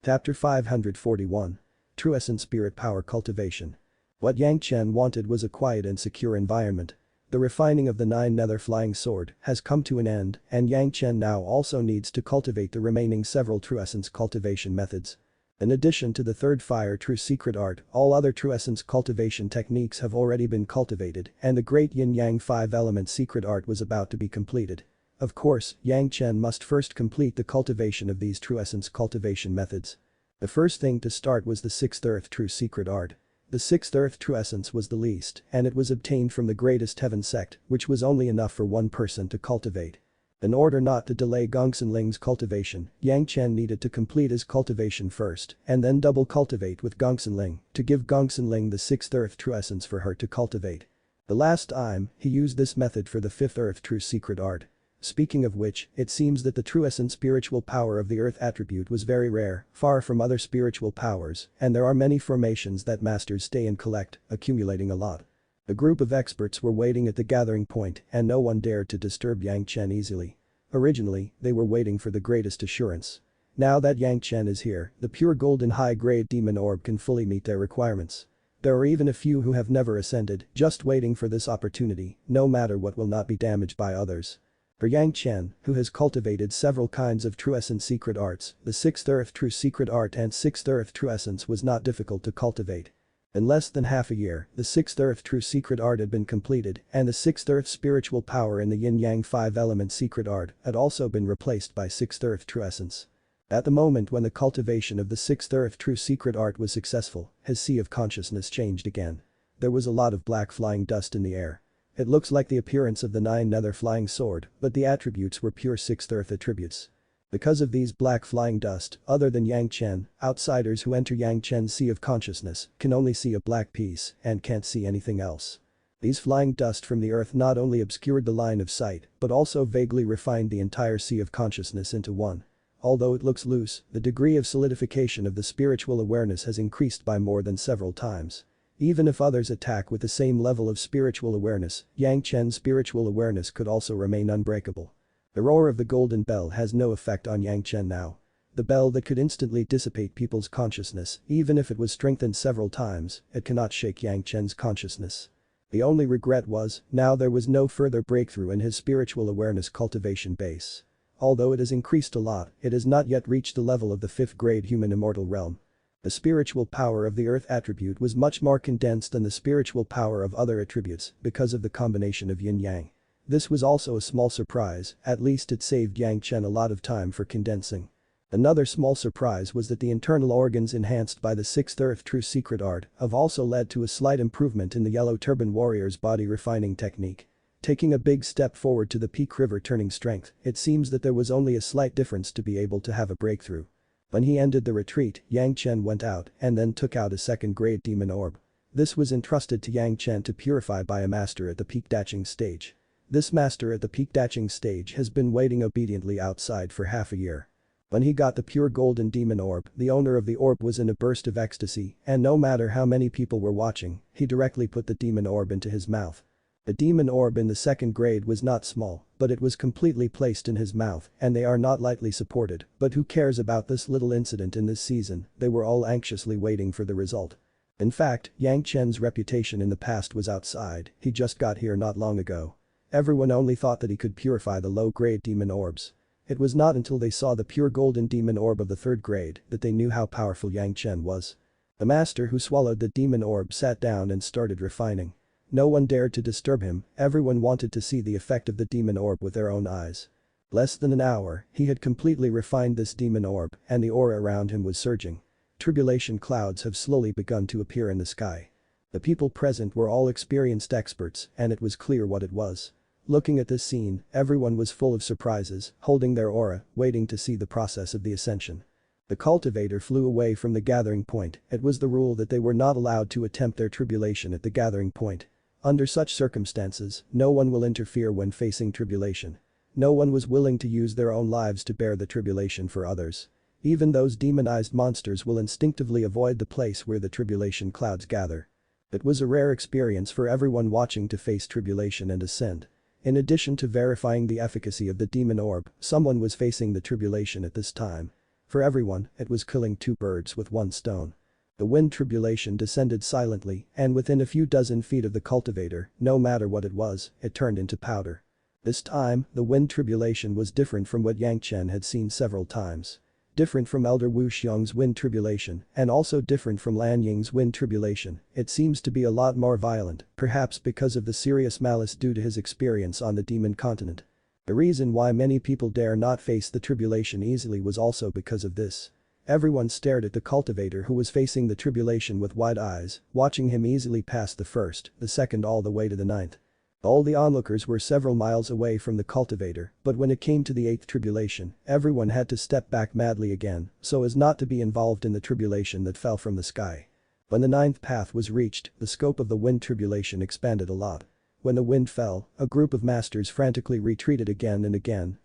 Chapter 541. True Essence Spirit Power Cultivation. What Yang Chen wanted was a quiet and secure environment. The refining of the 9 nether flying sword has come to an end, and Yang Chen now also needs to cultivate the remaining several true essence cultivation methods. In addition to the third fire true secret art, all other true essence cultivation techniques have already been cultivated, and the great yin-yang 5-element secret art was about to be completed. Of course, Yang Chen must first complete the cultivation of these true essence cultivation methods. The first thing to start was the 6th earth true secret art. The 6th earth true essence was the least, and it was obtained from the greatest heaven sect, which was only enough for one person to cultivate. In order not to delay Gongsun Ling's cultivation, Yang Chen needed to complete his cultivation first, and then double cultivate with Gongsun Ling, to give Gongsun Ling the 6th earth true essence for her to cultivate. The last time, he used this method for the 5th earth true secret art. Speaking of which, it seems that the true essence spiritual power of the earth attribute was very rare, far from other spiritual powers, and there are many formations that masters stay and collect, accumulating a lot. A group of experts were waiting at the gathering point and no one dared to disturb Yang Chen easily. Originally, they were waiting for the greatest assurance. Now that Yang Chen is here, the pure golden high-grade demon orb can fully meet their requirements. There are even a few who have never ascended, just waiting for this opportunity, no matter what will not be damaged by others. For Yang Chen, who has cultivated several kinds of true essence secret arts, the 6th earth true secret art and 6th earth true essence was not difficult to cultivate. In less than half a year, the 6th earth true secret art had been completed, and the 6th earth spiritual power in the yin-yang 5-element secret art had also been replaced by 6th earth true essence. At the moment when the cultivation of the 6th earth true secret art was successful, his sea of consciousness changed again. There was a lot of black flying dust in the air. It looks like the appearance of the 9 nether flying sword, but the attributes were pure 6th earth attributes. Because of these black flying dust, other than Yang Chen, outsiders who enter Yang Chen's sea of consciousness can only see a black piece and can't see anything else. These flying dust from the earth not only obscured the line of sight, but also vaguely refined the entire sea of consciousness into one. Although it looks loose, the degree of solidification of the spiritual awareness has increased by more than several times. Even if others attack with the same level of spiritual awareness, Yang Chen's spiritual awareness could also remain unbreakable. The roar of the golden bell has no effect on Yang Chen now. The bell that could instantly dissipate people's consciousness, even if it was strengthened several times, it cannot shake Yang Chen's consciousness. The only regret was, now there was no further breakthrough in his spiritual awareness cultivation base. Although it has increased a lot, it has not yet reached the level of the 5th grade human immortal realm. The spiritual power of the earth attribute was much more condensed than the spiritual power of other attributes because of the combination of yin-yang. This was also a small surprise, at least it saved Yang Chen a lot of time for condensing. Another small surprise was that the internal organs enhanced by the 6th earth true secret art have also led to a slight improvement in the yellow turban warrior's body refining technique. Taking a big step forward to the peak river turning strength, it seems that there was only a slight difference to be able to have a breakthrough. When he ended the retreat, Yang Chen went out and then took out a 2nd grade demon orb. This was entrusted to Yang Chen to purify by a master at the peak daching stage. This master at the peak daching stage has been waiting obediently outside for half a year. When he got the pure golden demon orb, the owner of the orb was in a burst of ecstasy, and no matter how many people were watching, he directly put the demon orb into his mouth. The demon orb in the 2nd grade was not small, but it was completely placed in his mouth, and they are not lightly supported, but who cares about this little incident in this season, they were all anxiously waiting for the result. In fact, Yang Chen's reputation in the past was outside, he just got here not long ago. Everyone only thought that he could purify the low-grade demon orbs. It was not until they saw the pure golden demon orb of the 3rd grade that they knew how powerful Yang Chen was. The master who swallowed the demon orb sat down and started refining. No one dared to disturb him, everyone wanted to see the effect of the demon orb with their own eyes. Less than an hour, he had completely refined this demon orb and the aura around him was surging. Tribulation clouds have slowly begun to appear in the sky. The people present were all experienced experts and it was clear what it was. Looking at this scene, everyone was full of surprises, holding their aura, waiting to see the process of the ascension. The cultivator flew away from the gathering point, it was the rule that they were not allowed to attempt their tribulation at the gathering point. Under such circumstances, no one will interfere when facing tribulation. No one was willing to use their own lives to bear the tribulation for others. Even those demonized monsters will instinctively avoid the place where the tribulation clouds gather. It was a rare experience for everyone watching to face tribulation and ascend. In addition to verifying the efficacy of the demon orb, someone was facing the tribulation at this time. For everyone, it was killing two birds with one stone. The wind tribulation descended silently, and within a few dozen feet of the cultivator, no matter what it was, it turned into powder. This time, the wind tribulation was different from what Yang Chen had seen several times. Different from Elder Wu Xiong's wind tribulation, and also different from Lan Ying's wind tribulation, it seems to be a lot more violent, perhaps because of the serious malice due to his experience on the demon continent. The reason why many people dare not face the tribulation easily was also because of this. Everyone stared at the cultivator who was facing the tribulation with wide eyes, watching him easily pass the first, the second all the way to the ninth. All the onlookers were several miles away from the cultivator, but when it came to the eighth tribulation, everyone had to step back madly again, so as not to be involved in the tribulation that fell from the sky. When the ninth path was reached, the scope of the wind tribulation expanded a lot. When the wind fell, a group of masters frantically retreated again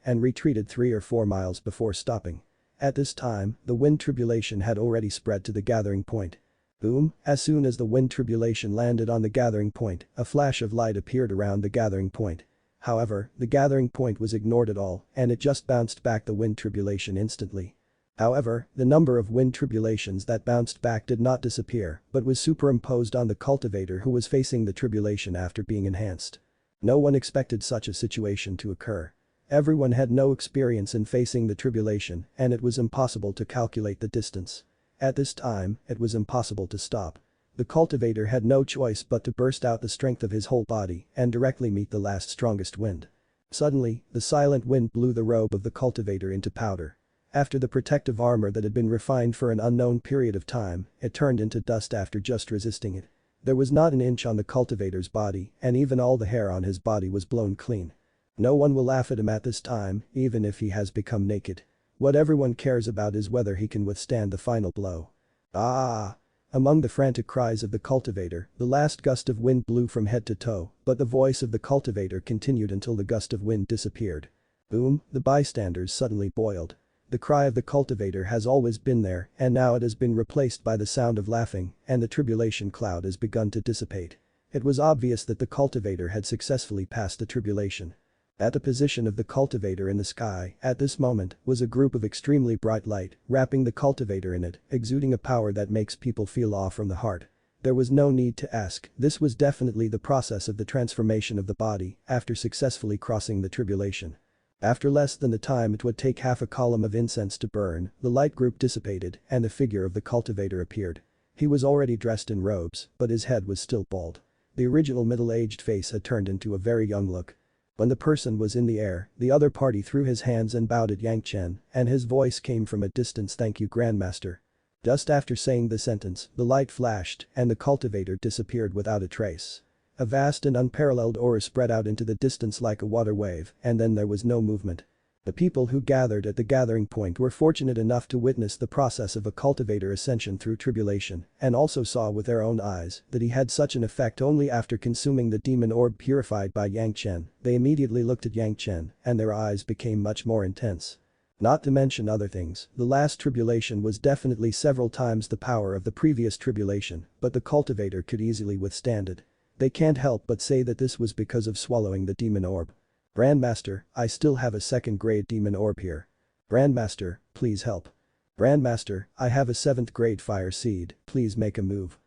and retreated 3 or 4 miles before stopping. At this time, the wind tribulation had already spread to the gathering point. Boom, as soon as the wind tribulation landed on the gathering point, a flash of light appeared around the gathering point. However, the gathering point was ignored at all, and it just bounced back the wind tribulation instantly. However, the number of wind tribulations that bounced back did not disappear, but was superimposed on the cultivator who was facing the tribulation after being enhanced. No one expected such a situation to occur. Everyone had no experience in facing the tribulation, and it was impossible to calculate the distance. At this time, it was impossible to stop. The cultivator had no choice but to burst out the strength of his whole body and directly meet the last strongest wind. Suddenly, the silent wind blew the robe of the cultivator into powder. After the protective armor that had been refined for an unknown period of time, it turned into dust after just resisting it. There was not an inch on the cultivator's body, and even all the hair on his body was blown clean. No one will laugh at him at this time, even if he has become naked. What everyone cares about is whether he can withstand the final blow. Ah! Among the frantic cries of the cultivator, the last gust of wind blew from head to toe, but the voice of the cultivator continued until the gust of wind disappeared. Boom, the bystanders suddenly boiled. The cry of the cultivator has always been there, and now it has been replaced by the sound of laughing, and the tribulation cloud has begun to dissipate. It was obvious that the cultivator had successfully passed the tribulation. At the position of the cultivator in the sky, at this moment, was a group of extremely bright light, wrapping the cultivator in it, exuding a power that makes people feel awe from the heart. There was no need to ask, this was definitely the process of the transformation of the body after successfully crossing the tribulation. After less than the time it would take half a column of incense to burn, the light group dissipated and the figure of the cultivator appeared. He was already dressed in robes, but his head was still bald. The original middle-aged face had turned into a very young look. When the person was in the air, the other party threw his hands and bowed at Yang Chen, and his voice came from a distance, "Thank you, Grandmaster." Just after saying the sentence, the light flashed and the cultivator disappeared without a trace. A vast and unparalleled aura spread out into the distance like a water wave, and then there was no movement. The people who gathered at the gathering point were fortunate enough to witness the process of a cultivator ascension through tribulation, and also saw with their own eyes that he had such an effect only after consuming the demon orb purified by Yang Chen. They immediately looked at Yang Chen, and their eyes became much more intense. Not to mention other things, the last tribulation was definitely several times the power of the previous tribulation, but the cultivator could easily withstand it. They can't help but say that this was because of swallowing the demon orb. "Grandmaster, I still have a second grade demon orb here. Grandmaster, please help. Grandmaster, I have a 7th grade fire seed, please make a move."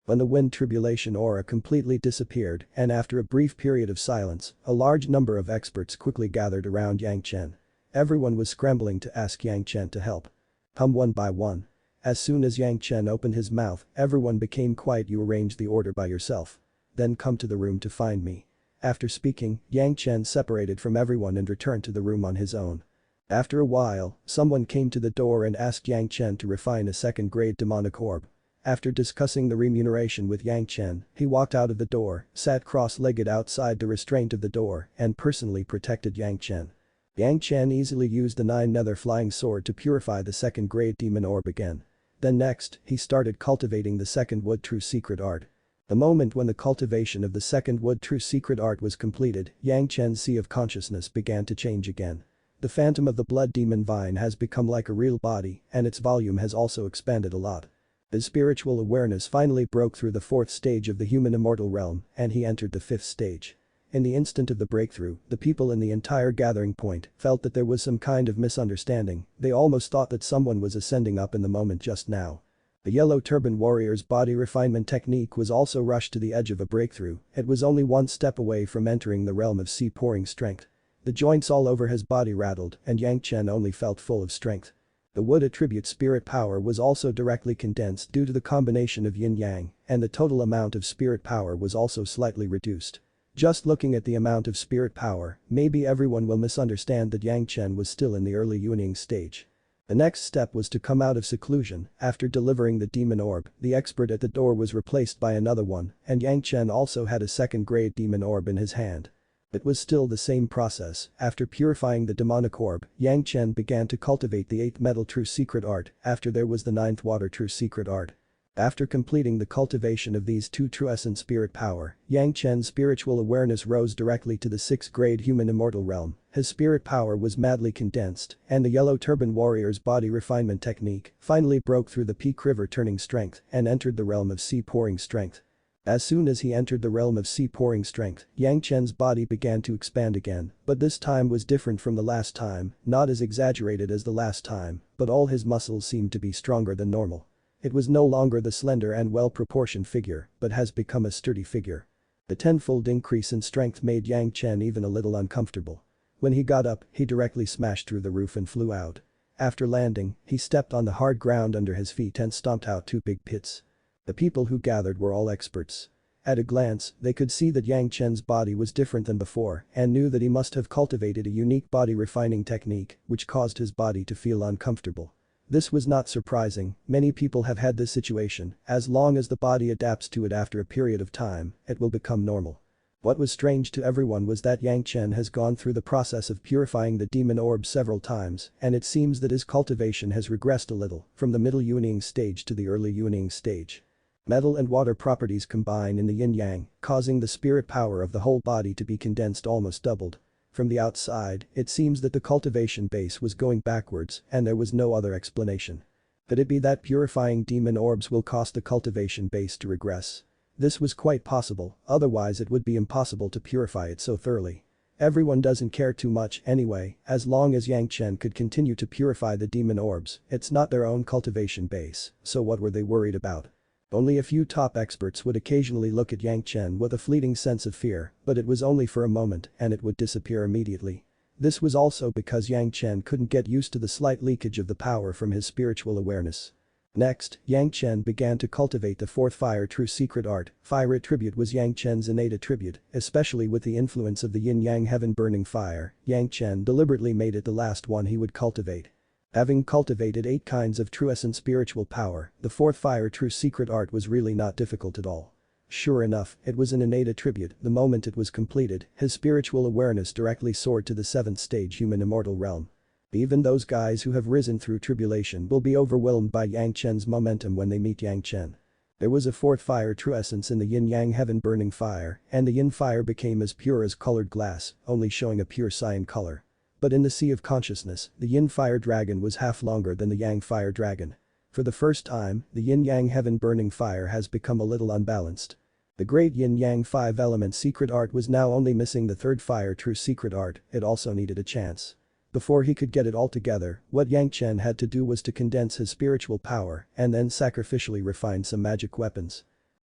When the wind tribulation aura completely disappeared and after a brief period of silence, a large number of experts quickly gathered around Yang Chen. Everyone was scrambling to ask Yang Chen to help. Come one by one. As soon as Yang Chen opened his mouth, everyone became quiet. "You arrange the order by yourself. Then come to the room to find me." After speaking, Yang Chen separated from everyone and returned to the room on his own. After a while, someone came to the door and asked Yang Chen to refine a 2nd grade demonic orb. After discussing the remuneration with Yang Chen, he walked out of the door, sat cross-legged outside the restraint of the door, and personally protected Yang Chen. Yang Chen easily used the 9 nether flying sword to purify the 2nd grade demon orb again. Then next, he started cultivating the 2nd wood true secret art. The moment when the cultivation of the 2nd wood true secret art was completed, Yang Chen's sea of consciousness began to change again. The phantom of the blood demon vine has become like a real body, and its volume has also expanded a lot. His spiritual awareness finally broke through the 4th stage of the human immortal realm, and he entered the 5th stage. In the instant of the breakthrough, the people in the entire gathering point felt that there was some kind of misunderstanding, they almost thought that someone was ascending up in the moment just now. The yellow turban warrior's body refinement technique was also rushed to the edge of a breakthrough, it was only one step away from entering the realm of sea-pouring strength. The joints all over his body rattled and Yang Chen only felt full of strength. The wood attribute spirit power was also directly condensed due to the combination of yin-yang, and the total amount of spirit power was also slightly reduced. Just looking at the amount of spirit power, maybe everyone will misunderstand that Yang Chen was still in the early wielding stage. The next step was to come out of seclusion. After delivering the demon orb, the expert at the door was replaced by another one, and Yang Chen also had a second-grade demon orb in his hand. It was still the same process. After purifying the demonic orb, Yang Chen began to cultivate the 8th metal true secret art, after there was the 9th water true secret art. After completing the cultivation of these two true essence spirit power, Yang Chen's spiritual awareness rose directly to the 6th grade human immortal realm, his spirit power was madly condensed, and the yellow turban warrior's body refinement technique finally broke through the peak river turning strength and entered the realm of sea pouring strength. As soon as he entered the realm of sea pouring strength, Yang Chen's body began to expand again, but this time was different from the last time, not as exaggerated as the last time, but all his muscles seemed to be stronger than normal. It was no longer the slender and well-proportioned figure, but has become a sturdy figure. The tenfold increase in strength made Yang Chen even a little uncomfortable. When he got up, he directly smashed through the roof and flew out. After landing, he stepped on the hard ground under his feet and stomped out 2 big pits. The people who gathered were all experts. At a glance, they could see that Yang Chen's body was different than before and knew that he must have cultivated a unique body refining technique which caused his body to feel uncomfortable. This was not surprising, many people have had this situation, as long as the body adapts to it after a period of time, it will become normal. What was strange to everyone was that Yang Chen has gone through the process of purifying the demon orb several times and it seems that his cultivation has regressed a little from the middle wielding stage to the early wielding stage. Metal and water properties combine in the yin-yang, causing the spirit power of the whole body to be condensed almost doubled. From the outside, it seems that the cultivation base was going backwards and there was no other explanation. Could it be that purifying demon orbs will cause the cultivation base to regress? This was quite possible, otherwise it would be impossible to purify it so thoroughly. Everyone doesn't care too much anyway, as long as Yang Chen could continue to purify the demon orbs, it's not their own cultivation base, so what were they worried about? Only a few top experts would occasionally look at Yang Chen with a fleeting sense of fear, but it was only for a moment and it would disappear immediately. This was also because Yang Chen couldn't get used to the slight leakage of the power from his spiritual awareness. Next, Yang Chen began to cultivate the 4th fire true secret art. Fire attribute was Yang Chen's innate attribute, especially with the influence of the yin-yang heaven burning fire, Yang Chen deliberately made it the last one he would cultivate. Having cultivated 8 kinds of true essence spiritual power, the 4th fire true secret art was really not difficult at all. Sure enough, it was an innate attribute, the moment it was completed, his spiritual awareness directly soared to the 7th stage human immortal realm. Even those guys who have risen through tribulation will be overwhelmed by Yang Chen's momentum when they meet Yang Chen. There was a 4th fire true essence in the yin-yang heaven burning fire, and the yin fire became as pure as colored glass, only showing a pure cyan color. But in the sea of consciousness, the yin fire dragon was half longer than the yang fire dragon. For the first time, the yin-yang heaven burning fire has become a little unbalanced. The great yin-yang 5-element secret art was now only missing the 3rd fire true secret art, it also needed a chance. Before he could get it all together, what Yang Chen had to do was to condense his spiritual power and then sacrificially refine some magic weapons.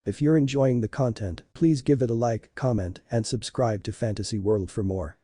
If you're enjoying the content, please give it a like, comment, and subscribe to Fantasy World for more.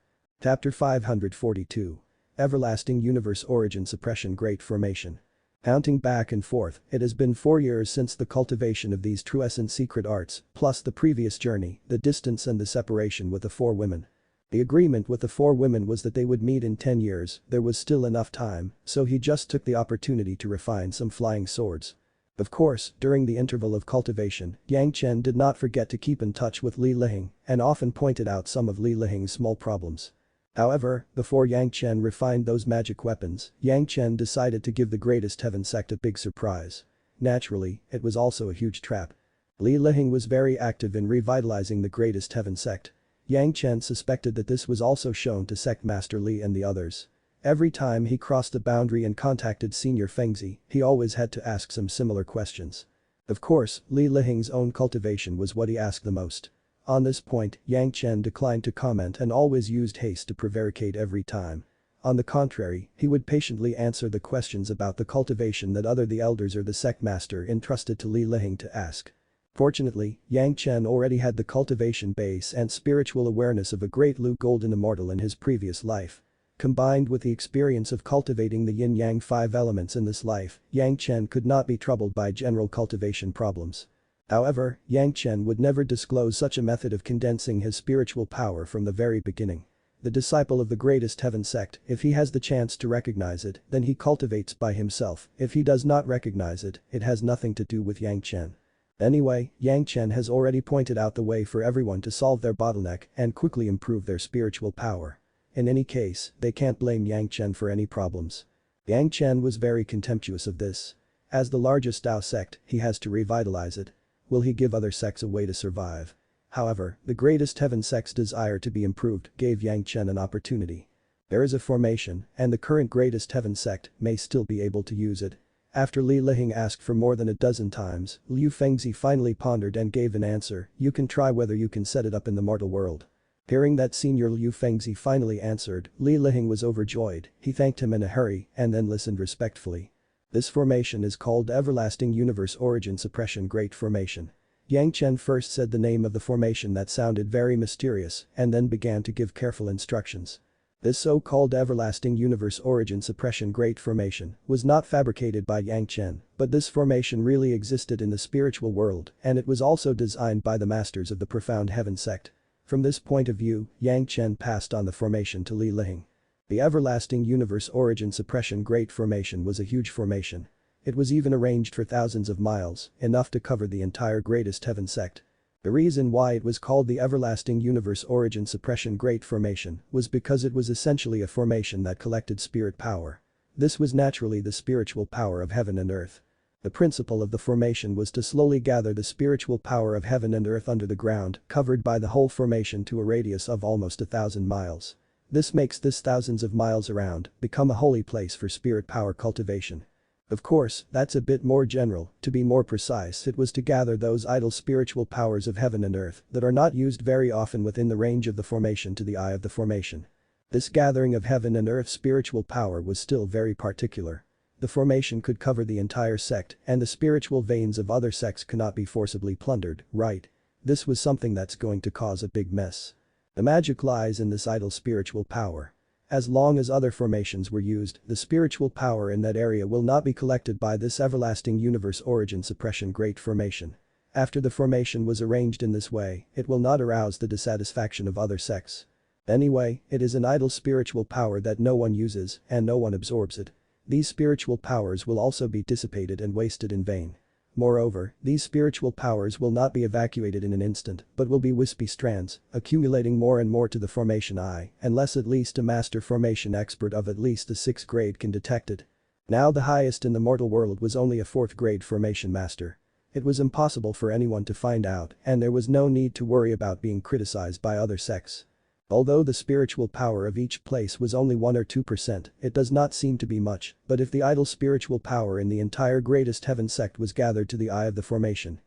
Chapter 542. Everlasting Universe Origin Suppression Great Formation. Counting back and forth, it has been 4 years since the cultivation of these true essence secret arts, plus the previous journey, the distance and the separation with the 4 women. The agreement with the 4 women was that they would meet in 10 years, there was still enough time, so he just took the opportunity to refine some flying swords. Of course, during the interval of cultivation, Yang Chen did not forget to keep in touch with Li Liheng and often pointed out some of Li Liheng's small problems. However, before Yang Chen refined those magic weapons, Yang Chen decided to give the greatest heaven sect a big surprise. Naturally, it was also a huge trap. Li Liheng was very active in revitalizing the greatest heaven sect. Yang Chen suspected that this was also shown to Sect Master Li and the others. Every time he crossed the boundary and contacted Senior Fengzi, he always had to ask some similar questions. Of course, Li Liheng's own cultivation was what he asked the most. On this point, Yang Chen declined to comment and always used haste to prevaricate every time. On the contrary, he would patiently answer the questions about the cultivation that either the elders or the sect master entrusted to Li Lihing to ask. Fortunately, Yang Chen already had the cultivation base and spiritual awareness of a Great Golden Immortal in his previous life. Combined with the experience of cultivating the yin-yang 5 elements in this life, Yang Chen could not be troubled by general cultivation problems. However, Yang Chen would never disclose such a method of condensing his spiritual power from the very beginning. The disciple of the greatest heaven sect, if he has the chance to recognize it, then he cultivates by himself. If he does not recognize it, it has nothing to do with Yang Chen. Anyway, Yang Chen has already pointed out the way for everyone to solve their bottleneck and quickly improve their spiritual power. In any case, they can't blame Yang Chen for any problems. Yang Chen was very contemptuous of this. As the largest Tao sect, he has to revitalize it. Will he give other sects a way to survive? However, the greatest heaven sect's desire to be improved gave Yang Chen an opportunity. There is a formation, and the current greatest heaven sect may still be able to use it. After Li Lihing asked for more than a dozen times, Liu Fengzi finally pondered and gave an answer: "You can try whether you can set it up in the mortal world." Hearing that Senior Liu Fengzi finally answered, Li Lihing was overjoyed. He thanked him in a hurry and then listened respectfully. This formation is called Everlasting Universe Origin Suppression Great Formation. Yang Chen first said the name of the formation that sounded very mysterious and then began to give careful instructions. This so-called Everlasting Universe Origin Suppression Great Formation was not fabricated by Yang Chen, but this formation really existed in the spiritual world and it was also designed by the masters of the Profound Heaven sect. From this point of view, Yang Chen passed on the formation to Li Lihing. The Everlasting Universe Origin Suppression Great Formation was a huge formation. It was even arranged for thousands of miles, enough to cover the entire Greatest Heaven sect. The reason why it was called the Everlasting Universe Origin Suppression Great Formation was because it was essentially a formation that collected spirit power. This was naturally the spiritual power of heaven and earth. The principle of the formation was to slowly gather the spiritual power of heaven and earth under the ground, covered by the whole formation to a radius of almost 1,000 miles. This makes this thousands of miles around become a holy place for spirit power cultivation. Of course, that's a bit more general. To be more precise, it was to gather those idle spiritual powers of heaven and earth that are not used very often within the range of the formation to the eye of the formation. This gathering of heaven and earth spiritual power was still very particular. The formation could cover the entire sect and the spiritual veins of other sects cannot be forcibly plundered, right? This was something that's going to cause a big mess. The magic lies in this idle spiritual power. As long as other formations were used, the spiritual power in that area will not be collected by this Everlasting Universe Origin Suppression Great Formation. After the formation was arranged in this way, it will not arouse the dissatisfaction of other sects. Anyway, it is an idle spiritual power that no one uses and no one absorbs it. These spiritual powers will also be dissipated and wasted in vain. Moreover, these spiritual powers will not be evacuated in an instant, but will be wispy strands, accumulating more and more to the formation eye, unless at least a master formation expert of at least the 6th grade can detect it. Now the highest in the mortal world was only a 4th grade formation master. It was impossible for anyone to find out, and there was no need to worry about being criticized by other sects. Although the spiritual power of each place was only 1 or 2%, it does not seem to be much, but if the idle spiritual power in the entire Greatest Heaven sect was gathered to the eye of the formation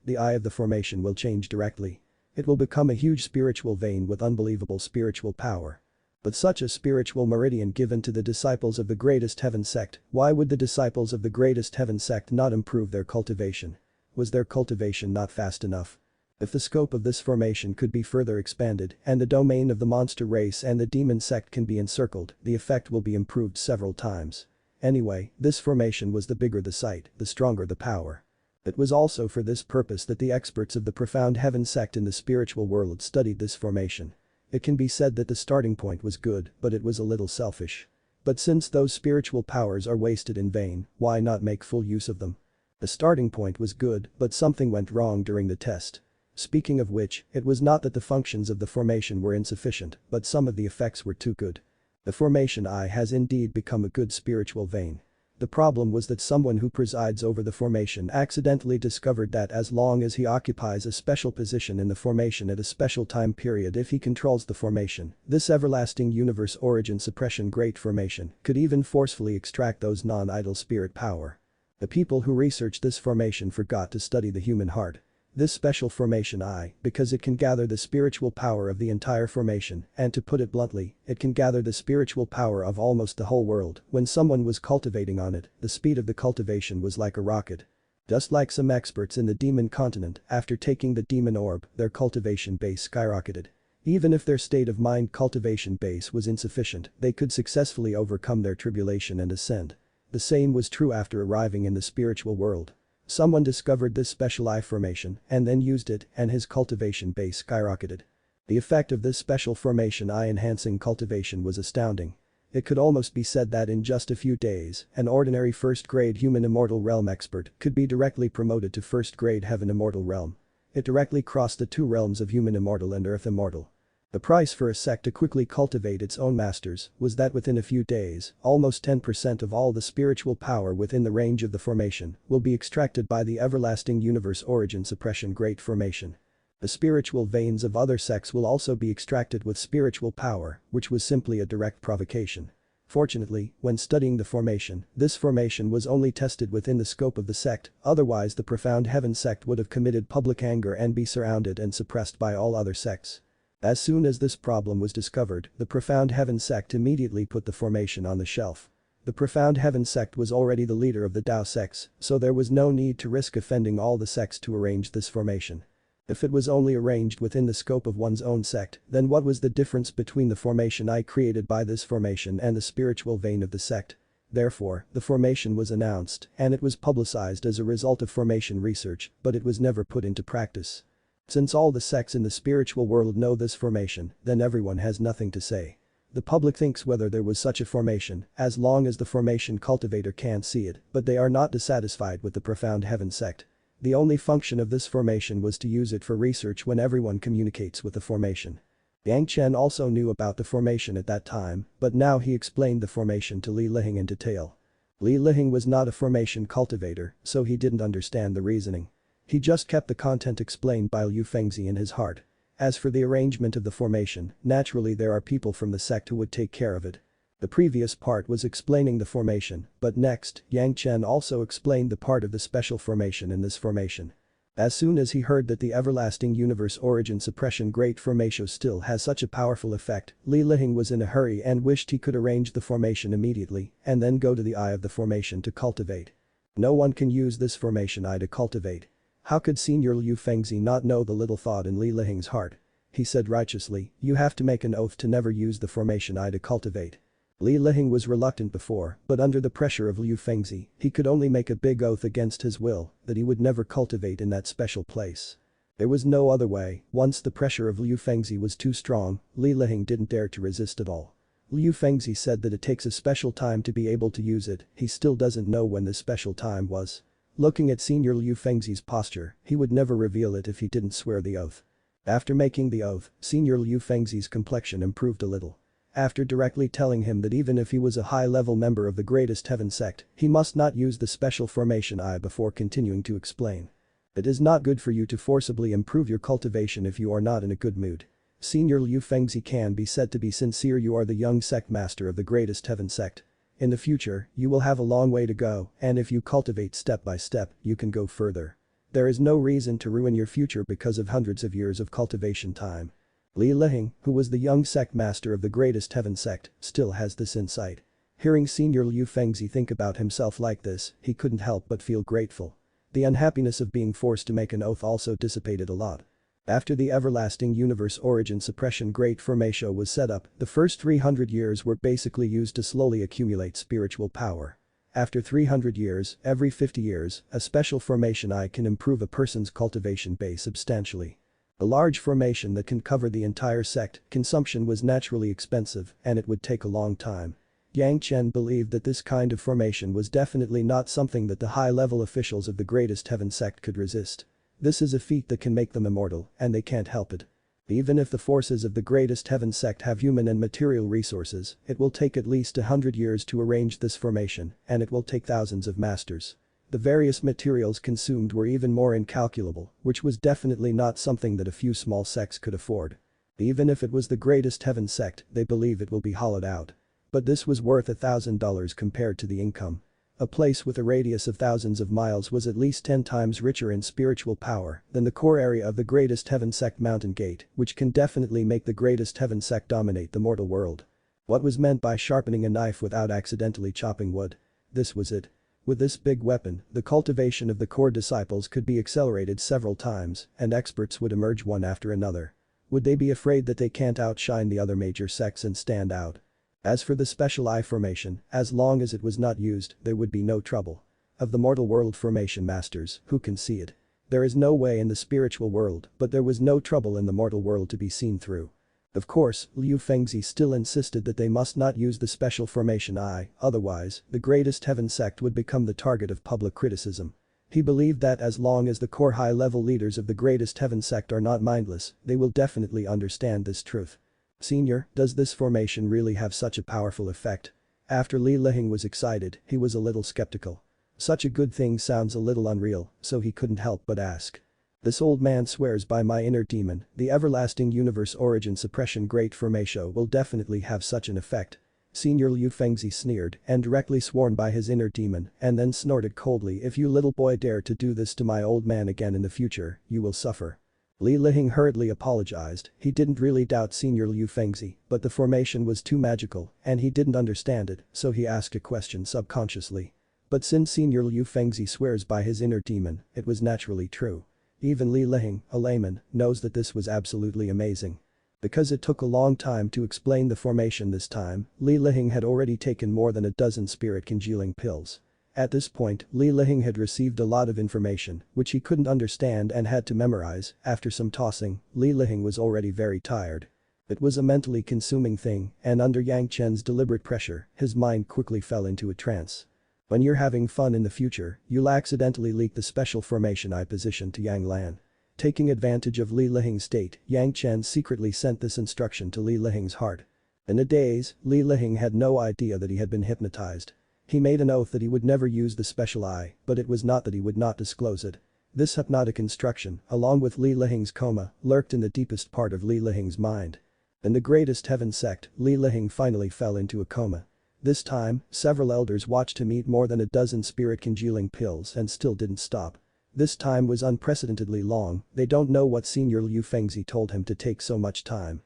will change directly. It will become a huge spiritual vein with unbelievable spiritual power. But such a spiritual meridian given to the disciples of the Greatest Heaven sect, why would the disciples of the Greatest Heaven sect not improve their cultivation? Was their cultivation not fast enough? If the scope of this formation could be further expanded and the domain of the monster race and the demon sect can be encircled, the effect will be improved several times. Anyway, this formation was the bigger the site, the stronger the power. It was also for this purpose that the experts of the Profound Heaven sect in the spiritual world studied this formation. It can be said that the starting point was good, but it was a little selfish. But since those spiritual powers are wasted in vain, why not make full use of them? The starting point was good, but something went wrong during the test. Speaking of which, it was not that the functions of the formation were insufficient, but some of the effects were too good. The formation eye has indeed become a good spiritual vein. The problem was that someone who presides over the formation accidentally discovered that as long as he occupies a special position in the formation at a special time period, if he controls the formation, this Everlasting Universe Origin Suppression Great Formation could even forcefully extract those non-idle spirit power. The people who researched this formation forgot to study the human heart. This special formation because it can gather the spiritual power of the entire formation, and to put it bluntly, it can gather the spiritual power of almost the whole world. When someone was cultivating on it, the speed of the cultivation was like a rocket. Just like some experts in the demon continent, after taking the demon orb, their cultivation base skyrocketed. Even if their state of mind cultivation base was insufficient, they could successfully overcome their tribulation and ascend. The same was true after arriving in the spiritual world. Someone discovered this special eye formation and then used it, and his cultivation base skyrocketed. The effect of this special formation eye enhancing cultivation was astounding. It could almost be said that in just a few days, an ordinary first-grade human immortal realm expert could be directly promoted to first-grade heaven immortal realm. It directly crossed the two realms of human immortal and earth immortal. The price for a sect to quickly cultivate its own masters was that within a few days, almost 10% of all the spiritual power within the range of the formation will be extracted by the everlasting universe origin suppression great formation. The spiritual veins of other sects will also be extracted with spiritual power, which was simply a direct provocation. Fortunately, when studying the formation, this formation was only tested within the scope of the sect, otherwise the profound heaven sect would have committed public anger and be surrounded and suppressed by all other sects. As soon as this problem was discovered, the profound heaven sect immediately put the formation on the shelf. The profound heaven sect was already the leader of the Tao sects, so there was no need to risk offending all the sects to arrange this formation. If it was only arranged within the scope of one's own sect, then what was the difference between the formation I created by this formation and the spiritual vein of the sect? Therefore, the formation was announced, and it was publicized as a result of formation research, but it was never put into practice. Since all the sects in the spiritual world know this formation, then everyone has nothing to say. The public thinks whether there was such a formation, as long as the formation cultivator can't see it, but they are not dissatisfied with the profound heaven sect. The only function of this formation was to use it for research when everyone communicates with the formation. Yang Chen also knew about the formation at that time, but now he explained the formation to Li Lihing in detail. Li Lihing was not a formation cultivator, so he didn't understand the reasoning. He just kept the content explained by Liu Fengzi in his heart. As for the arrangement of the formation, naturally there are people from the sect who would take care of it. The previous part was explaining the formation, but next, Yang Chen also explained the part of the special formation in this formation. As soon as he heard that the everlasting universe origin suppression great formation still has such a powerful effect, Li Lihing was in a hurry and wished he could arrange the formation immediately and then go to the eye of the formation to cultivate. No one can use this formation eye to cultivate. How could Senior Liu Fengzi not know the little thought in Li Lihing's heart? He said righteously, you have to make an oath to never use the formation eye to cultivate. Li Lihing was reluctant before, but under the pressure of Liu Fengzi, he could only make a big oath against his will that he would never cultivate in that special place. There was no other way. Once the pressure of Liu Fengzi was too strong, Li Lihing didn't dare to resist at all. Liu Fengzi said that it takes a special time to be able to use it, he still doesn't know when this special time was. Looking at Senior Liu Fengzi's posture, he would never reveal it if he didn't swear the oath. After making the oath, Senior Liu Fengzi's complexion improved a little. After directly telling him that even if he was a high-level member of the greatest heaven sect, he must not use the special formation eye before continuing to explain. It is not good for you to forcibly improve your cultivation if you are not in a good mood. Senior Liu Fengzi can be said to be sincere. You are the young sect master of the greatest heaven sect. In the future, you will have a long way to go, and if you cultivate step by step, you can go further. There is no reason to ruin your future because of hundreds of years of cultivation time. Li Lihing, who was the young sect master of the greatest heaven sect, still has this insight. Hearing Senior Liu Fengzi think about himself like this, he couldn't help but feel grateful. The unhappiness of being forced to make an oath also dissipated a lot. After the everlasting universe origin suppression great formation was set up, the first 300 years were basically used to slowly accumulate spiritual power. After 300 years, every 50 years, a special formation eye can improve a person's cultivation base substantially. A large formation that can cover the entire sect, consumption was naturally expensive, and it would take a long time. Yang Chen believed that this kind of formation was definitely not something that the high-level officials of the greatest heaven sect could resist. This is a feat that can make them immortal, and they can't help it. Even if the forces of the greatest heaven sect have human and material resources, it will take at least 100 years to arrange this formation, and it will take thousands of masters. The various materials consumed were even more incalculable, which was definitely not something that a few small sects could afford. Even if it was the greatest heaven sect, they believe it will be hollowed out. But this was worth $1,000 compared to the income. A place with a radius of thousands of miles was at least 10 times richer in spiritual power than the core area of the Greatest Heaven Sect Mountain Gate, which can definitely make the Greatest Heaven Sect dominate the mortal world. What was meant by sharpening a knife without accidentally chopping wood? This was it. With this big weapon, the cultivation of the core disciples could be accelerated several times, and experts would emerge one after another. Would they be afraid that they can't outshine the other major sects and stand out? As for the special eye formation, as long as it was not used, there would be no trouble. Of the mortal world formation masters, who can see it? There is no way in the spiritual world, but there was no trouble in the mortal world to be seen through. Of course, Liu Fengzi still insisted that they must not use the special formation eye, otherwise, the Greatest Heaven Sect would become the target of public criticism. He believed that as long as the core high-level leaders of the Greatest Heaven Sect are not mindless, they will definitely understand this truth. Senior, does this formation really have such a powerful effect? After Li Lihing was excited, he was a little skeptical. Such a good thing sounds a little unreal, so he couldn't help but ask. This old man swears by my inner demon, the everlasting universe origin suppression great formation will definitely have such an effect. Senior Liu Fengzi sneered and directly sworn by his inner demon and then snorted coldly, if you little boy dare to do this to my old man again in the future, you will suffer. Li Lihing hurriedly apologized, he didn't really doubt Senior Liu Fengzi, but the formation was too magical and he didn't understand it, so he asked a question subconsciously. But since Senior Liu Fengzi swears by his inner demon, it was naturally true. Even Li Lihing, a layman, knows that this was absolutely amazing. Because it took a long time to explain the formation this time, Li Lihing had already taken more than a dozen spirit congealing pills. At this point, Li Lihing had received a lot of information, which he couldn't understand and had to memorize. After some tossing, Li Lihing was already very tired. It was a mentally consuming thing, and under Yang Chen's deliberate pressure, his mind quickly fell into a trance. When you're having fun in the future, you'll accidentally leak the special formation eye position to Yang Lan. Taking advantage of Li Lihing's state, Yang Chen secretly sent this instruction to Li Lihing's heart. In a daze, Li Lihing had no idea that he had been hypnotized. He made an oath that he would never use the special eye, but it was not that he would not disclose it. This hypnotic instruction, along with Li Lihing's coma, lurked in the deepest part of Li Lihing's mind. In the Greatest Heaven Sect, Li Lihing finally fell into a coma. This time, several elders watched him eat more than a dozen spirit congealing pills and still didn't stop. This time was unprecedentedly long, they don't know what Senior Liu Fengzi told him to take so much time.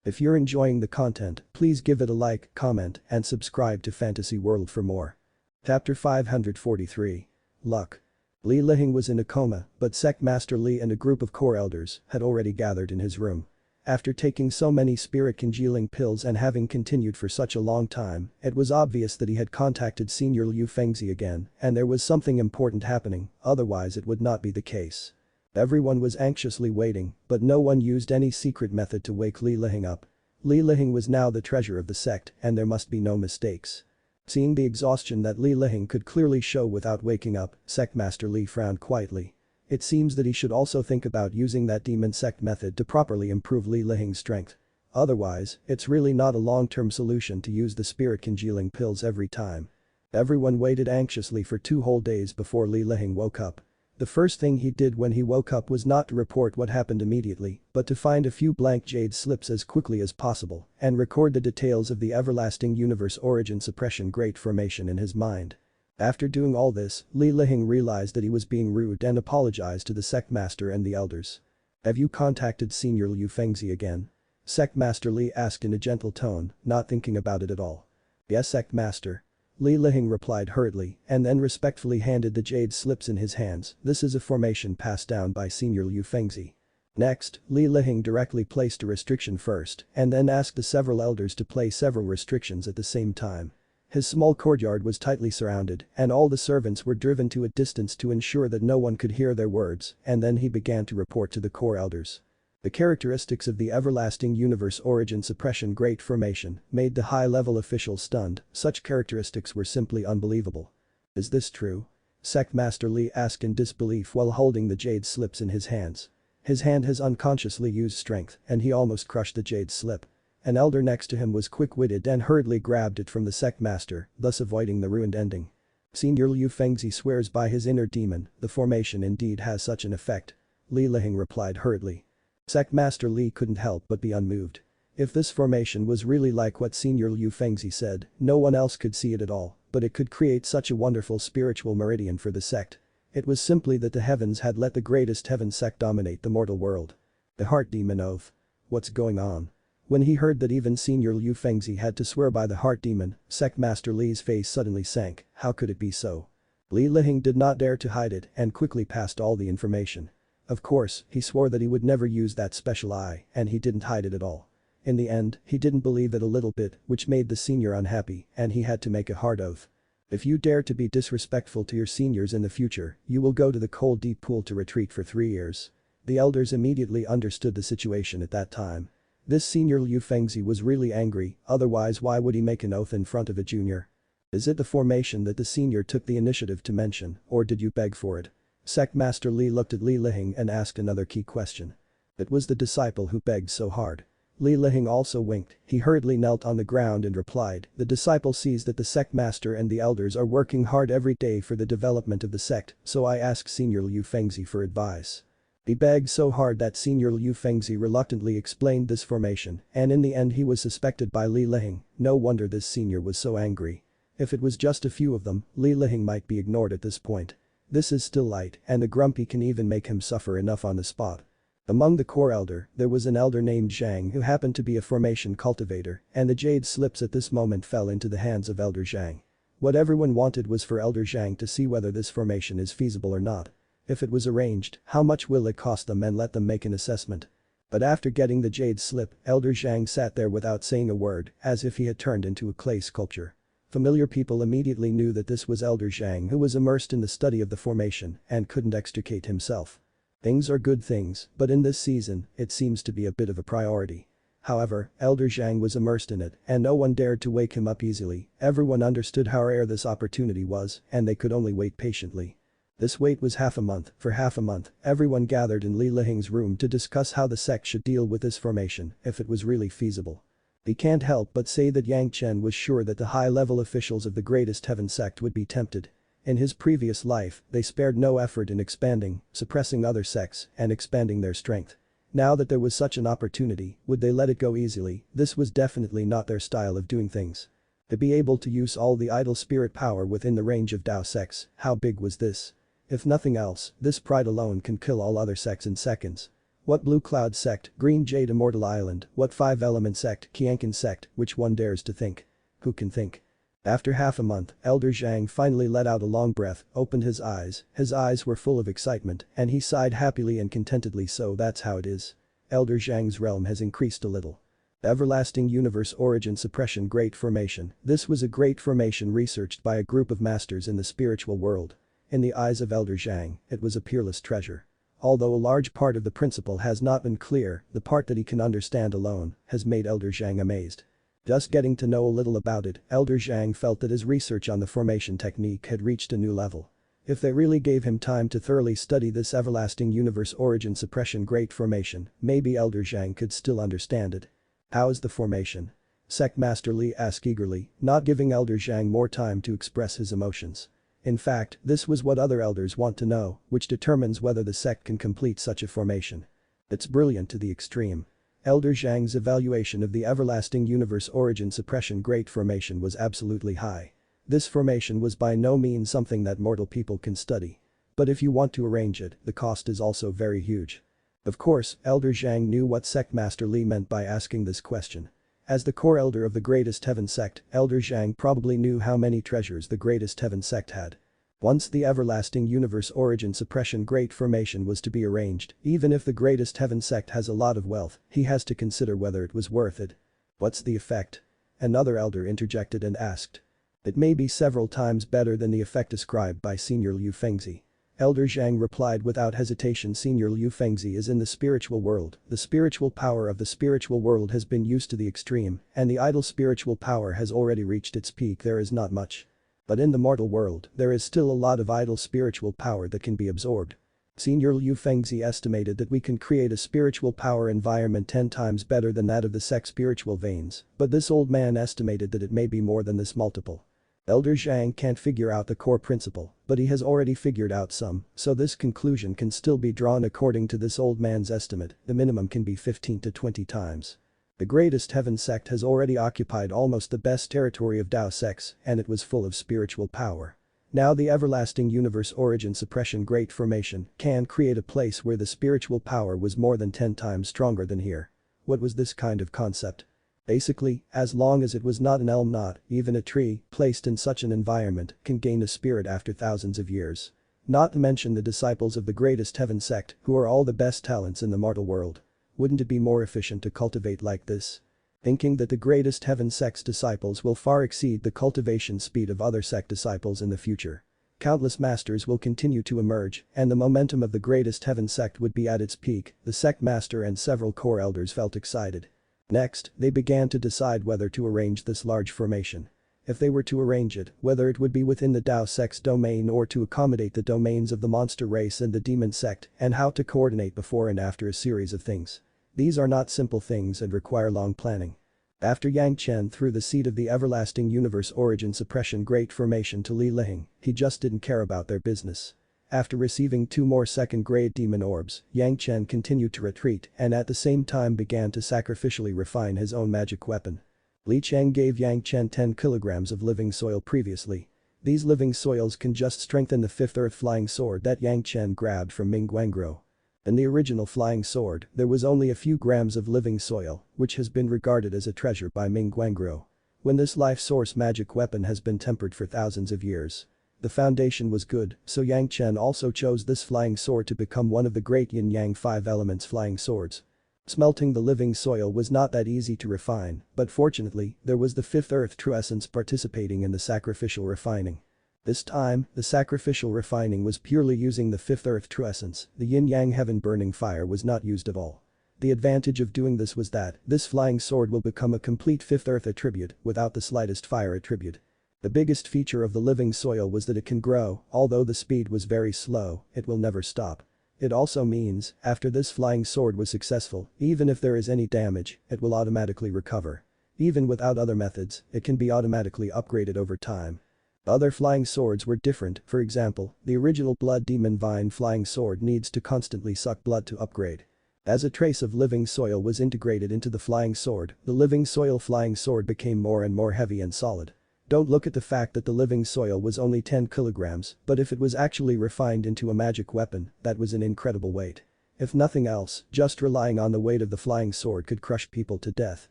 If you're enjoying the content, please give it a like, comment, and subscribe to Fantasy World for more. Chapter 543. Luck. Li Lihing was in a coma, but Sect Master Li and a group of core elders had already gathered in his room. After taking so many spirit congealing pills and having continued for such a long time, it was obvious that he had contacted Senior Liu Fengzi again, and there was something important happening, otherwise it would not be the case. Everyone was anxiously waiting, but no one used any secret method to wake Li Lihing up. Li Lihing was now the treasure of the sect, and there must be no mistakes. Seeing the exhaustion that Li Lihing could clearly show without waking up, Sect Master Li frowned quietly. It seems that he should also think about using that demon sect method to properly improve Li Lihing's strength. Otherwise, it's really not a long-term solution to use the spirit congealing pills every time. Everyone waited anxiously for 2 whole days before Li Lihing woke up. The first thing he did when he woke up was not to report what happened immediately, but to find a few blank jade slips as quickly as possible and record the details of the everlasting universe origin suppression great formation in his mind. After doing all this, Li Lihing realized that he was being rude and apologized to the sect master and the elders. Have you contacted Senior Liu Fengzi again? Sect Master Li asked in a gentle tone, not thinking about it at all. Yes, Sect Master. Li Lihing replied hurriedly and then respectfully handed the jade slips in his hands. This is a formation passed down by Senior Liu Fengzi. Next, Li Lihing directly placed a restriction first and then asked the several elders to place several restrictions at the same time. His small courtyard was tightly surrounded and all the servants were driven to a distance to ensure that no one could hear their words, and then he began to report to the core elders. The characteristics of the everlasting universe origin suppression great formation made the high-level officials stunned, such characteristics were simply unbelievable. Is this true? Sect Master Li asked in disbelief while holding the jade slips in his hands. His hand has unconsciously used strength and he almost crushed the jade slip. An elder next to him was quick-witted and hurriedly grabbed it from the sect master, thus avoiding the ruined ending. Senior Liu Fengzi swears by his inner demon, the formation indeed has such an effect. Li Lihing replied hurriedly. Sect Master Li couldn't help but be unmoved. If this formation was really like what Senior Liu Fengzi said, no one else could see it at all, but it could create such a wonderful spiritual meridian for the sect. It was simply that the heavens had let the greatest heaven sect dominate the mortal world. The heart demon oath. What's going on? When he heard that even Senior Liu Fengzi had to swear by the heart demon, Sect Master Li's face suddenly sank. How could it be so? Li Liheng did not dare to hide it and quickly passed all the information. Of course, he swore that he would never use that special eye, and he didn't hide it at all. In the end, he didn't believe it a little bit, which made the senior unhappy, and he had to make a hard oath. If you dare to be disrespectful to your seniors in the future, you will go to the cold deep pool to retreat for 3 years. The elders immediately understood the situation at that time. This Senior Liu Fengzi was really angry, otherwise why would he make an oath in front of a junior? Is it the formation that the senior took the initiative to mention, or did you beg for it? Sect Master Li looked at Li Liheng and asked another key question. It was the disciple who begged so hard. Li Liheng also winked. He hurriedly knelt on the ground and replied, the disciple sees that the sect master and the elders are working hard every day for the development of the sect, so I ask Senior Liu Fengzi for advice. He begged so hard that Senior Liu Fengzi reluctantly explained this formation, and in the end he was suspected by Li Liheng. No wonder this senior was so angry. If it was just a few of them, Li Liheng might be ignored at this point. This is still light, and the grumpy can even make him suffer enough on the spot. Among the core elder, there was an elder named Zhang who happened to be a formation cultivator, and the jade slips at this moment fell into the hands of Elder Zhang. What everyone wanted was for Elder Zhang to see whether this formation is feasible or not. If it was arranged, how much will it cost them, and let them make an assessment. But after getting the jade slip, Elder Zhang sat there without saying a word, as if he had turned into a clay sculpture. Familiar people immediately knew that this was Elder Zhang, who was immersed in the study of the formation and couldn't extricate himself. Things are good things, but in this season, it seems to be a bit of a priority. However, Elder Zhang was immersed in it, and no one dared to wake him up easily. Everyone understood how rare this opportunity was, and they could only wait patiently. This wait was half a month. For half a month, everyone gathered in Li Liheng's room to discuss how the sect should deal with this formation, if it was really feasible. They can't help but say that Yang Chen was sure that the high-level officials of the greatest heaven sect would be tempted. In his previous life, they spared no effort in expanding, suppressing other sects, and expanding their strength. Now that there was such an opportunity, would they let it go easily? This was definitely not their style of doing things. To be able to use all the idle spirit power within the range of Tao sects, how big was this? If nothing else, this pride alone can kill all other sects in seconds. What Blue Cloud sect, Green Jade Immortal Island, what Five Element sect, Qianqin sect, which one dares to think? Who can think? After half a month, Elder Zhang finally let out a long breath, opened his eyes were full of excitement, and he sighed happily and contentedly. So that's how it is. Elder Zhang's realm has increased a little. Everlasting Universe Origin Suppression Great Formation. This was a great formation researched by a group of masters in the spiritual world. In the eyes of Elder Zhang, it was a peerless treasure. Although a large part of the principle has not been clear, the part that he can understand alone has made Elder Zhang amazed. Just getting to know a little about it, Elder Zhang felt that his research on the formation technique had reached a new level. If they really gave him time to thoroughly study this everlasting universe origin suppression great formation, maybe Elder Zhang could still understand it. How is the formation? Sect Master Li asked eagerly, not giving Elder Zhang more time to express his emotions. In fact, this was what other elders want to know, which determines whether the sect can complete such a formation. It's brilliant to the extreme. Elder Zhang's evaluation of the everlasting universe origin suppression great formation was absolutely high. This formation was by no means something that mortal people can study. But if you want to arrange it, the cost is also very huge. Of course, Elder Zhang knew what Sect Master Li meant by asking this question. As the core elder of the Greatest Heaven sect, Elder Zhang probably knew how many treasures the Greatest Heaven sect had. Once the everlasting universe origin suppression great formation was to be arranged, even if the Greatest Heaven sect has a lot of wealth, he has to consider whether it was worth it. What's the effect? Another elder interjected and asked. It may be several times better than the effect described by Senior Liu Fengzi. Elder Zhang replied without hesitation. Senior Liu Fengzi is in the spiritual world. The spiritual power of the spiritual world has been used to the extreme, and the idle spiritual power has already reached its peak. There is not much. But in the mortal world, there is still a lot of idle spiritual power that can be absorbed. Senior Liu Fengzi estimated that we can create a spiritual power environment 10 times better than that of the sect's spiritual veins, but this old man estimated that it may be more than this multiple. Elder Zhang can't figure out the core principle, but he has already figured out some, so this conclusion can still be drawn according to this old man's estimate. The minimum can be 15 to 20 times. The Greatest Heaven sect has already occupied almost the best territory of Tao sects and it was full of spiritual power. Now the everlasting universe origin suppression great formation can create a place where the spiritual power was more than 10 times stronger than here. What was this kind of concept? Basically, as long as it was not an elm not even a tree placed in such an environment can gain a spirit after thousands of years. Not to mention the disciples of the Greatest Heaven sect who are all the best talents in the mortal world. Wouldn't it be more efficient to cultivate like this? Thinking that the Greatest Heaven sect's disciples will far exceed the cultivation speed of other sect disciples in the future. Countless masters will continue to emerge and the momentum of the Greatest Heaven sect would be at its peak, the sect master and several core elders felt excited. Next, they began to decide whether to arrange this large formation. If they were to arrange it, whether it would be within the Tao sect's domain or to accommodate the domains of the monster race and the demon sect and how to coordinate before and after a series of things. These are not simple things and require long planning. After Yang Chen threw the seed of the everlasting universe origin suppression great formation to Li Liheng, he just didn't care about their business. After receiving 2 more second-grade demon orbs, Yang Chen continued to retreat and at the same time began to sacrificially refine his own magic weapon. Li Cheng gave Yang Chen 10 kilograms of living soil previously. These living soils can just strengthen the 5th earth flying sword that Yang Chen grabbed from Ming Guangguo. In the original flying sword, there was only a few grams of living soil, which has been regarded as a treasure by Ming Guangguo. When this life source magic weapon has been tempered for thousands of years. The foundation was good, so Yang Chen also chose this flying sword to become one of the great yin-yang 5 elements flying swords. Smelting the living soil was not that easy to refine, but fortunately, there was the 5th earth true essence participating in the sacrificial refining. This time, the sacrificial refining was purely using the 5th earth true essence, the yin-yang heaven burning fire was not used at all. The advantage of doing this was that this flying sword will become a complete 5th earth attribute without the slightest fire attribute. The biggest feature of the living soil was that it can grow, although the speed was very slow, it will never stop. It also means, after this flying sword was successful, even if there is any damage, it will automatically recover. Even without other methods, it can be automatically upgraded over time. Other flying swords were different, for example, the original Blood Demon Vine flying sword needs to constantly suck blood to upgrade. As a trace of living soil was integrated into the flying sword, the living soil flying sword became more and more heavy and solid. Don't look at the fact that the living soil was only 10 kilograms, but if it was actually refined into a magic weapon, that was an incredible weight. If nothing else, just relying on the weight of the flying sword could crush people to death.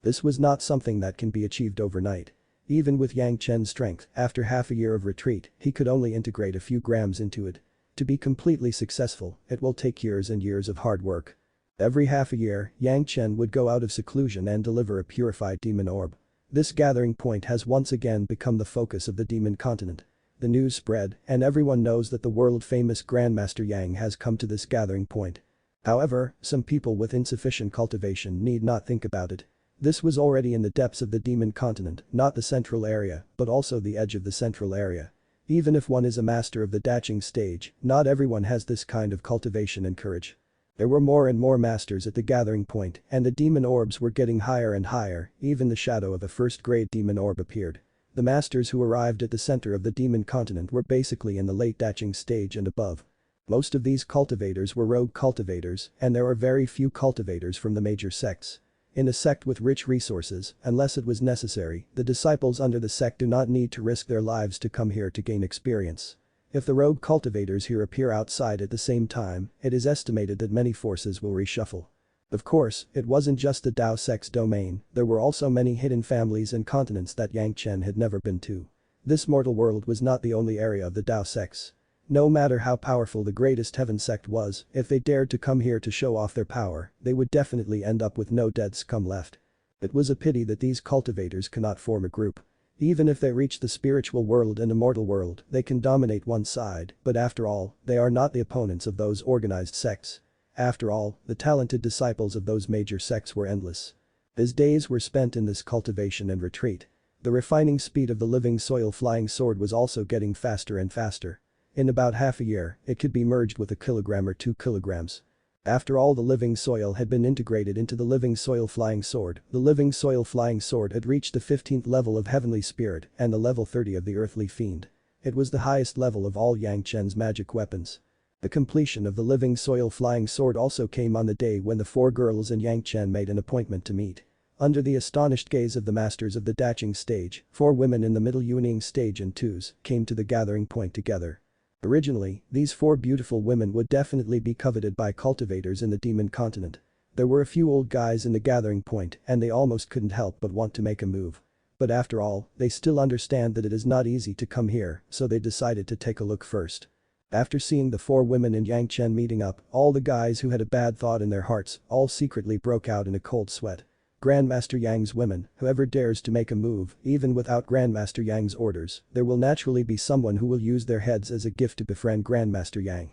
This was not something that can be achieved overnight. Even with Yang Chen's strength, after half a year of retreat, he could only integrate a few grams into it. To be completely successful, it will take years and years of hard work. Every half a year, Yang Chen would go out of seclusion and deliver a purified demon orb. This gathering point has once again become the focus of the demon continent. The news spread, and everyone knows that the world-famous Grandmaster Yang has come to this gathering point. However, some people with insufficient cultivation need not think about it. This was already in the depths of the demon continent, not the central area, but also the edge of the central area. Even if one is a master of the Daching stage, not everyone has this kind of cultivation and courage. There were more and more masters at the gathering point and the demon orbs were getting higher and higher, even the shadow of a first-grade demon orb appeared. The masters who arrived at the center of the demon continent were basically in the late Daching stage and above. Most of these cultivators were rogue cultivators and there are very few cultivators from the major sects. In a sect with rich resources, unless it was necessary, the disciples under the sect do not need to risk their lives to come here to gain experience. If the rogue cultivators here appear outside at the same time, it is estimated that many forces will reshuffle. Of course, it wasn't just the Tao sect's domain, there were also many hidden families and continents that Yang Chen had never been to. This mortal world was not the only area of the Tao sects. No matter how powerful the Greatest Heaven sect was, if they dared to come here to show off their power, they would definitely end up with no dead scum left. It was a pity that these cultivators cannot form a group. Even if they reach the spiritual world and immortal world, they can dominate one side, but after all, they are not the opponents of those organized sects. After all, the talented disciples of those major sects were endless. His days were spent in this cultivation and retreat. The refining speed of the living soil flying sword was also getting faster and faster. In about half a year, it could be merged with a kilogram or 2 kilograms. After all the living soil had been integrated into the living soil flying sword, the living soil flying sword had reached the 15th level of heavenly spirit and the level 30 of the earthly fiend. It was the highest level of all Yang Chen's magic weapons. The completion of the living soil flying sword also came on the day when the 4 girls and Yang Chen made an appointment to meet. Under the astonished gaze of the masters of the Daching stage, 4 women in the middle Yuning stage in twos came to the gathering point together. Originally, these 4 beautiful women would definitely be coveted by cultivators in the demon continent. There were a few old guys in the gathering point and they almost couldn't help but want to make a move. But after all, they still understand that it is not easy to come here, so they decided to take a look first. After seeing the 4 women in Yang Chen meeting up, all the guys who had a bad thought in their hearts all secretly broke out in a cold sweat. Grandmaster Yang's women, whoever dares to make a move, even without Grandmaster Yang's orders, there will naturally be someone who will use their heads as a gift to befriend Grandmaster Yang.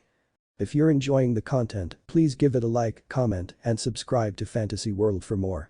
If you're enjoying the content, please give it a like, comment, and subscribe to Fantasy World for more.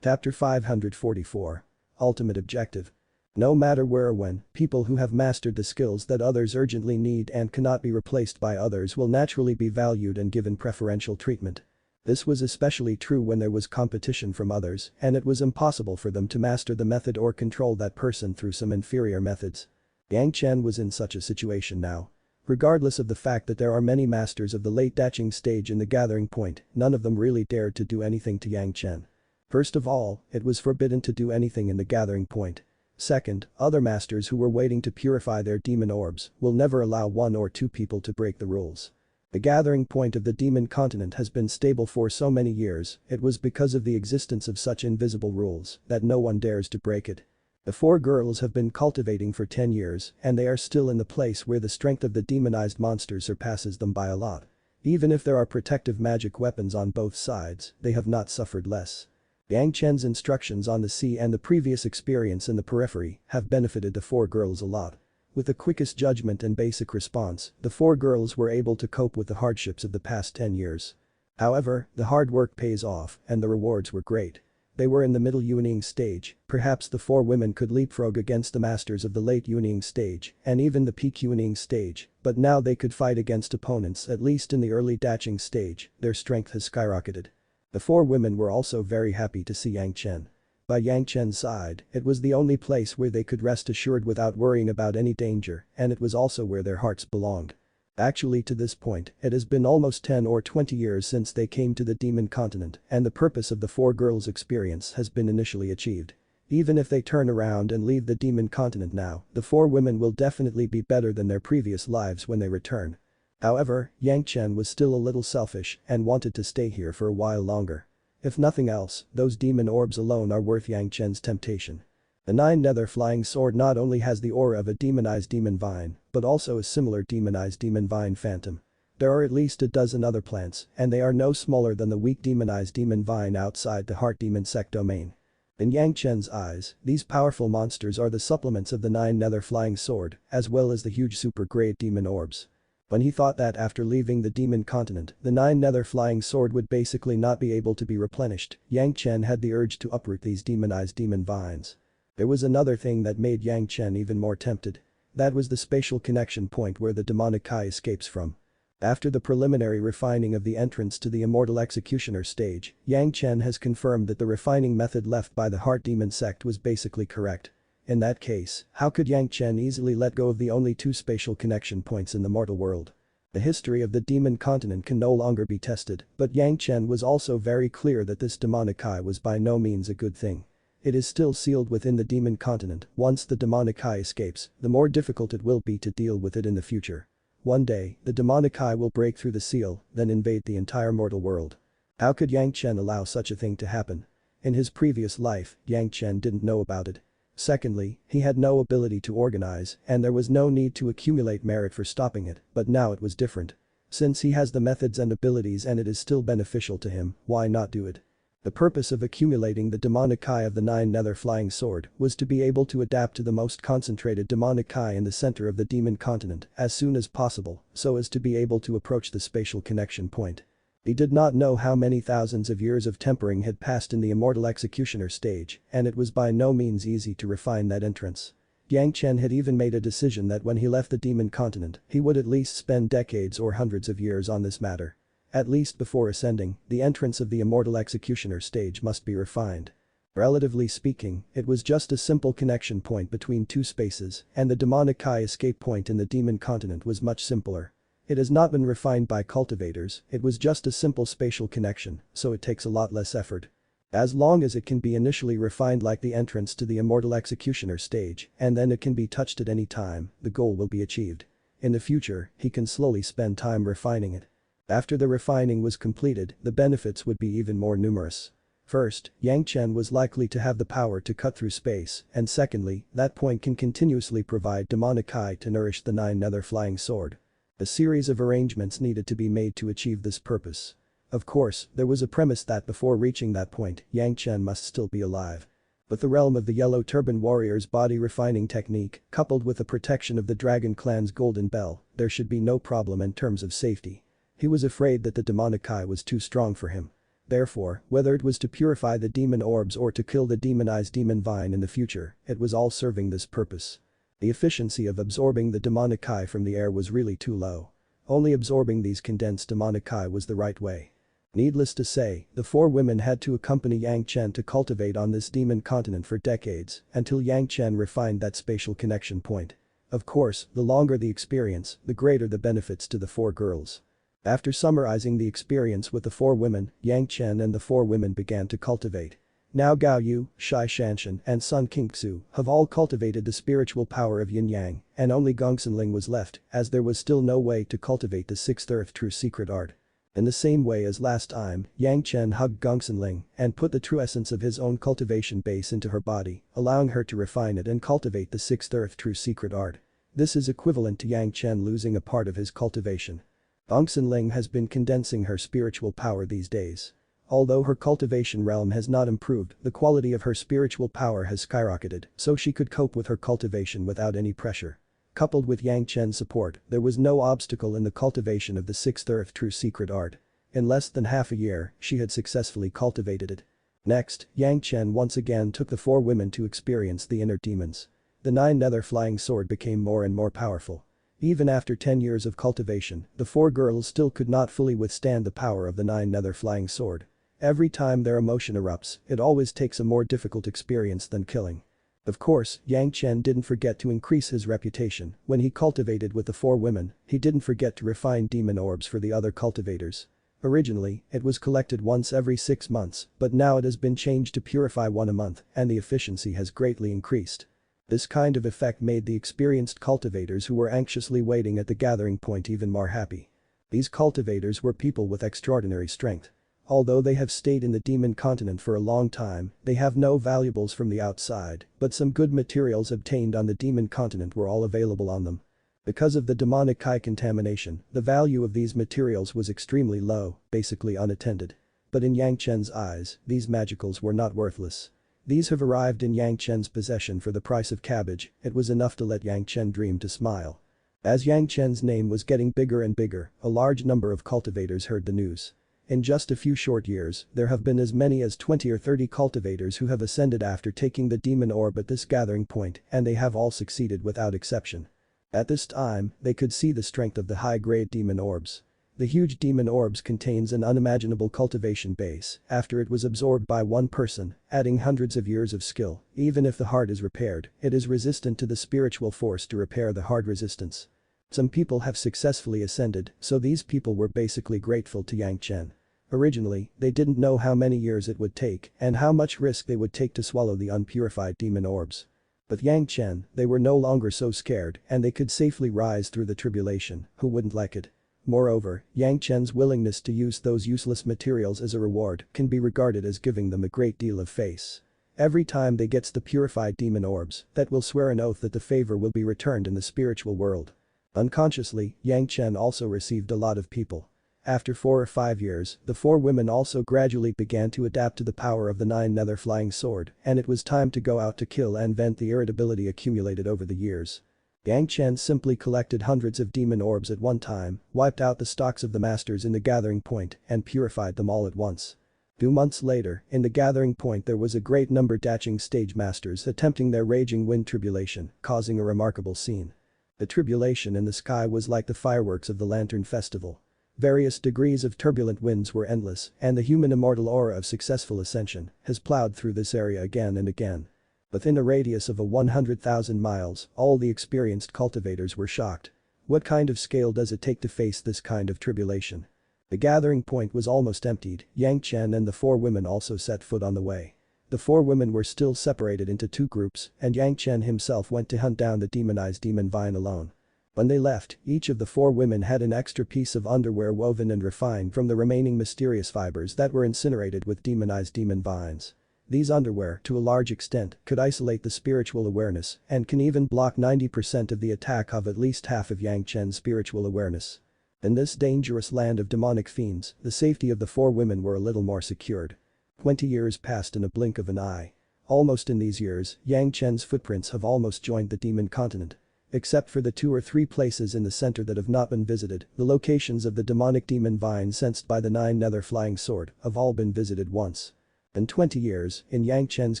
Chapter 544. Ultimate Objective. No matter where or when, people who have mastered the skills that others urgently need and cannot be replaced by others will naturally be valued and given preferential treatment. This was especially true when there was competition from others and it was impossible for them to master the method or control that person through some inferior methods. Yang Chen was in such a situation now. Regardless of the fact that there are many masters of the late Daching stage in the gathering point, none of them really dared to do anything to Yang Chen. First of all, it was forbidden to do anything in the gathering point. Second, other masters who were waiting to purify their demon orbs will never allow 1 or 2 people to break the rules. The gathering point of the demon continent has been stable for so many years, it was because of the existence of such invisible rules that no one dares to break it. The 4 girls have been cultivating for 10 years and they are still in the place where the strength of the demonized monsters surpasses them by a lot. Even if there are protective magic weapons on both sides, they have not suffered less. Yang Chen's instructions on the sea and the previous experience in the periphery have benefited the 4 girls a lot. With the quickest judgment and basic response, the 4 girls were able to cope with the hardships of the past 10 years. However, the hard work pays off and the rewards were great. They were in the middle Yuning stage, perhaps the 4 women could leapfrog against the masters of the late Yuning stage and even the peak Yuning stage, but now they could fight against opponents at least in the early Daching stage, their strength has skyrocketed. The 4 women were also very happy to see Yang Chen. By Yang Chen's side, it was the only place where they could rest assured without worrying about any danger and it was also where their hearts belonged. Actually to this point, it has been almost 10 or 20 years since they came to the demon continent and the purpose of the 4 girls' experience has been initially achieved. Even if they turn around and leave the demon continent now, the 4 women will definitely be better than their previous lives when they return. However, Yang Chen was still a little selfish and wanted to stay here for a while longer. If nothing else, those demon orbs alone are worth Yang Chen's temptation. The 9 nether flying sword not only has the aura of a demonized demon vine, but also a similar demonized demon vine phantom. There are at least a dozen other plants, and they are no smaller than the weak demonized demon vine outside the heart demon sect domain. In Yang Chen's eyes, these powerful monsters are the supplements of the 9 nether flying sword, as well as the huge super great demon orbs. When he thought that after leaving the demon continent, the 9 nether flying sword would basically not be able to be replenished, Yang Chen had the urge to uproot these demonized demon vines. There was another thing that made Yang Chen even more tempted. That was the spatial connection point where the demonic eye escapes from. After the preliminary refining of the entrance to the Immortal Executioner Stage, Yang Chen has confirmed that the refining method left by the Heart Demon sect was basically correct. In that case, how could Yang Chen easily let go of the only 2 spatial connection points in the mortal world? The history of the demon continent can no longer be tested, but Yang Chen was also very clear that this demonic eye was by no means a good thing. It is still sealed within the demon continent, once the demonic eye escapes, the more difficult it will be to deal with it in the future. One day, the demonic eye will break through the seal, then invade the entire mortal world. How could Yang Chen allow such a thing to happen? In his previous life, Yang Chen didn't know about it. Secondly, he had no ability to organize and there was no need to accumulate merit for stopping it, but now it was different. Since he has the methods and abilities and it is still beneficial to him, why not do it? The purpose of accumulating the demonic eye of the 9 nether flying sword was to be able to adapt to the most concentrated demonic eye in the center of the demon continent as soon as possible so as to be able to approach the spatial connection point. He did not know how many thousands of years of tempering had passed in the Immortal Executioner Stage and it was by no means easy to refine that entrance. Yang Chen had even made a decision that when he left the demon continent, he would at least spend decades or hundreds of years on this matter. At least before ascending, the entrance of the Immortal Executioner Stage must be refined. Relatively speaking, it was just a simple connection point between 2 spaces and the demonic eye escape point in the demon continent was much simpler. It has not been refined by cultivators, it was just a simple spatial connection, so it takes a lot less effort. As long as it can be initially refined like the entrance to the Immortal Executioner Stage, and then it can be touched at any time, the goal will be achieved. In the future, he can slowly spend time refining it. After the refining was completed, the benefits would be even more numerous. First, Yang Chen was likely to have the power to cut through space, and secondly, that point can continuously provide demonic Kai to nourish the 9 nether flying sword. A series of arrangements needed to be made to achieve this purpose. Of course, there was a premise that before reaching that point, Yang Chen must still be alive. But the realm of the Yellow Turban Warrior's body refining technique, coupled with the protection of the Dragon Clan's Golden Bell, there should be no problem in terms of safety. He was afraid that the demonic Kai was too strong for him. Therefore, whether it was to purify the demon orbs or to kill the demonized demon vine in the future, it was all serving this purpose. The efficiency of absorbing the demonic Kai from the air was really too low. Only absorbing these condensed demonic Kai was the right way. Needless to say, the 4 women had to accompany Yang Chen to cultivate on this demon continent for decades, until Yang Chen refined that spatial connection point. Of course, the longer the experience, the greater the benefits to the 4 girls. After summarizing the experience with the 4 women, Yang Chen and the 4 women began to cultivate. Now Gao Yu, Shai Zhanxian and Sun Qingxu have all cultivated the spiritual power of Yin Yang, and only Gongsun Ling was left, as there was still no way to cultivate the 6th earth true secret art. In the same way as last time, Yang Chen hugged Gongsun Ling and put the true essence of his own cultivation base into her body, allowing her to refine it and cultivate the 6th earth true secret art. This is equivalent to Yang Chen losing a part of his cultivation. Gongsun Ling has been condensing her spiritual power these days. Although her cultivation realm has not improved, the quality of her spiritual power has skyrocketed, so she could cope with her cultivation without any pressure. Coupled with Yang Chen's support, there was no obstacle in the cultivation of the 6th earth true secret art. In less than half a year, she had successfully cultivated it. Next, Yang Chen once again took the 4 women to experience the inner demons. The 9 nether flying sword became more and more powerful. Even after 10 years of cultivation, the 4 girls still could not fully withstand the power of the 9 nether flying sword. Every time their emotion erupts, it always takes a more difficult experience than killing. Of course, Yang Chen didn't forget to increase his reputation. When he cultivated with the 4 women, he didn't forget to refine demon orbs for the other cultivators. Originally, it was collected once every 6 months, but now it has been changed to purify 1 a month, and the efficiency has greatly increased. This kind of effect made the experienced cultivators who were anxiously waiting at the gathering point even more happy. These cultivators were people with extraordinary strength. Although they have stayed in the demon continent for a long time, they have no valuables from the outside, but some good materials obtained on the demon continent were all available on them. Because of the demonic Kai contamination, the value of these materials was extremely low, basically unattended. But in Yang Chen's eyes, these magicals were not worthless. These have arrived in Yang Chen's possession for the price of cabbage. It was enough to let Yang Chen dream to smile. As Yang Chen's name was getting bigger and bigger, a large number of cultivators heard the news. In just a few short years, there have been as many as 20 or 30 cultivators who have ascended after taking the demon orb at this gathering point, and they have all succeeded without exception. At this time, they could see the strength of the high-grade demon orbs. The huge demon orbs contains an unimaginable cultivation base. After it was absorbed by one person, adding hundreds of years of skill. Even if the heart is repaired, it is resistant to the spiritual force to repair the hard resistance. Some people have successfully ascended, so these people were basically grateful to Yang Chen. Originally, they didn't know how many years it would take and how much risk they would take to swallow the unpurified demon orbs. With Yang Chen, they were no longer so scared and they could safely rise through the tribulation. Who wouldn't like it? Moreover, Yang Chen's willingness to use those useless materials as a reward can be regarded as giving them a great deal of face. Every time they gets the purified demon orbs, that will swear an oath that the favor will be returned in the spiritual world. Unconsciously, Yang Chen also received a lot of people. After 4 or 5 years, the 4 women also gradually began to adapt to the power of the 9 nether flying sword, and it was time to go out to kill and vent the irritability accumulated over the years. Yang Chen simply collected hundreds of demon orbs at one time, wiped out the stocks of the masters in the gathering point, and purified them all at once. 2 months later, in the gathering point there was a great number daching stage masters attempting their raging wind tribulation, causing a remarkable scene. The tribulation in the sky was like the fireworks of the Lantern Festival. Various degrees of turbulent winds were endless, and the human immortal aura of successful ascension has plowed through this area again and again. Within a radius of 100,000 miles, all the experienced cultivators were shocked. What kind of scale does it take to face this kind of tribulation? The gathering point was almost emptied. Yang Chen and the four women also set foot on the way. The four women were still separated into two groups, and Yang Chen himself went to hunt down the demonized demon vine alone. When they left, each of the four women had an extra piece of underwear woven and refined from the remaining mysterious fibers that were incinerated with demonized demon vines. These underwear, to a large extent, could isolate the spiritual awareness and can even block 90% of the attack of at least half of Yang Chen's spiritual awareness. In this dangerous land of demonic fiends, the safety of the four women were a little more secured. 20 years passed in a blink of an eye. Almost in these years, Yang Chen's footprints have almost joined the demon continent. Except for the 2 or 3 places in the center that have not been visited, the locations of the demonic demon vine sensed by the 9 nether flying sword have all been visited once. In 20 years, in Yang Chen's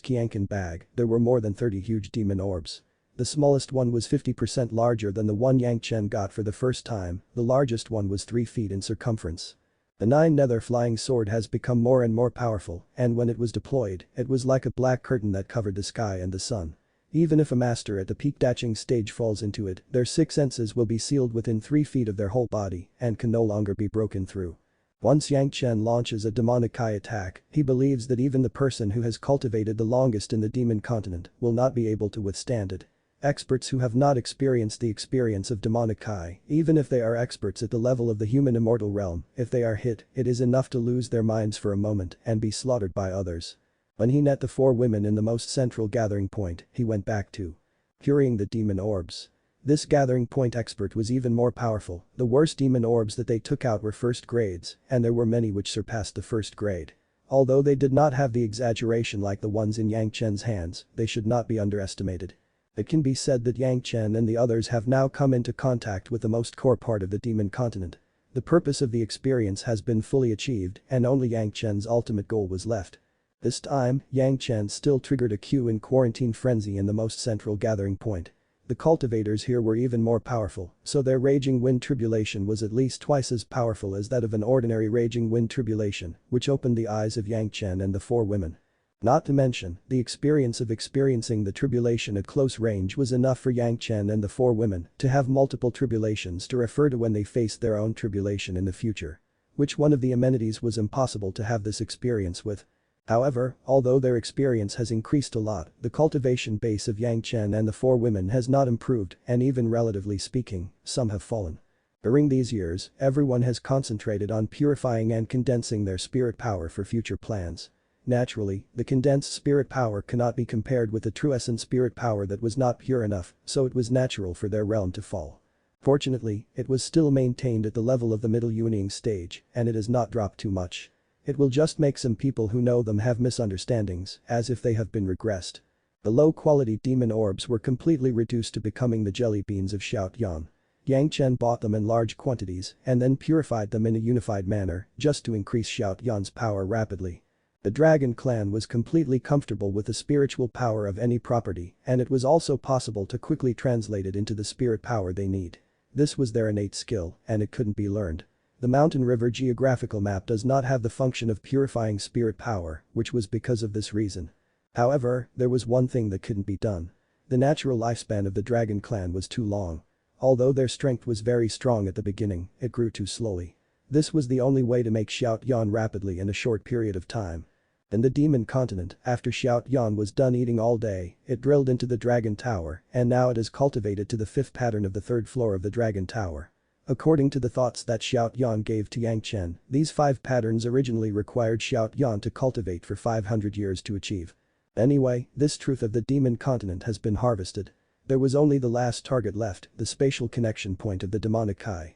Qianqin bag, there were more than 30 huge demon orbs. The smallest one was 50% larger than the one Yang Chen got for the first time, the largest one was 3 feet in circumference. The 9 nether flying sword has become more and more powerful, and when it was deployed, it was like a black curtain that covered the sky and the sun. Even if a master at the peak daching stage falls into it, their 6 senses will be sealed within 3 feet of their whole body and can no longer be broken through. Once Yang Chen launches a demonic Kai attack, he believes that even the person who has cultivated the longest in the demon continent will not be able to withstand it. Experts who have not experienced the experience of demonic Kai, even if they are experts at the level of the human immortal realm, if they are hit, it is enough to lose their minds for a moment and be slaughtered by others. When he met the 4 women in the most central gathering point, he went back to curing the demon orbs. This gathering point expert was even more powerful. The worst demon orbs that they took out were first grades, and there were many which surpassed the first grade. Although they did not have the exaggeration like the ones in Yang Chen's hands, they should not be underestimated. It can be said that Yang Chen and the others have now come into contact with the most core part of the demon continent. The purpose of the experience has been fully achieved, and only Yang Chen's ultimate goal was left. This time, Yang Chen still triggered a Q in quarantine frenzy in the most central gathering point. The cultivators here were even more powerful, so their raging wind tribulation was at least twice as powerful as that of an ordinary raging wind tribulation, which opened the eyes of Yang Chen and the 4 women. Not to mention, the experience of experiencing the tribulation at close range was enough for Yang Chen and the 4 women to have multiple tribulations to refer to when they faced their own tribulation in the future. Which one of the amenities was impossible to have this experience with? However, although their experience has increased a lot, the cultivation base of Yang Chen and the 4 women has not improved, and even relatively speaking, some have fallen. During these years, everyone has concentrated on purifying and condensing their spirit power for future plans. Naturally, the condensed spirit power cannot be compared with the true essence spirit power that was not pure enough, so it was natural for their realm to fall. Fortunately, it was still maintained at the level of the middle wielding stage, and it has not dropped too much. It will just make some people who know them have misunderstandings, as if they have been regressed. The low-quality demon orbs were completely reduced to becoming the jelly beans of Xiaoyan. Yang Chen bought them in large quantities and then purified them in a unified manner just to increase Xiaoyan's power rapidly. The Dragon clan was completely comfortable with the spiritual power of any property, and it was also possible to quickly translate it into the spirit power they need. This was their innate skill, and it couldn't be learned. The mountain river geographical map does not have the function of purifying spirit power, which was because of this reason. However, there was one thing that couldn't be done. The natural lifespan of the Dragon clan was too long. Although their strength was very strong at the beginning, it grew too slowly. This was the only way to make Xiaoyan rapidly in a short period of time. In the demon continent, after Xiaoyan was done eating all day, it drilled into the Dragon Tower, and now it is cultivated to the 5th pattern of the 3rd floor of the Dragon Tower. According to the thoughts that Xiaoyan gave to Yang Chen, these 5 patterns originally required Xiaoyan to cultivate for 500 years to achieve. Anyway, this truth of the demon continent has been harvested. There was only the last target left, the spatial connection point of the demonic Kai.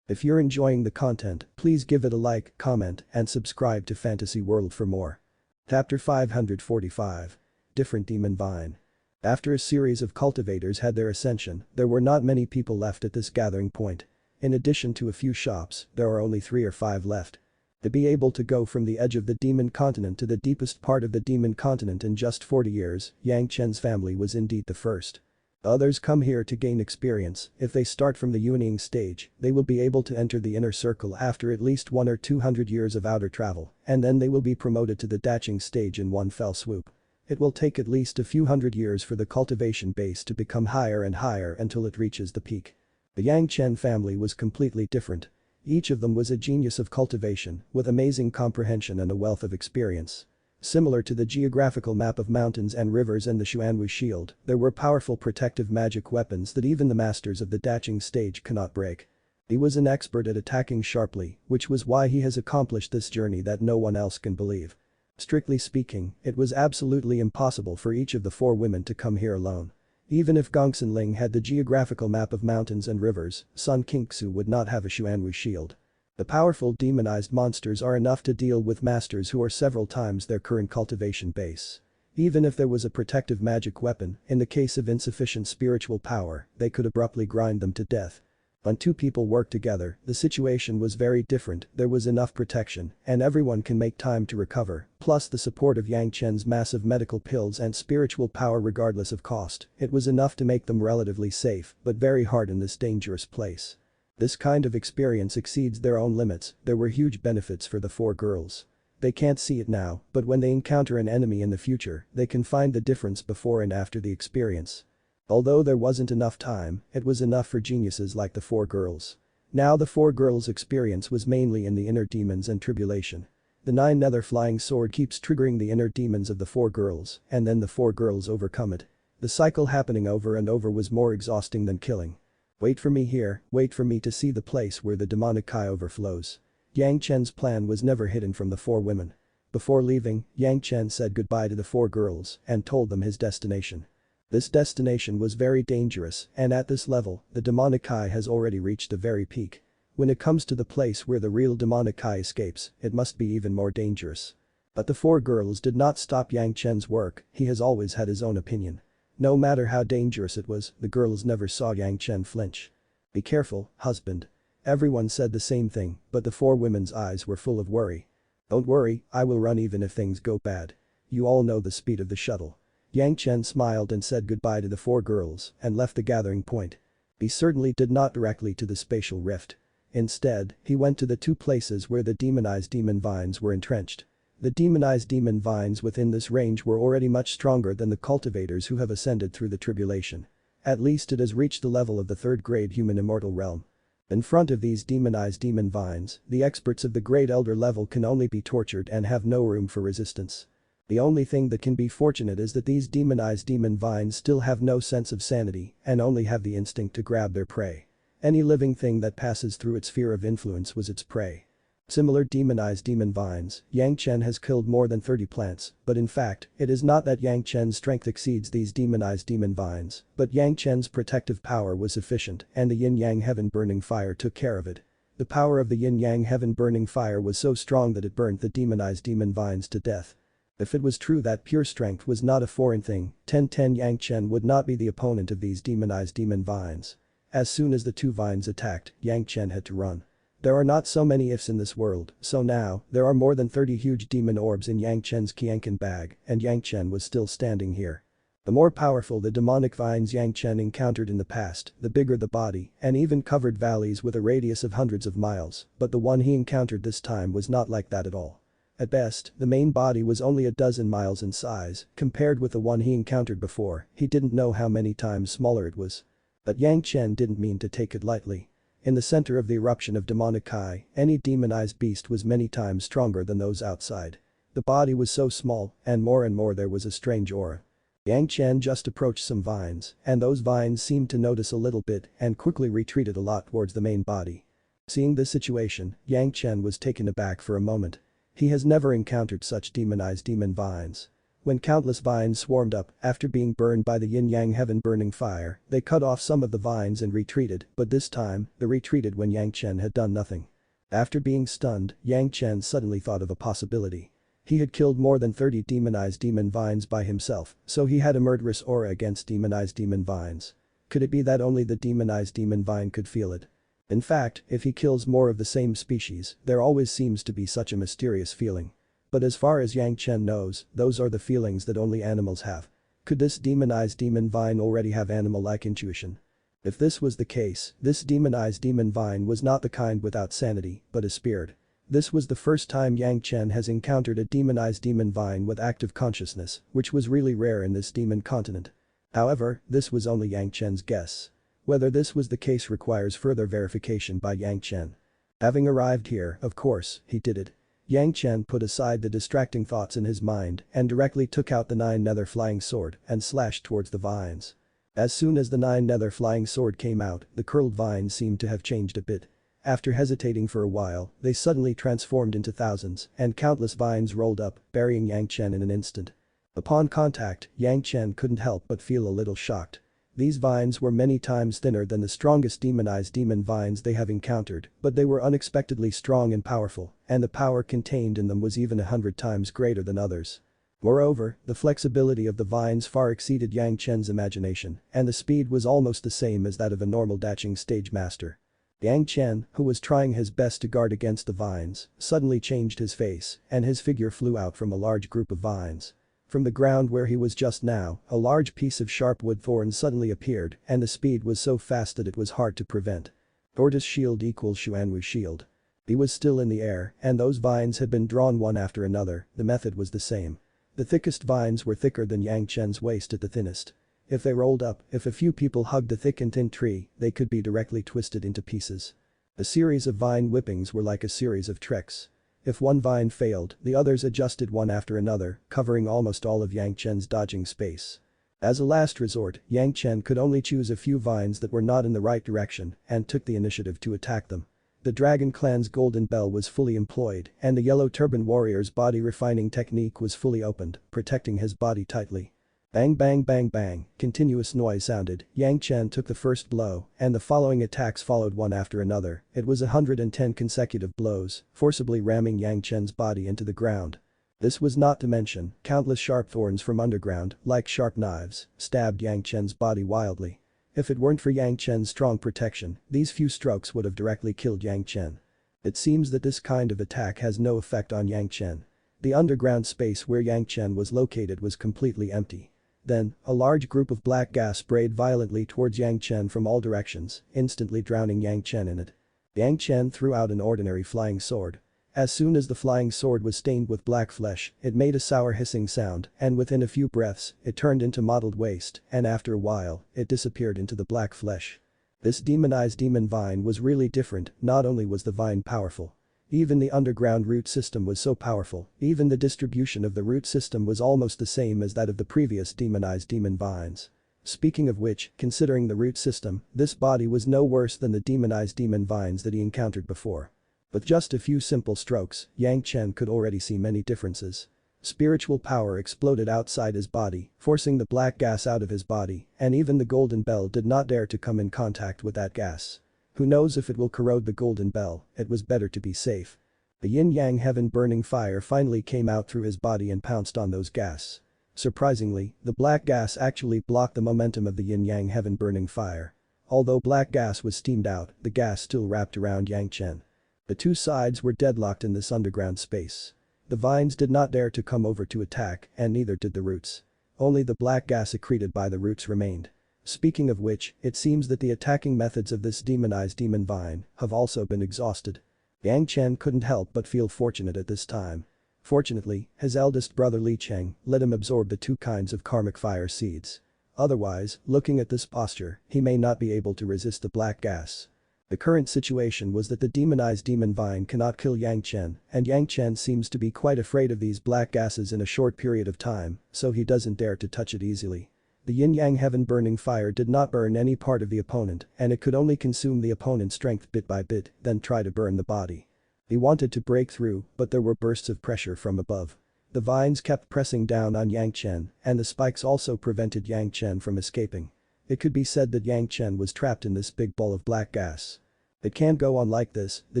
If you're enjoying the content, please give it a like, comment, and subscribe to Fantasy World for more. Chapter 545. Different Demon Vine. After a series of cultivators had their ascension, there were not many people left at this gathering point. In addition to a few shops, there are only 3 or 5 left. To be able to go from the edge of the demon continent to the deepest part of the demon continent in just 40 years, Yang Chen's family was indeed the first. Others come here to gain experience. If they start from the wielding stage, they will be able to enter the inner circle after at least 1 or 200 years of outer travel, and then they will be promoted to the daching stage in one fell swoop. It will take at least a few hundred years for the cultivation base to become higher and higher until it reaches the peak. The Yang Chen family was completely different. Each of them was a genius of cultivation, with amazing comprehension and a wealth of experience. Similar to the geographical map of mountains and rivers and the Xuanwu shield, there were powerful protective magic weapons that even the masters of the Daching stage cannot break. He was an expert at attacking sharply, which was why he has accomplished this journey that no one else can believe. Strictly speaking, it was absolutely impossible for each of the 4 women to come here alone. Even if Gongsun Ling had the geographical map of mountains and rivers, Sun Qingxu would not have a Xuanwu shield. The powerful demonized monsters are enough to deal with masters who are several times their current cultivation base. Even if there was a protective magic weapon, in the case of insufficient spiritual power, they could abruptly grind them to death. When 2 people work together, the situation was very different, there was enough protection, and everyone can make time to recover, plus the support of Yang Chen's massive medical pills and spiritual power regardless of cost, it was enough to make them relatively safe, but very hard in this dangerous place. This kind of experience exceeds their own limits, there were huge benefits for the 4 girls. They can't see it now, but when they encounter an enemy in the future, they can find the difference before and after the experience. Although there wasn't enough time, it was enough for geniuses like the 4 girls. Now the 4 girls' experience was mainly in the inner demons and tribulation. The 9 nether flying sword keeps triggering the inner demons of the 4 girls, and then the 4 girls overcome it. The cycle happening over and over was more exhausting than killing. Wait for me here, wait for me to see the place where the demonic chi overflows. Yang Chen's plan was never hidden from the 4 women. Before leaving, Yang Chen said goodbye to the 4 girls and told them his destination. This destination was very dangerous, and at this level, the demonic chi has already reached the very peak. When it comes to the place where the real demonic chi escapes, it must be even more dangerous. But the 4 girls did not stop Yang Chen's work, he has always had his own opinion. No matter how dangerous it was, the girls never saw Yang Chen flinch. Be careful, husband. Everyone said the same thing, but the 4 women's eyes were full of worry. Don't worry, I will run even if things go bad. You all know the speed of the shuttle. Yang Chen smiled and said goodbye to the 4 girls and left the gathering point. He certainly did not directly to the spatial rift. Instead, he went to the 2 places where the demonized demon vines were entrenched. The demonized demon vines within this range were already much stronger than the cultivators who have ascended through the tribulation. At least it has reached the level of the 3rd grade human immortal realm. In front of these demonized demon vines, the experts of the Great Elder level can only be tortured and have no room for resistance. The only thing that can be fortunate is that these demonized demon vines still have no sense of sanity and only have the instinct to grab their prey. Any living thing that passes through its sphere of influence was its prey. Similar demonized demon vines, Yang Chen has killed more than 30 plants, but in fact, it is not that Yang Chen's strength exceeds these demonized demon vines, but Yang Chen's protective power was sufficient and the yin-yang heaven burning fire took care of it. The power of the yin-yang heaven burning fire was so strong that it burnt the demonized demon vines to death. If it was true that pure strength was not a foreign thing, 10-10 Yang Chen would not be the opponent of these demonized demon vines. As soon as the 2 vines attacked, Yang Chen had to run. There are not so many ifs in this world, so now, there are more than 30 huge demon orbs in Yang Chen's Qianqin bag, and Yang Chen was still standing here. The more powerful the demonic vines Yang Chen encountered in the past, the bigger the body, and even covered valleys with a radius of hundreds of miles, but the one he encountered this time was not like that at all. At best, the main body was only a dozen miles in size, compared with the one he encountered before, he didn't know how many times smaller it was. But Yang Chen didn't mean to take it lightly. In the center of the eruption of demonic chi, any demonized beast was many times stronger than those outside. The body was so small, and more there was a strange aura. Yang Chen just approached some vines, and those vines seemed to notice a little bit and quickly retreated a lot towards the main body. Seeing this situation, Yang Chen was taken aback for a moment. He has never encountered such demonized demon vines. When countless vines swarmed up, after being burned by the yin-yang heaven burning fire, they cut off some of the vines and retreated, but this time, they retreated when Yang Chen had done nothing. After being stunned, Yang Chen suddenly thought of a possibility. He had killed more than 30 demonized demon vines by himself, so he had a murderous aura against demonized demon vines. Could it be that only the demonized demon vine could feel it? In fact, if he kills more of the same species, there always seems to be such a mysterious feeling. But as far as Yang Chen knows, those are the feelings that only animals have. Could this demonized demon vine already have animal-like intuition? If this was the case, this demonized demon vine was not the kind without sanity, but a spirit. This was the first time Yang Chen has encountered a demonized demon vine with active consciousness, which was really rare in this demon continent. However, this was only Yang Chen's guess. Whether this was the case requires further verification by Yang Chen. Having arrived here, of course, he did it. Yang Chen put aside the distracting thoughts in his mind and directly took out the 9 nether flying sword and slashed towards the vines. As soon as the 9 nether flying sword came out, the curled vines seemed to have changed a bit. After hesitating for a while, they suddenly transformed into thousands, and countless vines rolled up, burying Yang Chen in an instant. Upon contact, Yang Chen couldn't help but feel a little shocked. These vines were many times thinner than the strongest demonized demon vines they have encountered, but they were unexpectedly strong and powerful, and the power contained in them was even 100 times greater than others. Moreover, the flexibility of the vines far exceeded Yang Chen's imagination, and the speed was almost the same as that of a normal daching stage master. Yang Chen, who was trying his best to guard against the vines, suddenly changed his face, and his figure flew out from a large group of vines. From the ground where he was just now, a large piece of sharp wood thorn suddenly appeared, and the speed was so fast that it was hard to prevent. Tortoise shield equals Xuanwu shield. He was still in the air, and those vines had been drawn one after another, the method was the same. The thickest vines were thicker than Yang Chen's waist at the thinnest. If they rolled up, if a few people hugged the thick and thin tree, they could be directly twisted into pieces. A series of vine whippings were like a series of tricks. If one vine failed, the others adjusted one after another, covering almost all of Yang Chen's dodging space. As a last resort, Yang Chen could only choose a few vines that were not in the right direction and took the initiative to attack them. The Dragon Clan's golden bell was fully employed, and the Yellow Turban Warrior's body refining technique was fully opened, protecting his body tightly. Bang bang bang bang, continuous noise sounded, Yang Chen took the first blow, and the following attacks followed one after another. It was 110 consecutive blows, forcibly ramming Yang Chen's body into the ground. This was not to mention, countless sharp thorns from underground, like sharp knives, stabbed Yang Chen's body wildly. If it weren't for Yang Chen's strong protection, these few strokes would have directly killed Yang Chen. It seems that this kind of attack has no effect on Yang Chen. The underground space where Yang Chen was located was completely empty. Then, a large group of black gas sprayed violently towards Yang Chen from all directions, instantly drowning Yang Chen in it. Yang Chen threw out an ordinary flying sword. As soon as the flying sword was stained with black flesh, it made a sour hissing sound, and within a few breaths, it turned into mottled waste, and after a while, it disappeared into the black flesh. This demonized demon vine was really different, not only was the vine powerful. Even the underground root system was so powerful, even the distribution of the root system was almost the same as that of the previous demonized demon vines. Speaking of which, considering the root system, this body was no worse than the demonized demon vines that he encountered before. With just a few simple strokes, Yang Chen could already see many differences. Spiritual power exploded outside his body, forcing the black gas out of his body, and even the golden bell did not dare to come in contact with that gas. Who knows if it will corrode the golden bell, it was better to be safe. The yin-yang heaven burning fire finally came out through his body and pounced on those gas. Surprisingly, the black gas actually blocked the momentum of the yin-yang heaven burning fire. Although black gas was steamed out, the gas still wrapped around Yang Chen. The two sides were deadlocked in this underground space. The vines did not dare to come over to attack, and neither did the roots. Only the black gas secreted by the roots remained. Speaking of which, it seems that the attacking methods of this demonized demon vine have also been exhausted. Yang Chen couldn't help but feel fortunate at this time. Fortunately, his eldest brother Li Cheng let him absorb the two kinds of karmic fire seeds. Otherwise, looking at this posture, he may not be able to resist the black gas. The current situation was that the demonized demon vine cannot kill Yang Chen, and Yang Chen seems to be quite afraid of these black gases in a short period of time, so he doesn't dare to touch it easily. The yin-yang heaven burning fire did not burn any part of the opponent, and it could only consume the opponent's strength bit by bit, then try to burn the body. He wanted to break through, but there were bursts of pressure from above. The vines kept pressing down on Yang Chen, and the spikes also prevented Yang Chen from escaping. It could be said that Yang Chen was trapped in this big ball of black gas. It can't go on like this, the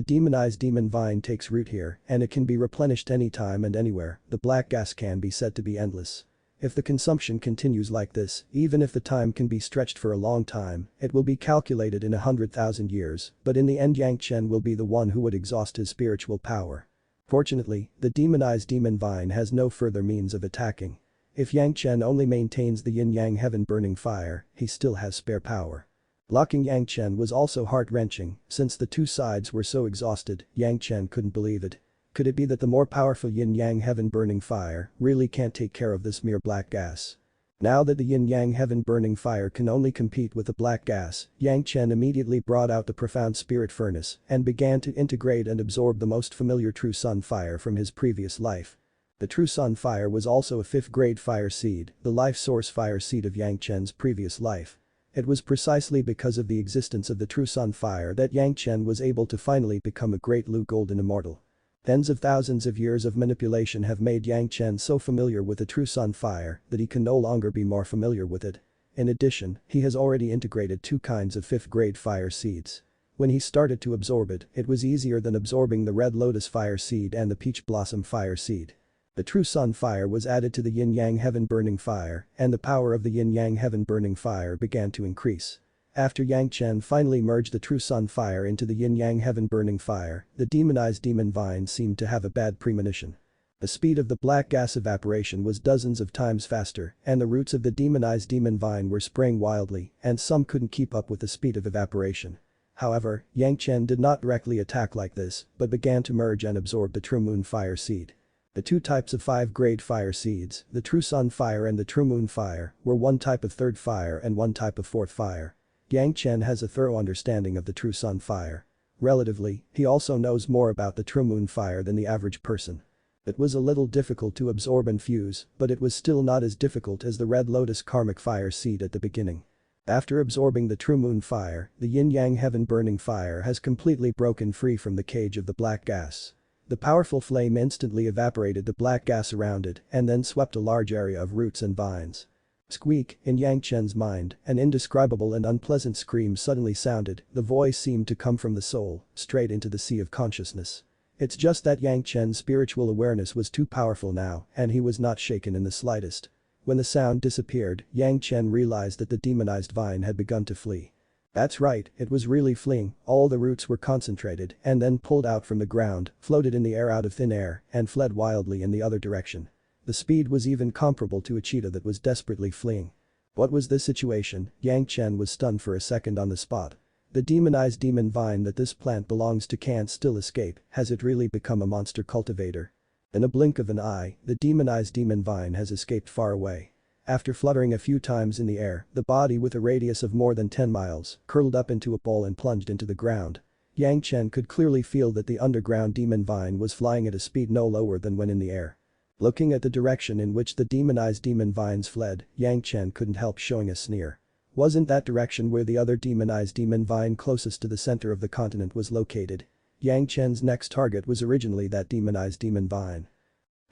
demonized demon vine takes root here, and it can be replenished anytime and anywhere, the black gas can be said to be endless. If the consumption continues like this, even if the time can be stretched for a long time, it will be calculated in 100,000 years, but in the end Yang Chen will be the one who would exhaust his spiritual power. Fortunately, the demonized demon vine has no further means of attacking. If Yang Chen only maintains the yin-yang heaven burning fire, he still has spare power. Blocking Yang Chen was also heart-wrenching, since the two sides were so exhausted, Yang Chen couldn't believe it. Could it be that the more powerful yin-yang heaven burning fire really can't take care of this mere black gas? Now that the yin-yang heaven-burning fire can only compete with the black gas, Yang Chen immediately brought out the profound spirit furnace and began to integrate and absorb the most familiar true sun fire from his previous life. The true sun fire was also a 5th grade fire seed, the life source fire seed of Yang Chen's previous life. It was precisely because of the existence of the true sun fire that Yang Chen was able to finally become a great golden immortal. Tens of thousands of years of manipulation have made Yang Chen so familiar with the true sun fire that he can no longer be more familiar with it. In addition, he has already integrated 2 kinds of 5th grade fire seeds. When he started to absorb it, it was easier than absorbing the red lotus fire seed and the peach blossom fire seed. The true sun fire was added to the yin-yang heaven-burning fire, and the power of the yin-yang heaven-burning fire began to increase. After Yang Chen finally merged the true sun fire into the yin-yang heaven-burning fire, the demonized demon vine seemed to have a bad premonition. The speed of the black gas evaporation was dozens of times faster, and the roots of the demonized demon vine were spraying wildly, and some couldn't keep up with the speed of evaporation. However, Yang Chen did not directly attack like this, but began to merge and absorb the true moon fire seed. The 2 types of 5th-grade fire seeds, the true sun fire and the true moon fire, were 1 type of 3rd fire and 1 type of 4th fire. Yang Chen has a thorough understanding of the true sun fire. Relatively, he also knows more about the true moon fire than the average person. It was a little difficult to absorb and fuse, but it was still not as difficult as the red lotus karmic fire seed at the beginning. After absorbing the true moon fire, the yin-yang heaven-burning fire has completely broken free from the cage of the black gas. The powerful flame instantly evaporated the black gas around it and then swept a large area of roots and vines. Squeak, in Yang Chen's mind, an indescribable and unpleasant scream suddenly sounded, the voice seemed to come from the soul, straight into the sea of consciousness. It's just that Yang Chen's spiritual awareness was too powerful now, and he was not shaken in the slightest. When the sound disappeared, Yang Chen realized that the demonized vine had begun to flee. That's right, it was really fleeing, all the roots were concentrated and then pulled out from the ground, floated in the air out of thin air, and fled wildly in the other direction. The speed was even comparable to a cheetah that was desperately fleeing. What was this situation? Yang Chen was stunned for a second on the spot. The demonized demon vine that this plant belongs to can't still escape, has it really become a monster cultivator? In a blink of an eye, the demonized demon vine has escaped far away. After fluttering a few times in the air, the body with a radius of more than 10 miles, curled up into a ball and plunged into the ground. Yang Chen could clearly feel that the underground demon vine was flying at a speed no lower than when in the air. Looking at the direction in which the demonized demon vines fled, Yang Chen couldn't help showing a sneer. Wasn't that direction where the other demonized demon vine closest to the center of the continent was located? Yang Chen's next target was originally that demonized demon vine.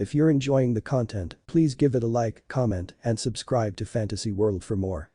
If you're enjoying the content, please give it a like, comment, and subscribe to Fantasy World for more.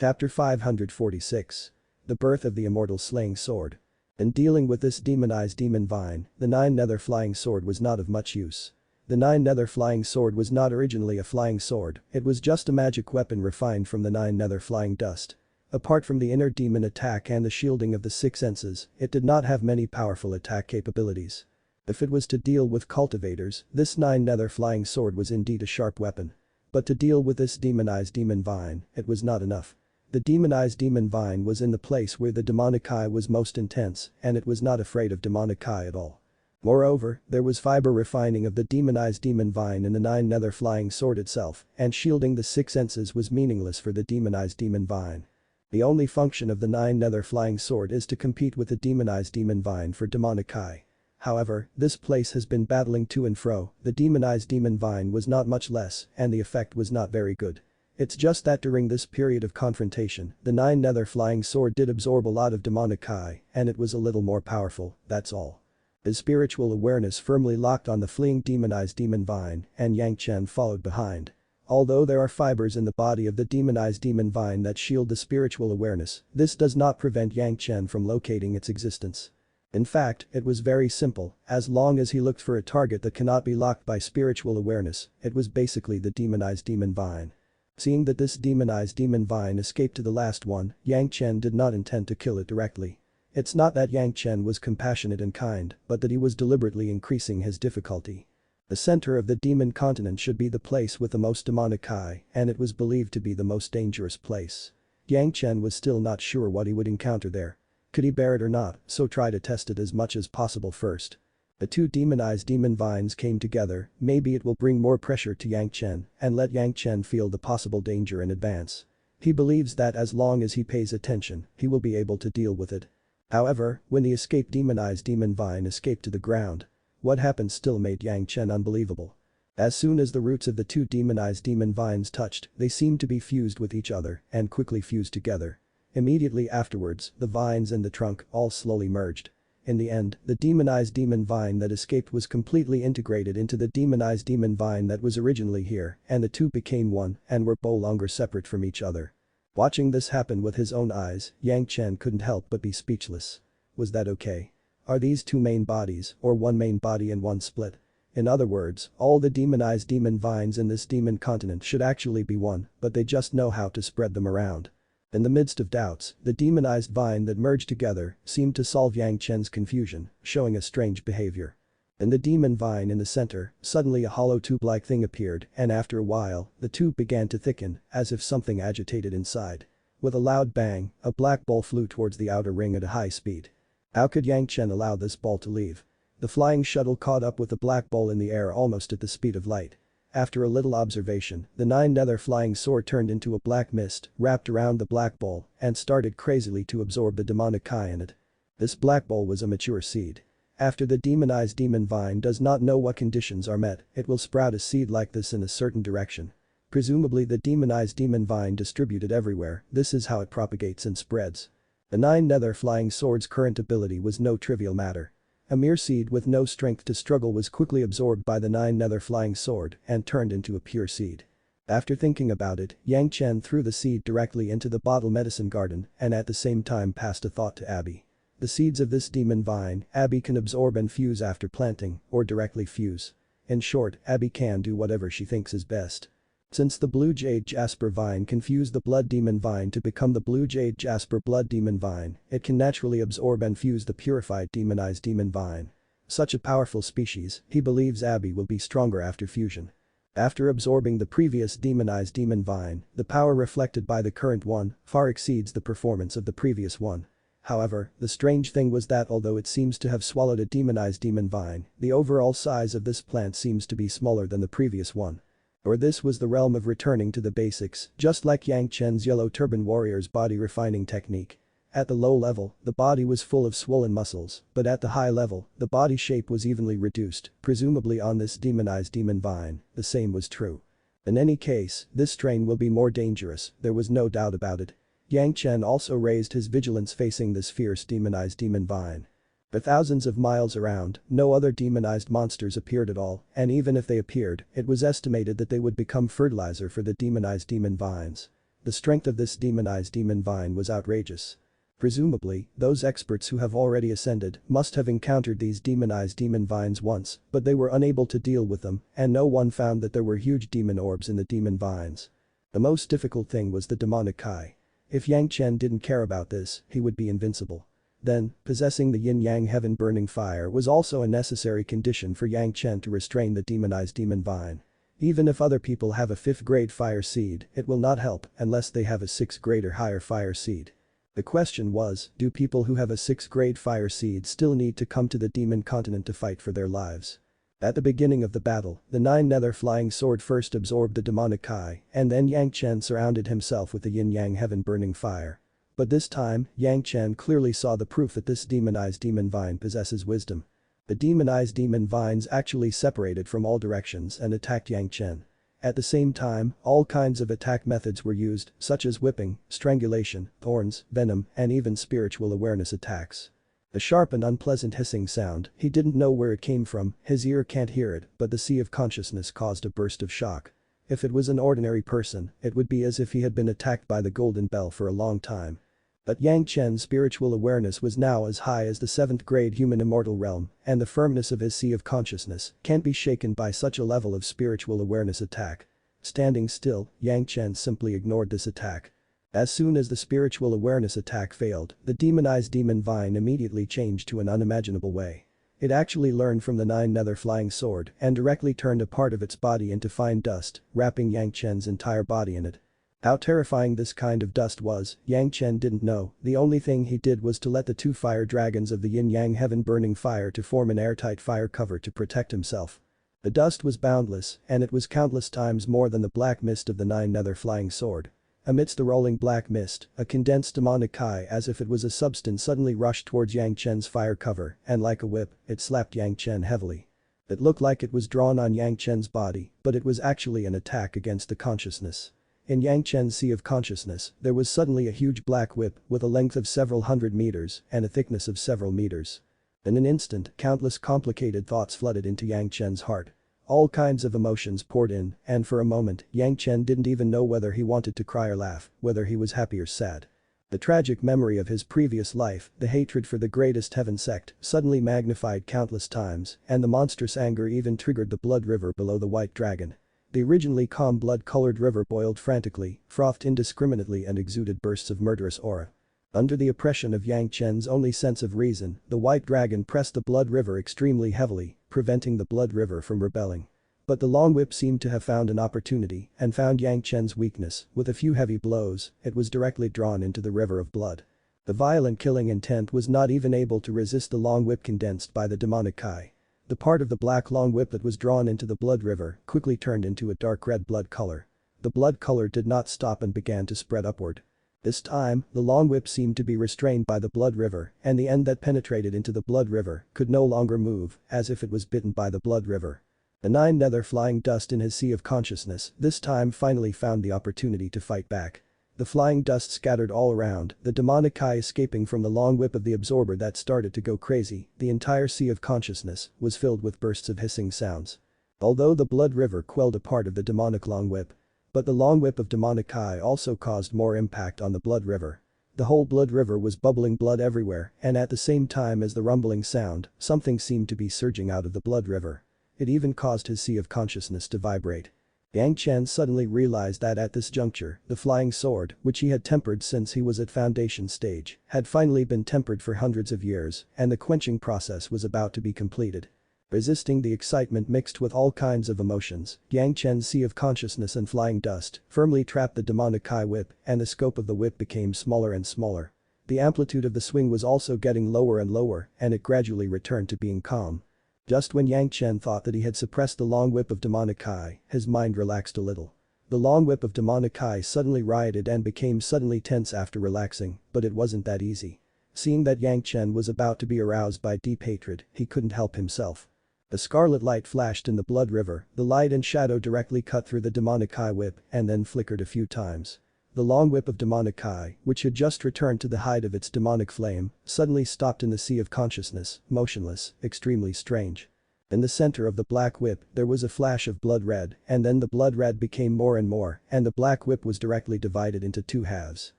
Chapter 546. The Birth of the Immortal Slaying Sword. In dealing with this demonized demon vine, the 9-nether flying sword was not of much use. The 9-nether flying sword was not originally a flying sword, it was just a magic weapon refined from the 9-nether flying dust. Apart from the inner demon attack and the shielding of the 6 senses, it did not have many powerful attack capabilities. If it was to deal with cultivators, this 9-nether flying sword was indeed a sharp weapon. But to deal with this demonized demon vine, it was not enough. The demonized demon vine was in the place where the demonic eye was most intense, and it was not afraid of demonic eye at all. Moreover, there was fiber refining of the demonized demon vine in the 9-nether flying sword itself, and shielding the 6 senses was meaningless for the demonized demon vine. The only function of the 9-nether flying sword is to compete with the demonized demon vine for demonic eye. However, this place has been battling to and fro, the demonized demon vine was not much less, and the effect was not very good. It's just that during this period of confrontation, the 9-nether flying sword did absorb a lot of demonic eye, and it was a little more powerful, that's all. His spiritual awareness firmly locked on the fleeing demonized demon vine, and Yang Chen followed behind. Although there are fibers in the body of the demonized demon vine that shield the spiritual awareness, this does not prevent Yang Chen from locating its existence. In fact, it was very simple, as long as he looked for a target that cannot be locked by spiritual awareness, it was basically the demonized demon vine. Seeing that this demonized demon vine escaped to the last one, Yang Chen did not intend to kill it directly. It's not that Yang Chen was compassionate and kind, but that he was deliberately increasing his difficulty. The center of the demon continent should be the place with the most demonic eye, and it was believed to be the most dangerous place. Yang Chen was still not sure what he would encounter there. Could he bear it or not, so try to test it as much as possible first. The two demonized demon vines came together. Maybe it will bring more pressure to Yang Chen and let Yang Chen feel the possible danger in advance. He believes that as long as he pays attention, he will be able to deal with it. However, when the escaped demonized demon vine escaped to the ground, what happened still made Yang Chen unbelievable. As soon as the roots of the two demonized demon vines touched, they seemed to be fused with each other and quickly fused together. Immediately afterwards, the vines and the trunk all slowly merged. In the end, the demonized demon vine that escaped was completely integrated into the demonized demon vine that was originally here, and the two became one and were no longer separate from each other. Watching this happen with his own eyes, Yang Chen couldn't help but be speechless. Was that okay? Are these two main bodies, or one main body and one split? In other words, all the demonized demon vines in this demon continent should actually be one, but they just know how to spread them around. In the midst of doubts, the demonized vine that merged together seemed to solve Yang Chen's confusion, showing a strange behavior. In the demon vine in the center, suddenly a hollow tube-like thing appeared, and after a while, the tube began to thicken, as if something agitated inside. With a loud bang, a black ball flew towards the outer ring at a high speed. How could Yang Chen allow this ball to leave? The flying shuttle caught up with the black ball in the air almost at the speed of light. After a little observation, the nine-nether flying sword turned into a black mist, wrapped around the black ball, and started crazily to absorb the demonic chi in it. This black ball was a mature seed. After the demonized demon vine does not know what conditions are met, it will sprout a seed like this in a certain direction. Presumably the demonized demon vine distributed everywhere, this is how it propagates and spreads. The nine-nether flying sword's current ability was no trivial matter. A mere seed with no strength to struggle was quickly absorbed by the nine-nether flying sword and turned into a pure seed. After thinking about it, Yang Chen threw the seed directly into the bottle medicine garden and at the same time passed a thought to Abby. The seeds of this demon vine, Abby can absorb and fuse after planting, or directly fuse. In short, Abby can do whatever she thinks is best. Since the blue jade jasper vine can fuse the blood demon vine to become the blue jade jasper blood demon vine, it can naturally absorb and fuse the purified demonized demon vine. Such a powerful species, he believes Abby will be stronger after fusion. After absorbing the previous demonized demon vine, the power reflected by the current one far exceeds the performance of the previous one. However, the strange thing was that although it seems to have swallowed a demonized demon vine, the overall size of this plant seems to be smaller than the previous one. Or this was the realm of returning to the basics, just like Yang Chen's Yellow Turban Warrior's body refining technique. At the low level, the body was full of swollen muscles, but at the high level, the body shape was evenly reduced, presumably on this demonized demon vine, the same was true. In any case, this strain will be more dangerous, there was no doubt about it. Yang Chen also raised his vigilance facing this fierce demonized demon vine. For thousands of miles around, no other demonized monsters appeared at all, and even if they appeared, it was estimated that they would become fertilizer for the demonized demon vines. The strength of this demonized demon vine was outrageous. Presumably, those experts who have already ascended must have encountered these demonized demon vines once, but they were unable to deal with them, and no one found that there were huge demon orbs in the demon vines. The most difficult thing was the demonic chi. If Yang Chen didn't care about this, he would be invincible. Then, possessing the yin-yang heaven-burning fire was also a necessary condition for Yang Chen to restrain the demonized demon vine. Even if other people have a 5th grade fire seed, it will not help unless they have a 6th grade or higher fire seed. The question was, do people who have a 6th grade fire seed still need to come to the demon continent to fight for their lives? At the beginning of the battle, the nine-nether flying sword first absorbed the demonic chi, and then Yang Chen surrounded himself with the yin-yang heaven-burning fire. But this time, Yang Chen clearly saw the proof that this demonized demon vine possesses wisdom. The demonized demon vines actually separated from all directions and attacked Yang Chen. At the same time, all kinds of attack methods were used, such as whipping, strangulation, thorns, venom, and even spiritual awareness attacks. The sharp and unpleasant hissing sound, he didn't know where it came from, his ear can't hear it, but the sea of consciousness caused a burst of shock. If it was an ordinary person, it would be as if he had been attacked by the golden bell for a long time. But Yang Chen's spiritual awareness was now as high as the 7th grade human immortal realm, and the firmness of his sea of consciousness can't be shaken by such a level of spiritual awareness attack. Standing still, Yang Chen simply ignored this attack. As soon as the spiritual awareness attack failed, the demonized demon vine immediately changed to an unimaginable way. It actually learned from the nine-nether flying sword and directly turned a part of its body into fine dust, wrapping Yang Chen's entire body in it. How terrifying this kind of dust was, Yang Chen didn't know, the only thing he did was to let the two fire dragons of the yin-yang heaven burning fire to form an airtight fire cover to protect himself. The dust was boundless, and it was countless times more than the black mist of the nine nether flying sword. Amidst the rolling black mist, a condensed demonic kai as if it was a substance suddenly rushed towards Yang Chen's fire cover, and like a whip, it slapped Yang Chen heavily. It looked like it was drawn on Yang Chen's body, but it was actually an attack against the consciousness. In Yang Chen's sea of consciousness, there was suddenly a huge black whip with a length of several hundred meters and a thickness of several meters. In an instant, countless complicated thoughts flooded into Yang Chen's heart. All kinds of emotions poured in, and for a moment, Yang Chen didn't even know whether he wanted to cry or laugh, whether he was happy or sad. The tragic memory of his previous life, the hatred for the greatest heaven sect, suddenly magnified countless times, and the monstrous anger even triggered the blood river below the white dragon. The originally calm blood-colored river boiled frantically, frothed indiscriminately and exuded bursts of murderous aura. Under the oppression of Yang Chen's only sense of reason, the white dragon pressed the blood river extremely heavily, preventing the blood river from rebelling. But the long whip seemed to have found an opportunity and found Yang Chen's weakness. With a few heavy blows, it was directly drawn into the river of blood. The violent killing intent was not even able to resist the long whip condensed by the demonic kai. The part of the black long whip that was drawn into the blood river quickly turned into a dark red blood color. The blood color did not stop and began to spread upward. This time, the long whip seemed to be restrained by the blood river, and the end that penetrated into the blood river could no longer move, as if it was bitten by the blood river. The nine nether flying dust in his sea of consciousness this time finally found the opportunity to fight back. The flying dust scattered all around, the demonic kai escaping from the long whip of the absorber that started to go crazy. The entire sea of consciousness was filled with bursts of hissing sounds. Although the blood river quelled a part of the demonic long whip, but the long whip of demonic kai also caused more impact on the blood river. The whole blood river was bubbling blood everywhere, and at the same time as the rumbling sound, something seemed to be surging out of the blood river. It even caused his sea of consciousness to vibrate. Yang Chen suddenly realized that at this juncture, the flying sword, which he had tempered since he was at foundation stage, had finally been tempered for hundreds of years, and the quenching process was about to be completed. Resisting the excitement mixed with all kinds of emotions, Yang Chen's sea of consciousness and flying dust firmly trapped the demonic kai whip, and the scope of the whip became smaller and smaller. The amplitude of the swing was also getting lower and lower, and it gradually returned to being calm. Just when Yang Chen thought that he had suppressed the long whip of demonic kai, his mind relaxed a little. The long whip of demonic kai suddenly rioted and became suddenly tense after relaxing, but it wasn't that easy. Seeing that Yang Chen was about to be aroused by deep hatred, he couldn't help himself. A scarlet light flashed in the blood river, the light and shadow directly cut through the demonic kai whip and then flickered a few times. The long whip of demonic kai, which had just returned to the height of its demonic flame, suddenly stopped in the sea of consciousness, motionless, extremely strange. In the center of the black whip, there was a flash of blood red, and then the blood red became more and more, and the black whip was directly divided into two halves.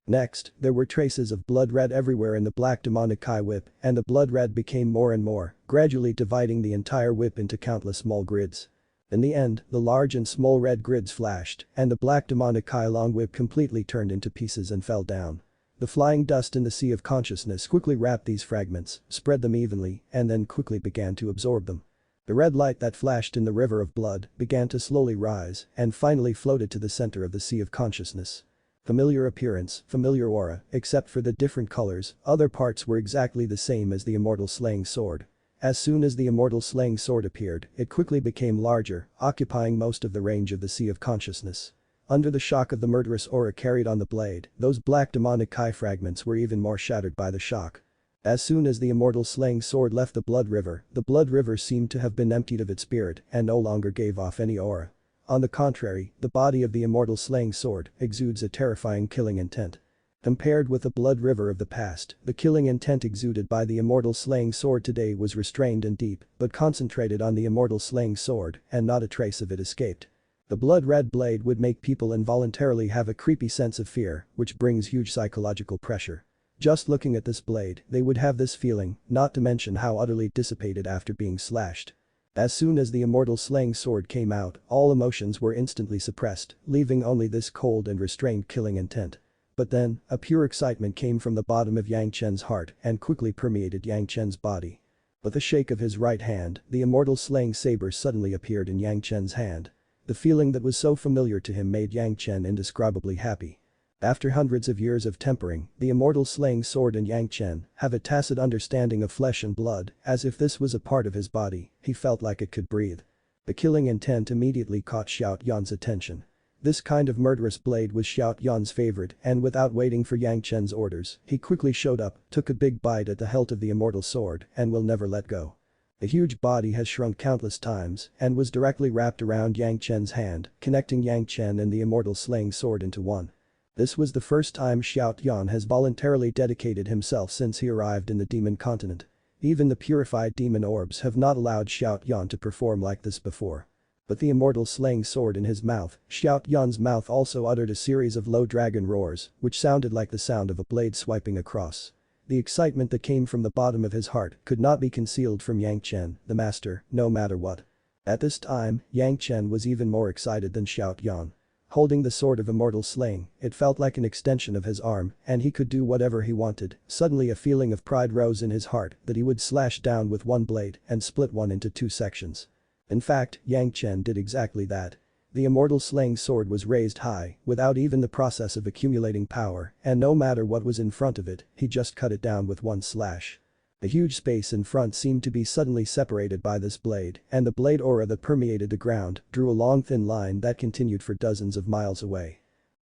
Next, there were traces of blood red everywhere in the black demonic kai whip, and the blood red became more and more, gradually dividing the entire whip into countless small grids. In the end, the large and small red grids flashed, and the black demonic kai long whip completely turned into pieces and fell down. The flying dust in the sea of consciousness quickly wrapped these fragments, spread them evenly, and then quickly began to absorb them. The red light that flashed in the river of blood began to slowly rise and finally floated to the center of the sea of consciousness. Familiar appearance, familiar aura, except for the different colors, other parts were exactly the same as the immortal slaying sword. As soon as the immortal slaying sword appeared, it quickly became larger, occupying most of the range of the sea of consciousness. Under the shock of the murderous aura carried on the blade, those black demonic kai fragments were even more shattered by the shock. As soon as the immortal slaying sword left the blood river seemed to have been emptied of its spirit and no longer gave off any aura. On the contrary, the body of the immortal slaying sword exudes a terrifying killing intent. Compared with the blood river of the past, the killing intent exuded by the immortal slaying sword today was restrained and deep, but concentrated on the immortal slaying sword, and not a trace of it escaped. The blood-red blade would make people involuntarily have a creepy sense of fear, which brings huge psychological pressure. Just looking at this blade, they would have this feeling, not to mention how utterly dissipated after being slashed. As soon as the immortal slaying sword came out, all emotions were instantly suppressed, leaving only this cold and restrained killing intent. But then, a pure excitement came from the bottom of Yang Chen's heart and quickly permeated Yang Chen's body. With a shake of his right hand, the immortal slaying saber suddenly appeared in Yang Chen's hand. The feeling that was so familiar to him made Yang Chen indescribably happy. After hundreds of years of tempering, the immortal slaying sword and Yang Chen have a tacit understanding of flesh and blood, as if this was a part of his body, he felt like it could breathe. The killing intent immediately caught Xiao Yan's attention. This kind of murderous blade was Xiao Yan's favorite, and without waiting for Yang Chen's orders, he quickly showed up, took a big bite at the hilt of the immortal sword, and will never let go. The huge body has shrunk countless times and was directly wrapped around Yang Chen's hand, connecting Yang Chen and the immortal slaying sword into one. This was the first time Xiao Yan has voluntarily dedicated himself since he arrived in the demon continent. Even the purified demon orbs have not allowed Xiao Yan to perform like this before. But the immortal slaying sword in his mouth, Xiao Yan's mouth also uttered a series of low dragon roars, which sounded like the sound of a blade swiping across. The excitement that came from the bottom of his heart could not be concealed from Yang Chen, the master, no matter what. At this time, Yang Chen was even more excited than Xiao Yan. Holding the sword of immortal slaying, it felt like an extension of his arm, and he could do whatever he wanted. Suddenly a feeling of pride rose in his heart that he would slash down with one blade and split one into two sections. In fact, Yang Chen did exactly that. The immortal slaying sword was raised high, without even the process of accumulating power, and no matter what was in front of it, he just cut it down with one slash. The huge space in front seemed to be suddenly separated by this blade, and the blade aura that permeated the ground drew a long thin line that continued for dozens of miles away.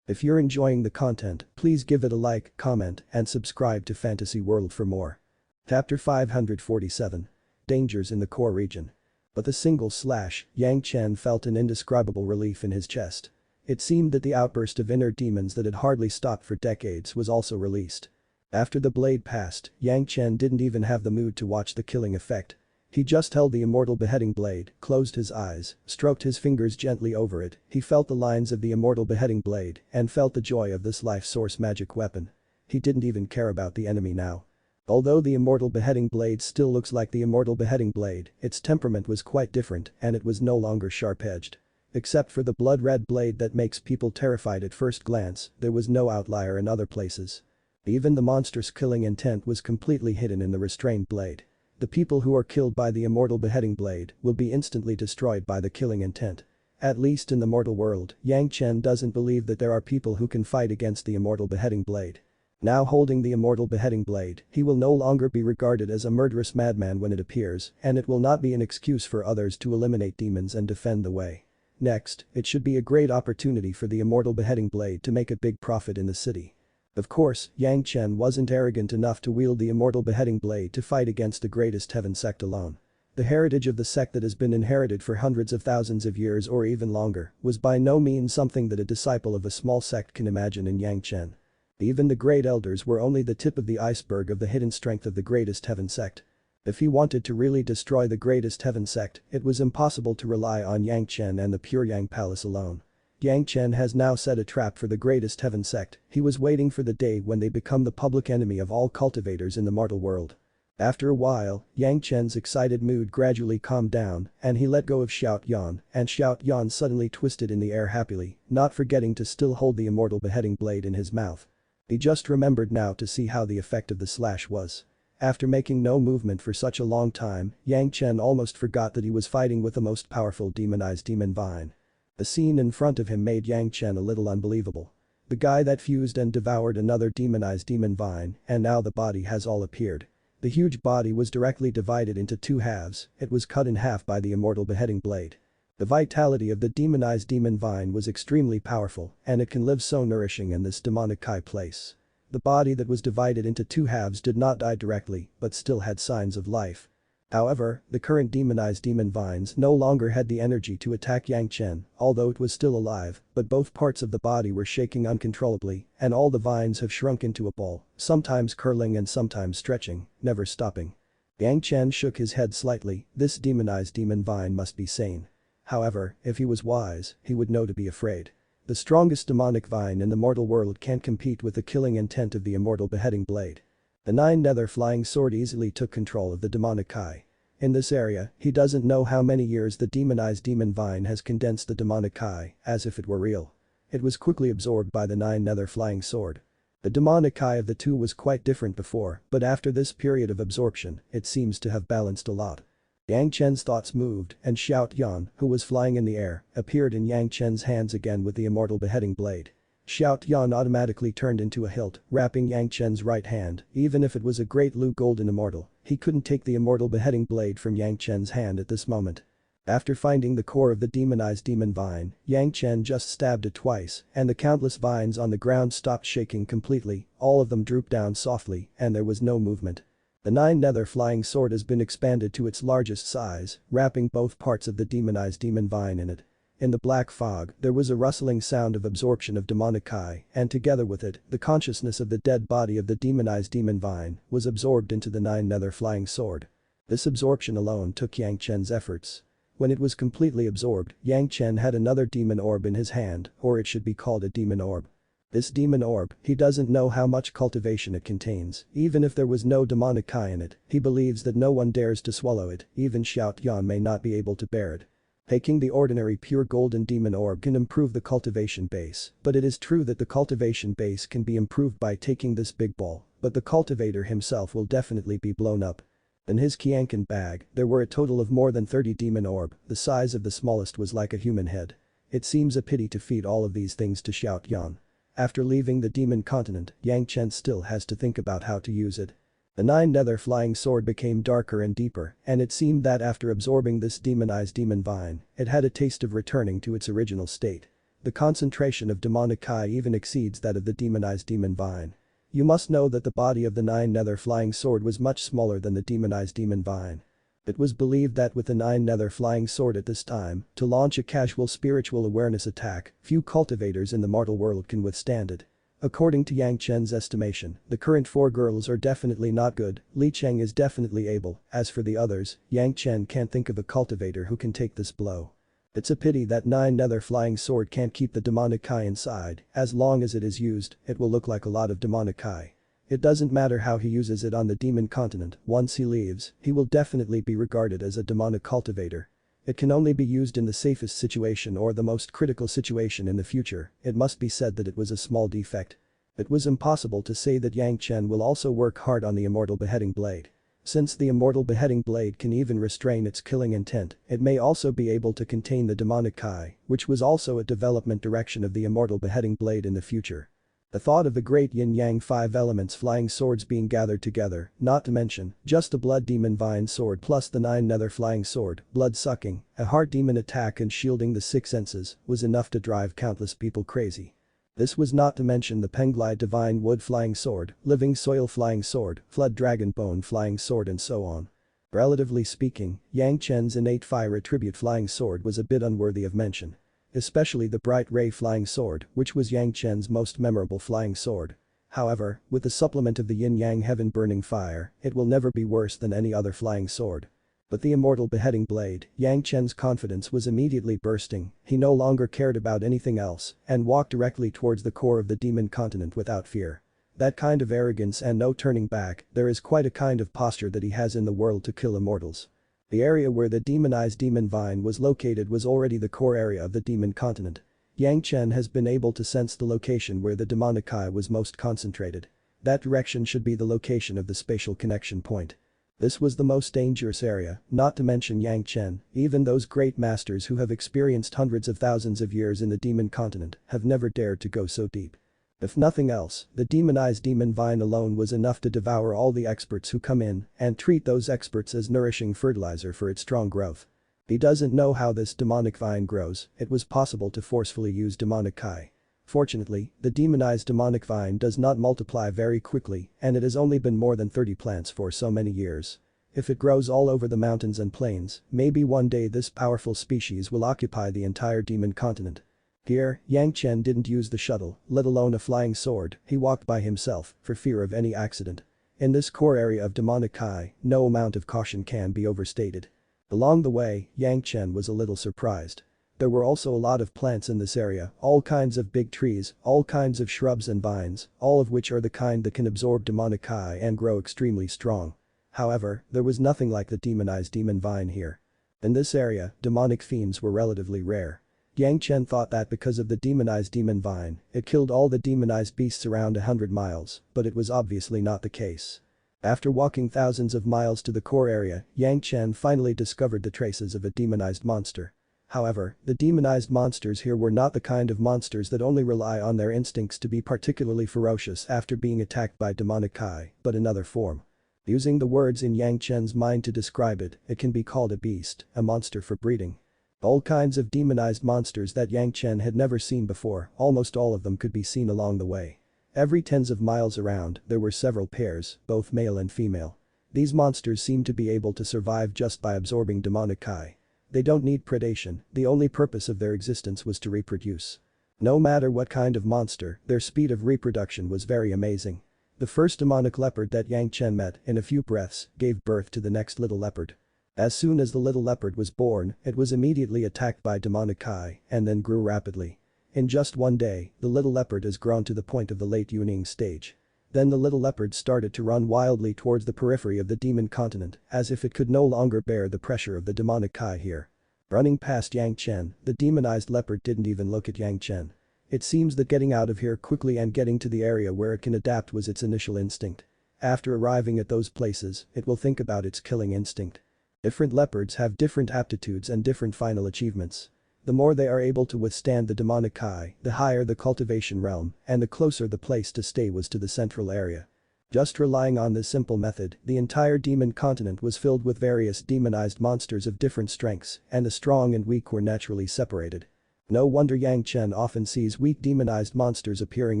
If you're enjoying the content, please give it a like, comment, and subscribe to Fantasy World for more. Chapter 547. Dangers in the core region. With a single slash, Yang Chen felt an indescribable relief in his chest. It seemed that the outburst of inner demons that had hardly stopped for decades was also released. After the blade passed, Yang Chen didn't even have the mood to watch the killing effect. He just held the immortal beheading blade, closed his eyes, stroked his fingers gently over it, he felt the lines of the immortal beheading blade and felt the joy of this life source magic weapon. He didn't even care about the enemy now. Although the immortal beheading blade still looks like the immortal beheading blade, its temperament was quite different and it was no longer sharp-edged. Except for the blood-red blade that makes people terrified at first glance, there was no outlier in other places. Even the monstrous killing intent was completely hidden in the restrained blade. The people who are killed by the immortal beheading blade will be instantly destroyed by the killing intent. At least in the mortal world, Yang Chen doesn't believe that there are people who can fight against the immortal beheading blade. Now holding the immortal beheading blade, he will no longer be regarded as a murderous madman when it appears, and it will not be an excuse for others to eliminate demons and defend the way. Next, it should be a great opportunity for the immortal beheading blade to make a big profit in the city. Of course, Yang Chen wasn't arrogant enough to wield the immortal beheading blade to fight against the greatest heaven sect alone. The heritage of the sect that has been inherited for hundreds of thousands of years or even longer was by no means something that a disciple of a small sect can imagine in Yang Chen. Even the great elders were only the tip of the iceberg of the hidden strength of the greatest heaven sect. If he wanted to really destroy the greatest heaven sect, it was impossible to rely on Yang Chen and the Pure Yang Palace alone. Yang Chen has now set a trap for the greatest heaven sect, he was waiting for the day when they become the public enemy of all cultivators in the mortal world. After a while, Yang Chen's excited mood gradually calmed down and he let go of Xiao Yan, and Xiao Yan suddenly twisted in the air happily, not forgetting to still hold the immortal beheading blade in his mouth. He just remembered now to see how the effect of the slash was. After making no movement for such a long time, Yang Chen almost forgot that he was fighting with the most powerful demonized demon vine. The scene in front of him made Yang Chen a little unbelievable. The guy that fused and devoured another demonized demon vine, and now the body has all appeared. The huge body was directly divided into two halves, it was cut in half by the immortal beheading blade. The vitality of the demonized demon vine was extremely powerful, and it can live so nourishing in this demonic Kai place. The body that was divided into two halves did not die directly, but still had signs of life. However, the current demonized demon vines no longer had the energy to attack Yang Chen, although it was still alive, but both parts of the body were shaking uncontrollably, and all the vines have shrunk into a ball, sometimes curling and sometimes stretching, never stopping. Yang Chen shook his head slightly, this demonized demon vine must be sane. However, if he was wise, he would know to be afraid. The strongest demonic vine in the mortal world can't compete with the killing intent of the immortal beheading blade. The nine nether flying sword easily took control of the demonic Kai. In this area, he doesn't know how many years the demonized demon vine has condensed the demonic Kai, as if it were real. It was quickly absorbed by the nine nether flying sword. The demonic Kai of the two was quite different before, but after this period of absorption, it seems to have balanced a lot. Yang Chen's thoughts moved and Xiaotian, who was flying in the air, appeared in Yang Chen's hands again with the immortal beheading blade. Xiaotian automatically turned into a hilt, wrapping Yang Chen's right hand. Even if it was a Great Golden Immortal, he couldn't take the immortal beheading blade from Yang Chen's hand at this moment. After finding the core of the demonized demon vine, Yang Chen just stabbed it twice, and the countless vines on the ground stopped shaking completely, all of them drooped down softly, and there was no movement. The 9 nether flying sword has been expanded to its largest size, wrapping both parts of the demonized demon vine in it. In the black fog, there was a rustling sound of absorption of demonic chi, and together with it, the consciousness of the dead body of the demonized demon vine was absorbed into the 9 nether flying sword. This absorption alone took Yang Chen's efforts. When it was completely absorbed, Yang Chen had another demon orb in his hand, or it should be called a demon orb. This demon orb, he doesn't know how much cultivation it contains. Even if there was no demonic chi in it, he believes that no one dares to swallow it, even Xiaotian may not be able to bear it. Taking the ordinary pure golden demon orb can improve the cultivation base, but it is true that the cultivation base can be improved by taking this big ball, but the cultivator himself will definitely be blown up. In his Qianqin bag, there were a total of more than 30 demon orb, the size of the smallest was like a human head. It seems a pity to feed all of these things to Xiaotian. After leaving the demon continent, Yang Chen still has to think about how to use it. The 9 nether flying sword became darker and deeper, and it seemed that after absorbing this demonized demon vine, it had a taste of returning to its original state. The concentration of demonic chi even exceeds that of the demonized demon vine. You must know that the body of the 9 nether flying sword was much smaller than the demonized demon vine. It was believed that with the 9 nether flying sword at this time, to launch a casual spiritual awareness attack, few cultivators in the mortal world can withstand it. According to Yang Chen's estimation, the current 4 girls are definitely not good, Li Cheng is definitely able, as for the others, Yang Chen can't think of a cultivator who can take this blow. It's a pity that 9 nether flying sword can't keep the demonic chi inside, as long as it is used, it will look like a lot of demonic chi. It doesn't matter how he uses it on the demon continent, once he leaves, he will definitely be regarded as a demonic cultivator. It can only be used in the safest situation or the most critical situation in the future. It must be said that it was a small defect. It was impossible to say that Yang Chen will also work hard on the immortal beheading blade. Since the immortal beheading blade can even restrain its killing intent, it may also be able to contain the demonic chi, which was also a development direction of the immortal beheading blade in the future. The thought of the great yin-yang 5 elements flying swords being gathered together, not to mention, just the blood demon vine sword plus the 9 nether flying sword, blood sucking, a heart demon attack and shielding the 6 senses, was enough to drive countless people crazy. This was not to mention the Penglai divine wood flying sword, living soil flying sword, flood dragon bone flying sword and so on. Relatively speaking, Yang Chen's innate fire attribute flying sword was a bit unworthy of mention. Especially the bright ray flying sword, which was Yang Chen's most memorable flying sword. However, with the supplement of the yin-yang heaven burning fire, it will never be worse than any other flying sword. But the immortal beheading blade, Yang Chen's confidence was immediately bursting, he no longer cared about anything else, and walked directly towards the core of the demon continent without fear. That kind of arrogance and no turning back, there is quite a kind of posture that he has in the world to kill immortals. The area where the demonized demon vine was located was already the core area of the demon continent. Yang Chen has been able to sense the location where the demonic chi was most concentrated. That direction should be the location of the spatial connection point. This was the most dangerous area, not to mention Yang Chen, even those great masters who have experienced hundreds of thousands of years in the demon continent have never dared to go so deep. If nothing else, the demonized demon vine alone was enough to devour all the experts who come in and treat those experts as nourishing fertilizer for its strong growth. He doesn't know how this demonic vine grows, it was possible to forcefully use demonic chi. Fortunately, the demonized demonic vine does not multiply very quickly and it has only been more than 30 plants for so many years. If it grows all over the mountains and plains, maybe one day this powerful species will occupy the entire demon continent. Here, Yang Chen didn't use the shuttle, let alone a flying sword, he walked by himself, for fear of any accident. In this core area of demonic chi, no amount of caution can be overstated. Along the way, Yang Chen was a little surprised. There were also a lot of plants in this area, all kinds of big trees, all kinds of shrubs and vines, all of which are the kind that can absorb demonic chi and grow extremely strong. However, there was nothing like the demonized demon vine here. In this area, demonic fiends were relatively rare. Yang Chen thought that because of the demonized demon vine, it killed all the demonized beasts around 100 miles, but it was obviously not the case. After walking thousands of miles to the core area, Yang Chen finally discovered the traces of a demonized monster. However, the demonized monsters here were not the kind of monsters that only rely on their instincts to be particularly ferocious after being attacked by demonic Kai, but another form. Using the words in Yang Chen's mind to describe it, it can be called a beast, a monster for breeding. All kinds of demonized monsters that Yang Chen had never seen before, almost all of them could be seen along the way. Every tens of miles around, there were several pairs, both male and female. These monsters seemed to be able to survive just by absorbing demonic Kai. They don't need predation, the only purpose of their existence was to reproduce. No matter what kind of monster, their speed of reproduction was very amazing. The first demonic leopard that Yang Chen met, in a few breaths, gave birth to the next little leopard. As soon as the little leopard was born, it was immediately attacked by demonic Kai, and then grew rapidly. In just one day, the little leopard has grown to the point of the late Yuning stage. Then the little leopard started to run wildly towards the periphery of the demon continent, as if it could no longer bear the pressure of the demonic Kai here. Running past Yang Chen, the demonized leopard didn't even look at Yang Chen. It seems that getting out of here quickly and getting to the area where it can adapt was its initial instinct. After arriving at those places, it will think about its killing instinct. Different leopards have different aptitudes and different final achievements. The more they are able to withstand the demonic Kai, the higher the cultivation realm, and the closer the place to stay was to the central area. Just relying on this simple method, the entire demon continent was filled with various demonized monsters of different strengths, and the strong and weak were naturally separated. No wonder Yang Chen often sees weak demonized monsters appearing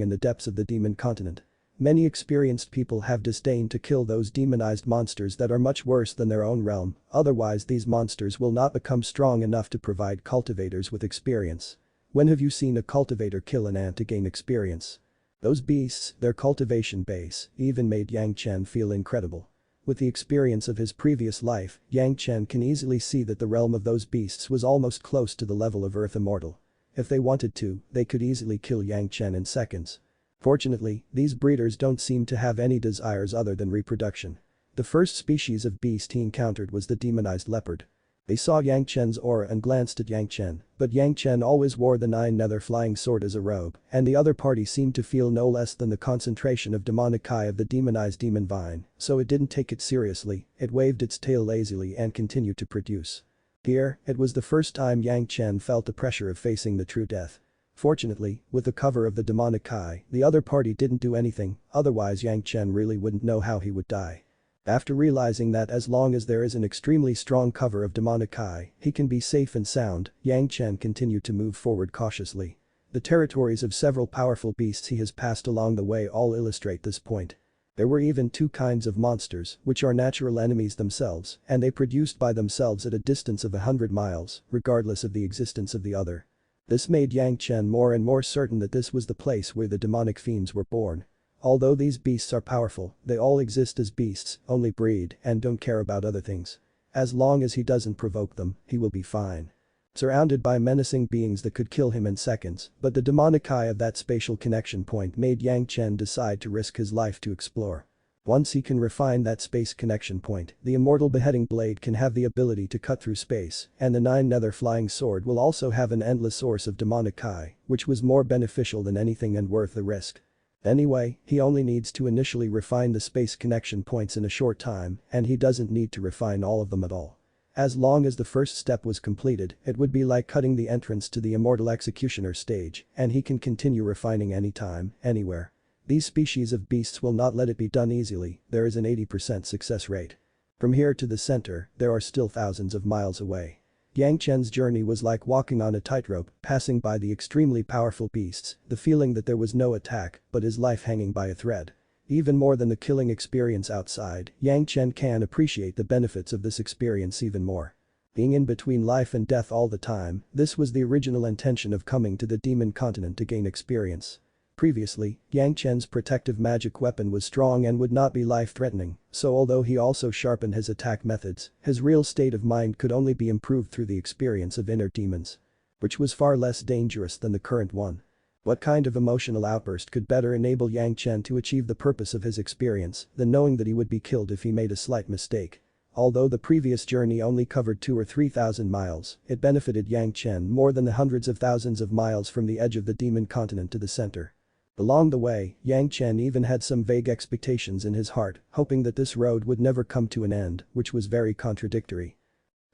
in the depths of the demon continent. Many experienced people have disdained to kill those demonized monsters that are much worse than their own realm, otherwise these monsters will not become strong enough to provide cultivators with experience. When have you seen a cultivator kill an ant to gain experience? Those beasts, their cultivation base, even made Yang Chen feel incredible. With the experience of his previous life, Yang Chen can easily see that the realm of those beasts was almost close to the level of Earth Immortal. If they wanted to, they could easily kill Yang Chen in seconds. Fortunately, these breeders don't seem to have any desires other than reproduction. The first species of beast he encountered was the demonized leopard. They saw Yang Chen's aura and glanced at Yang Chen, but Yang Chen always wore the 9-nether flying sword as a robe, and the other party seemed to feel no less than the concentration of demonic Kai of the demonized demon vine, so it didn't take it seriously, it waved its tail lazily and continued to produce. Here, it was the first time Yang Chen felt the pressure of facing the true death. Fortunately, with the cover of the demonic Kai, the other party didn't do anything, otherwise Yang Chen really wouldn't know how he would die. After realizing that as long as there is an extremely strong cover of demonic Kai, he can be safe and sound, Yang Chen continued to move forward cautiously. The territories of several powerful beasts he has passed along the way all illustrate this point. There were even two kinds of monsters, which are natural enemies themselves, and they produced by themselves at a distance of 100 miles, regardless of the existence of the other. This made Yang Chen more and more certain that this was the place where the demonic fiends were born. Although these beasts are powerful, they all exist as beasts, only breed, and don't care about other things. As long as he doesn't provoke them, he will be fine. Surrounded by menacing beings that could kill him in seconds, but the demonic eye of that spatial connection point made Yang Chen decide to risk his life to explore. Once he can refine that space connection point, the immortal beheading blade can have the ability to cut through space, and the 9-nether flying sword will also have an endless source of demonic Kai, which was more beneficial than anything and worth the risk. Anyway, he only needs to initially refine the space connection points in a short time, and he doesn't need to refine all of them at all. As long as the first step was completed, it would be like cutting the entrance to the Immortal Executioner Stage, and he can continue refining anytime, anywhere. These species of beasts will not let it be done easily, there is an 80% success rate. From here to the center, there are still thousands of miles away. Yang Chen's journey was like walking on a tightrope, passing by the extremely powerful beasts, the feeling that there was no attack, but his life hanging by a thread. Even more than the killing experience outside, Yang Chen can appreciate the benefits of this experience even more. Being in between life and death all the time, this was the original intention of coming to the demon continent to gain experience. Previously, Yang Chen's protective magic weapon was strong and would not be life-threatening, so although he also sharpened his attack methods, his real state of mind could only be improved through the experience of inner demons. Which was far less dangerous than the current one. What kind of emotional outburst could better enable Yang Chen to achieve the purpose of his experience than knowing that he would be killed if he made a slight mistake? Although the previous journey only covered 2,000 or 3,000 miles, it benefited Yang Chen more than the hundreds of thousands of miles from the edge of the demon continent to the center. Along the way, Yang Chen even had some vague expectations in his heart, hoping that this road would never come to an end, which was very contradictory.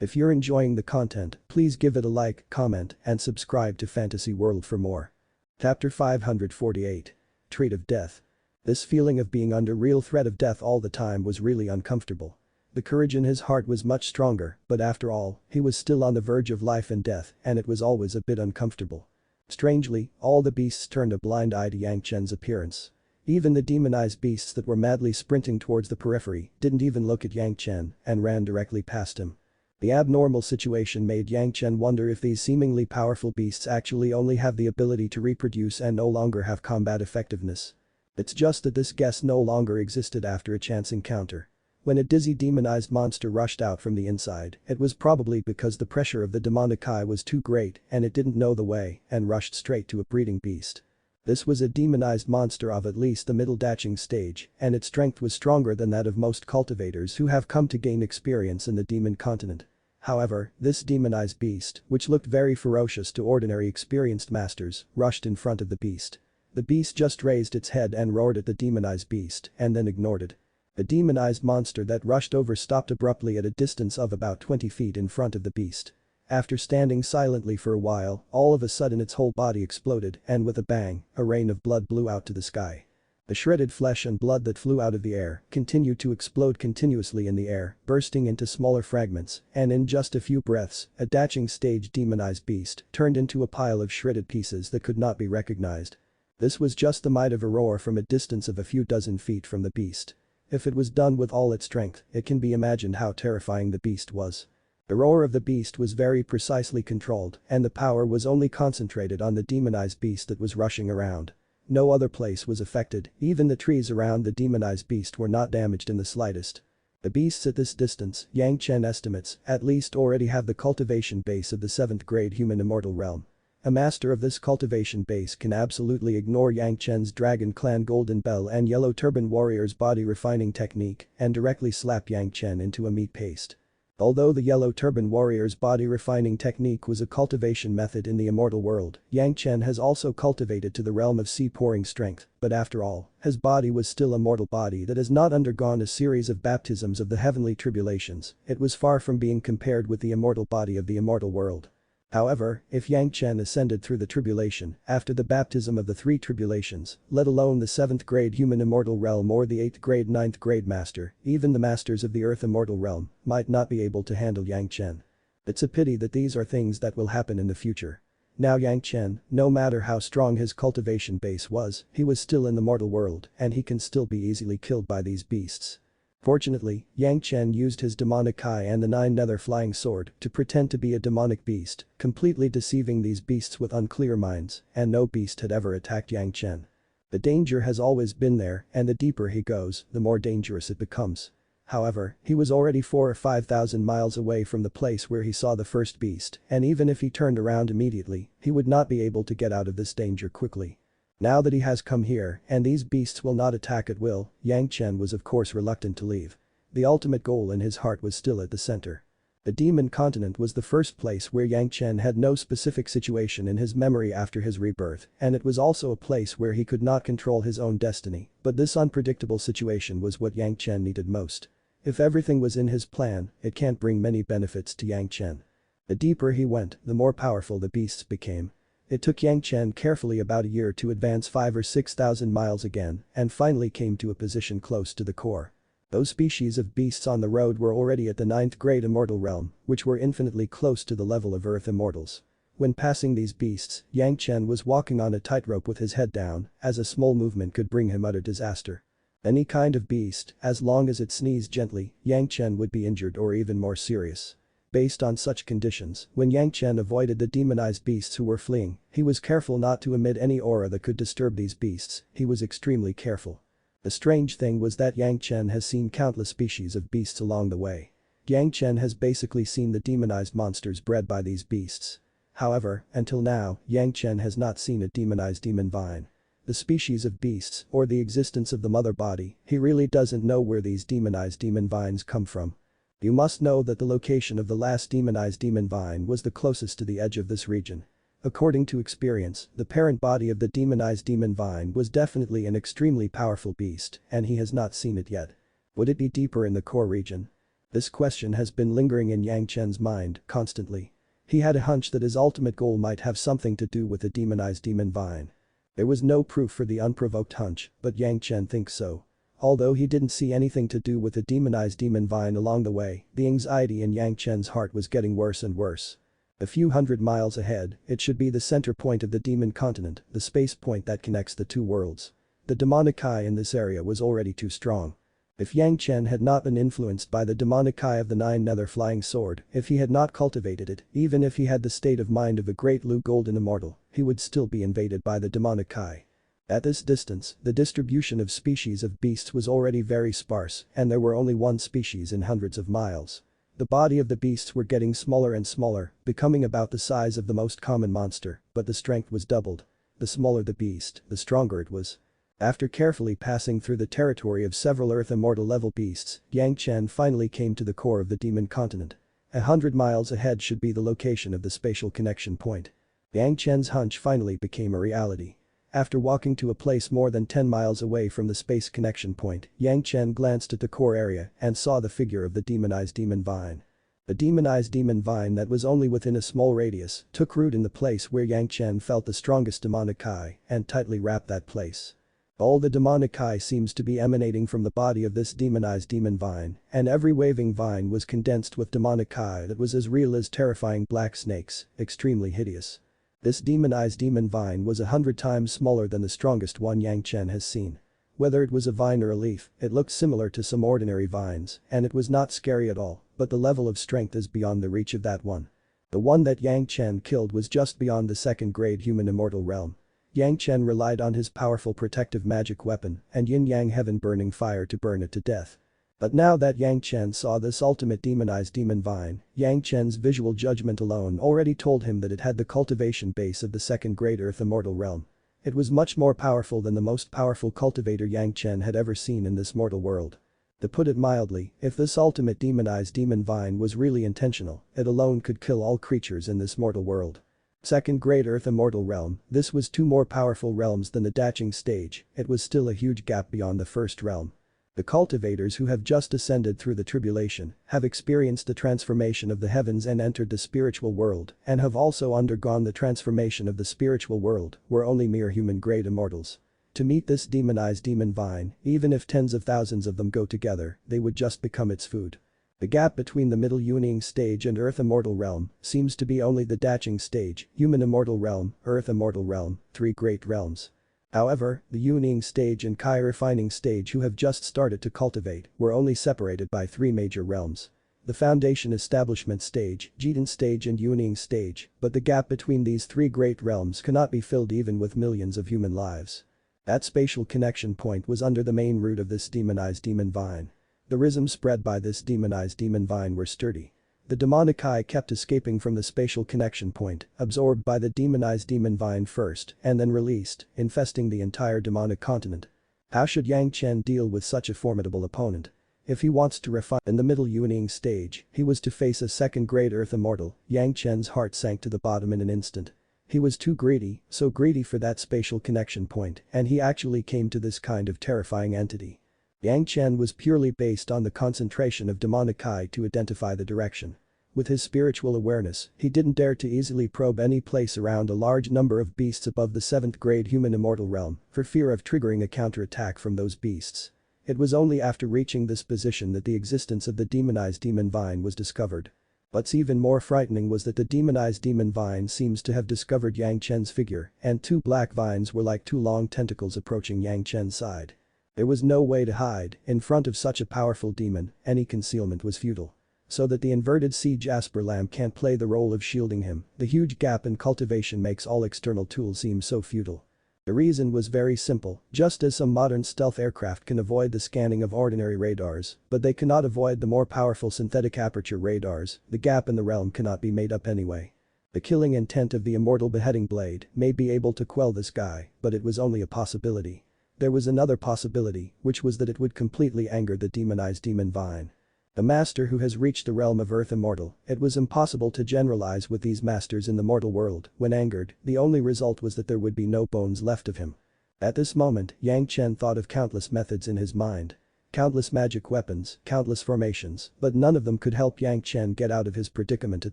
If you're enjoying the content, please give it a like, comment, and subscribe to Fantasy World for more. Chapter 548. Treat of Death. This feeling of being under real threat of death all the time was really uncomfortable. The courage in his heart was much stronger, but after all, he was still on the verge of life and death, and it was always a bit uncomfortable. Strangely, all the beasts turned a blind eye to Yang Chen's appearance. Even the demonized beasts that were madly sprinting towards the periphery didn't even look at Yang Chen and ran directly past him. The abnormal situation made Yang Chen wonder if these seemingly powerful beasts actually only have the ability to reproduce and no longer have combat effectiveness. It's just that this guess no longer existed after a chance encounter. When a dizzy demonized monster rushed out from the inside, it was probably because the pressure of the demonic eye was too great and it didn't know the way and rushed straight to a breeding beast. This was a demonized monster of at least the middle daching stage, and its strength was stronger than that of most cultivators who have come to gain experience in the demon continent. However, this demonized beast, which looked very ferocious to ordinary experienced masters, rushed in front of the beast. The beast just raised its head and roared at the demonized beast and then ignored it. The demonized monster that rushed over stopped abruptly at a distance of about 20 feet in front of the beast. After standing silently for a while, all of a sudden its whole body exploded and with a bang, a rain of blood blew out to the sky. The shredded flesh and blood that flew out of the air continued to explode continuously in the air, bursting into smaller fragments, and in just a few breaths, a daching stage demonized beast turned into a pile of shredded pieces that could not be recognized. This was just the might of a roar from a distance of a few dozen feet from the beast. If it was done with all its strength, it can be imagined how terrifying the beast was. The roar of the beast was very precisely controlled, and the power was only concentrated on the demonized beast that was rushing around. No other place was affected, even the trees around the demonized beast were not damaged in the slightest. The beasts at this distance, Yang Chen estimates, at least already have the cultivation base of the 7th grade human immortal realm. A master of this cultivation base can absolutely ignore Yang Chen's Dragon Clan Golden Bell and Yellow Turban Warrior's body refining technique and directly slap Yang Chen into a meat paste. Although the Yellow Turban Warrior's body refining technique was a cultivation method in the immortal world, Yang Chen has also cultivated to the realm of sea-pouring strength, but after all, his body was still a mortal body that has not undergone a series of baptisms of the heavenly tribulations. It was far from being compared with the immortal body of the immortal world. However, if Yang Chen ascended through the tribulation after the baptism of the 3 tribulations, let alone the 7th grade human immortal realm or the 8th grade 9th grade master, even the masters of the earth immortal realm might not be able to handle Yang Chen. It's a pity that these are things that will happen in the future. Now Yang Chen, no matter how strong his cultivation base was, he was still in the mortal world and he can still be easily killed by these beasts. Fortunately, Yang Chen used his demonic eye and the 9 nether flying sword to pretend to be a demonic beast, completely deceiving these beasts with unclear minds, and no beast had ever attacked Yang Chen. The danger has always been there, and the deeper he goes, the more dangerous it becomes. However, he was already 4,000 or 5,000 miles away from the place where he saw the first beast, and even if he turned around immediately, he would not be able to get out of this danger quickly. Now that he has come here and these beasts will not attack at will, Yang Chen was of course reluctant to leave. The ultimate goal in his heart was still at the center. The demon continent was the first place where Yang Chen had no specific situation in his memory after his rebirth, and it was also a place where he could not control his own destiny, but this unpredictable situation was what Yang Chen needed most. If everything was in his plan, it can't bring many benefits to Yang Chen. The deeper he went, the more powerful the beasts became. It took Yang Chen carefully about a year to advance 5,000 or 6,000 miles again and finally came to a position close to the core. Those species of beasts on the road were already at the 9th grade immortal realm, which were infinitely close to the level of earth immortals. When passing these beasts, Yang Chen was walking on a tightrope with his head down, as a small movement could bring him utter disaster. Any kind of beast, as long as it sneezed gently, Yang Chen would be injured or even more serious. Based on such conditions, when Yang Chen avoided the demonized beasts who were fleeing, he was careful not to emit any aura that could disturb these beasts, he was extremely careful. The strange thing was that Yang Chen has seen countless species of beasts along the way. Yang Chen has basically seen the demonized monsters bred by these beasts. However, until now, Yang Chen has not seen a demonized demon vine. The species of beasts, or the existence of the mother body, he really doesn't know where these demonized demon vines come from. You must know that the location of the last demonized demon vine was the closest to the edge of this region. According to experience, the parent body of the demonized demon vine was definitely an extremely powerful beast, and he has not seen it yet. Would it be deeper in the core region? This question has been lingering in Yang Chen's mind constantly. He had a hunch that his ultimate goal might have something to do with the demonized demon vine. There was no proof for the unprovoked hunch, but Yang Chen thinks so. Although he didn't see anything to do with the demonized demon vine along the way, the anxiety in Yang Chen's heart was getting worse and worse. A few hundred miles ahead, it should be the center point of the demon continent, the space point that connects the two worlds. The demonic eye in this area was already too strong. If Yang Chen had not been influenced by the demonic eye of the nine nether flying sword, if he had not cultivated it, even if he had the state of mind of a great golden immortal, he would still be invaded by the demonic eye. At this distance, the distribution of species of beasts was already very sparse, and there were only one species in hundreds of miles. The body of the beasts were getting smaller and smaller, becoming about the size of the most common monster, but the strength was doubled. The smaller the beast, the stronger it was. After carefully passing through the territory of several Earth Immortal level beasts, Yang Chen finally came to the core of the demon continent. 100 miles ahead should be the location of the spatial connection point. Yang Chen's hunch finally became a reality. After walking to a place more than 10 miles away from the space connection point, Yang Chen glanced at the core area and saw the figure of the demonized demon vine. The demonized demon vine that was only within a small radius took root in the place where Yang Chen felt the strongest demonic eye and tightly wrapped that place. All the demonic eye seems to be emanating from the body of this demonized demon vine, and every waving vine was condensed with demonic eye that was as real as terrifying black snakes, extremely hideous. This demonized demon vine was 100 times smaller than the strongest one Yang Chen has seen. Whether it was a vine or a leaf, it looked similar to some ordinary vines, and it was not scary at all, but the level of strength is beyond the reach of that one. The one that Yang Chen killed was just beyond the second-grade human immortal realm. Yang Chen relied on his powerful protective magic weapon and yin-yang heaven-burning fire to burn it to death. But now that Yang Chen saw this ultimate demonized demon vine, Yang Chen's visual judgment alone already told him that it had the cultivation base of the second-grade Earth Immortal realm. It was much more powerful than the most powerful cultivator Yang Chen had ever seen in this mortal world. To put it mildly, if this ultimate demonized demon vine was really intentional, it alone could kill all creatures in this mortal world. Second-grade Earth Immortal realm, this was two more powerful realms than the Daching stage, it was still a huge gap beyond the first realm. The cultivators who have just ascended through the tribulation have experienced the transformation of the heavens and entered the spiritual world and have also undergone the transformation of the spiritual world, were only mere human-grade immortals. To meet this demonized demon vine, even if tens of thousands of them go together, they would just become its food. The gap between the middle Yuning stage and Earth Immortal realm seems to be only the Daching stage, Human Immortal realm, Earth Immortal realm, three great realms. However, the Yuning stage and Kai refining stage who have just started to cultivate were only separated by three major realms. The Foundation Establishment stage, Jidan stage and Yuning stage, but the gap between these three great realms cannot be filled even with millions of human lives. That spatial connection point was under the main root of this demonized demon vine. The rhythms spread by this demonized demon vine were sturdy. The demonic eye kept escaping from the spatial connection point, absorbed by the demonized demon vine first and then released, infesting the entire demonic continent. How should Yang Chen deal with such a formidable opponent? If he wants to refine in the middle Yuning stage, he was to face a second-grade Earth Immortal. Yang Chen's heart sank to the bottom in an instant. He was too greedy, so greedy for that spatial connection point, and he actually came to this kind of terrifying entity. Yang Chen was purely based on the concentration of demonic eye to identify the direction. With his spiritual awareness, he didn't dare to easily probe any place around a large number of beasts above the 7th-grade human immortal realm, for fear of triggering a counterattack from those beasts. It was only after reaching this position that the existence of the demonized demon vine was discovered. What's even more frightening was that the demonized demon vine seems to have discovered Yang Chen's figure, and two black vines were like two long tentacles approaching Yang Chen's side. There was no way to hide, in front of such a powerful demon, any concealment was futile. So that the inverted sea jasper lamp can't play the role of shielding him, the huge gap in cultivation makes all external tools seem so futile. The reason was very simple, just as some modern stealth aircraft can avoid the scanning of ordinary radars, but they cannot avoid the more powerful synthetic aperture radars, the gap in the realm cannot be made up anyway. The killing intent of the immortal beheading blade may be able to quell this guy, but it was only a possibility. There was another possibility, which was that it would completely anger the demonized demon vine. A master who has reached the realm of earth immortal, it was impossible to generalize with these masters in the mortal world. When angered, the only result was that there would be no bones left of him. At this moment, Yang Chen thought of countless methods in his mind. Countless magic weapons, countless formations, but none of them could help Yang Chen get out of his predicament at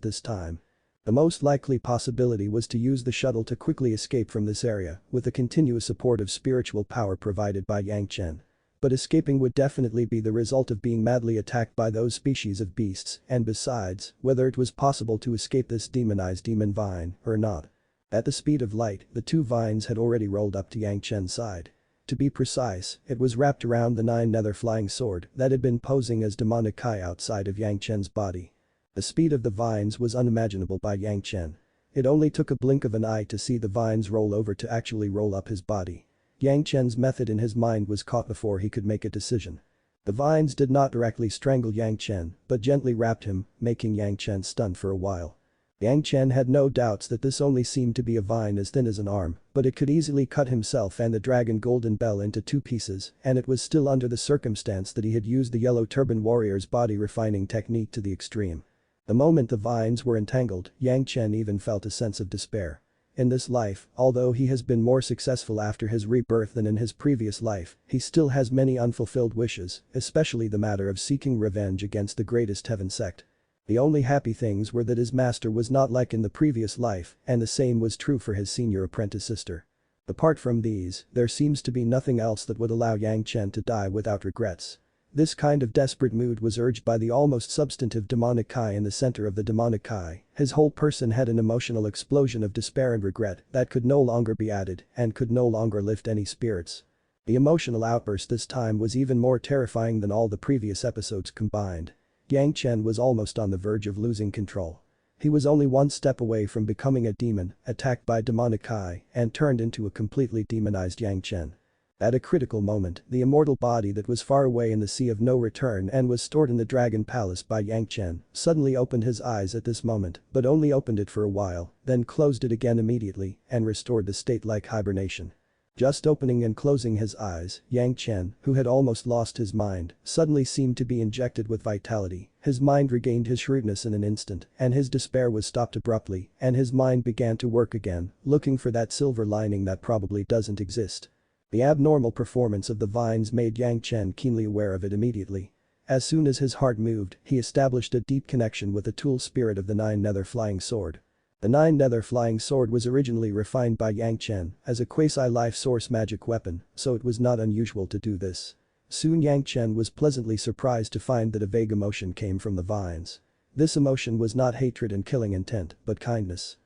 this time. The most likely possibility was to use the shuttle to quickly escape from this area, with the continuous support of spiritual power provided by Yang Chen. But escaping would definitely be the result of being madly attacked by those species of beasts, and besides, whether it was possible to escape this demonized demon vine or not. At the speed of light, the two vines had already rolled up to Yang Chen's side. To be precise, it was wrapped around the nine-nether flying sword that had been posing as demonic Kai outside of Yang Chen's body. The speed of the vines was unimaginable by Yang Chen. It only took a blink of an eye to see the vines roll over to actually roll up his body. Yang Chen's method in his mind was caught before he could make a decision. The vines did not directly strangle Yang Chen, but gently wrapped him, making Yang Chen stunned for a while. Yang Chen had no doubts that this only seemed to be a vine as thin as an arm, but it could easily cut himself and the dragon golden bell into two pieces, and it was still under the circumstance that he had used the yellow turban warrior's body refining technique to the extreme. The moment the vines were entangled, Yang Chen even felt a sense of despair. In this life, although he has been more successful after his rebirth than in his previous life, he still has many unfulfilled wishes, especially the matter of seeking revenge against the greatest heaven sect. The only happy things were that his master was not like in the previous life, and the same was true for his senior apprentice sister. Apart from these, there seems to be nothing else that would allow Yang Chen to die without regrets. This kind of desperate mood was urged by the almost substantive demonic Kai in the center of the demonic Kai. His whole person had an emotional explosion of despair and regret that could no longer be added and could no longer lift any spirits. The emotional outburst this time was even more terrifying than all the previous episodes combined. Yang Chen was almost on the verge of losing control. He was only one step away from becoming a demon, attacked by demonic Kai, and turned into a completely demonized Yang Chen. At a critical moment, the immortal body that was far away in the sea of no return and was stored in the Dragon Palace by Yang Chen suddenly opened his eyes at this moment, but only opened it for a while, then closed it again immediately and restored the state like hibernation. Just opening and closing his eyes, Yang Chen, who had almost lost his mind, suddenly seemed to be injected with vitality. His mind regained his shrewdness in an instant, and his despair was stopped abruptly, and his mind began to work again, looking for that silver lining that probably doesn't exist. The abnormal performance of the vines made Yang Chen keenly aware of it immediately. As soon as his heart moved, he established a deep connection with the tool spirit of the nine-nether flying sword. The nine-nether flying sword was originally refined by Yang Chen as a quasi-life source magic weapon, so it was not unusual to do this. Soon Yang Chen was pleasantly surprised to find that a vague emotion came from the vines. This emotion was not hatred and killing intent, but kindness.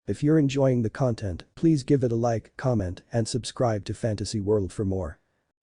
If you're enjoying the content, please give it a like, comment, and subscribe to Fantasy World for more.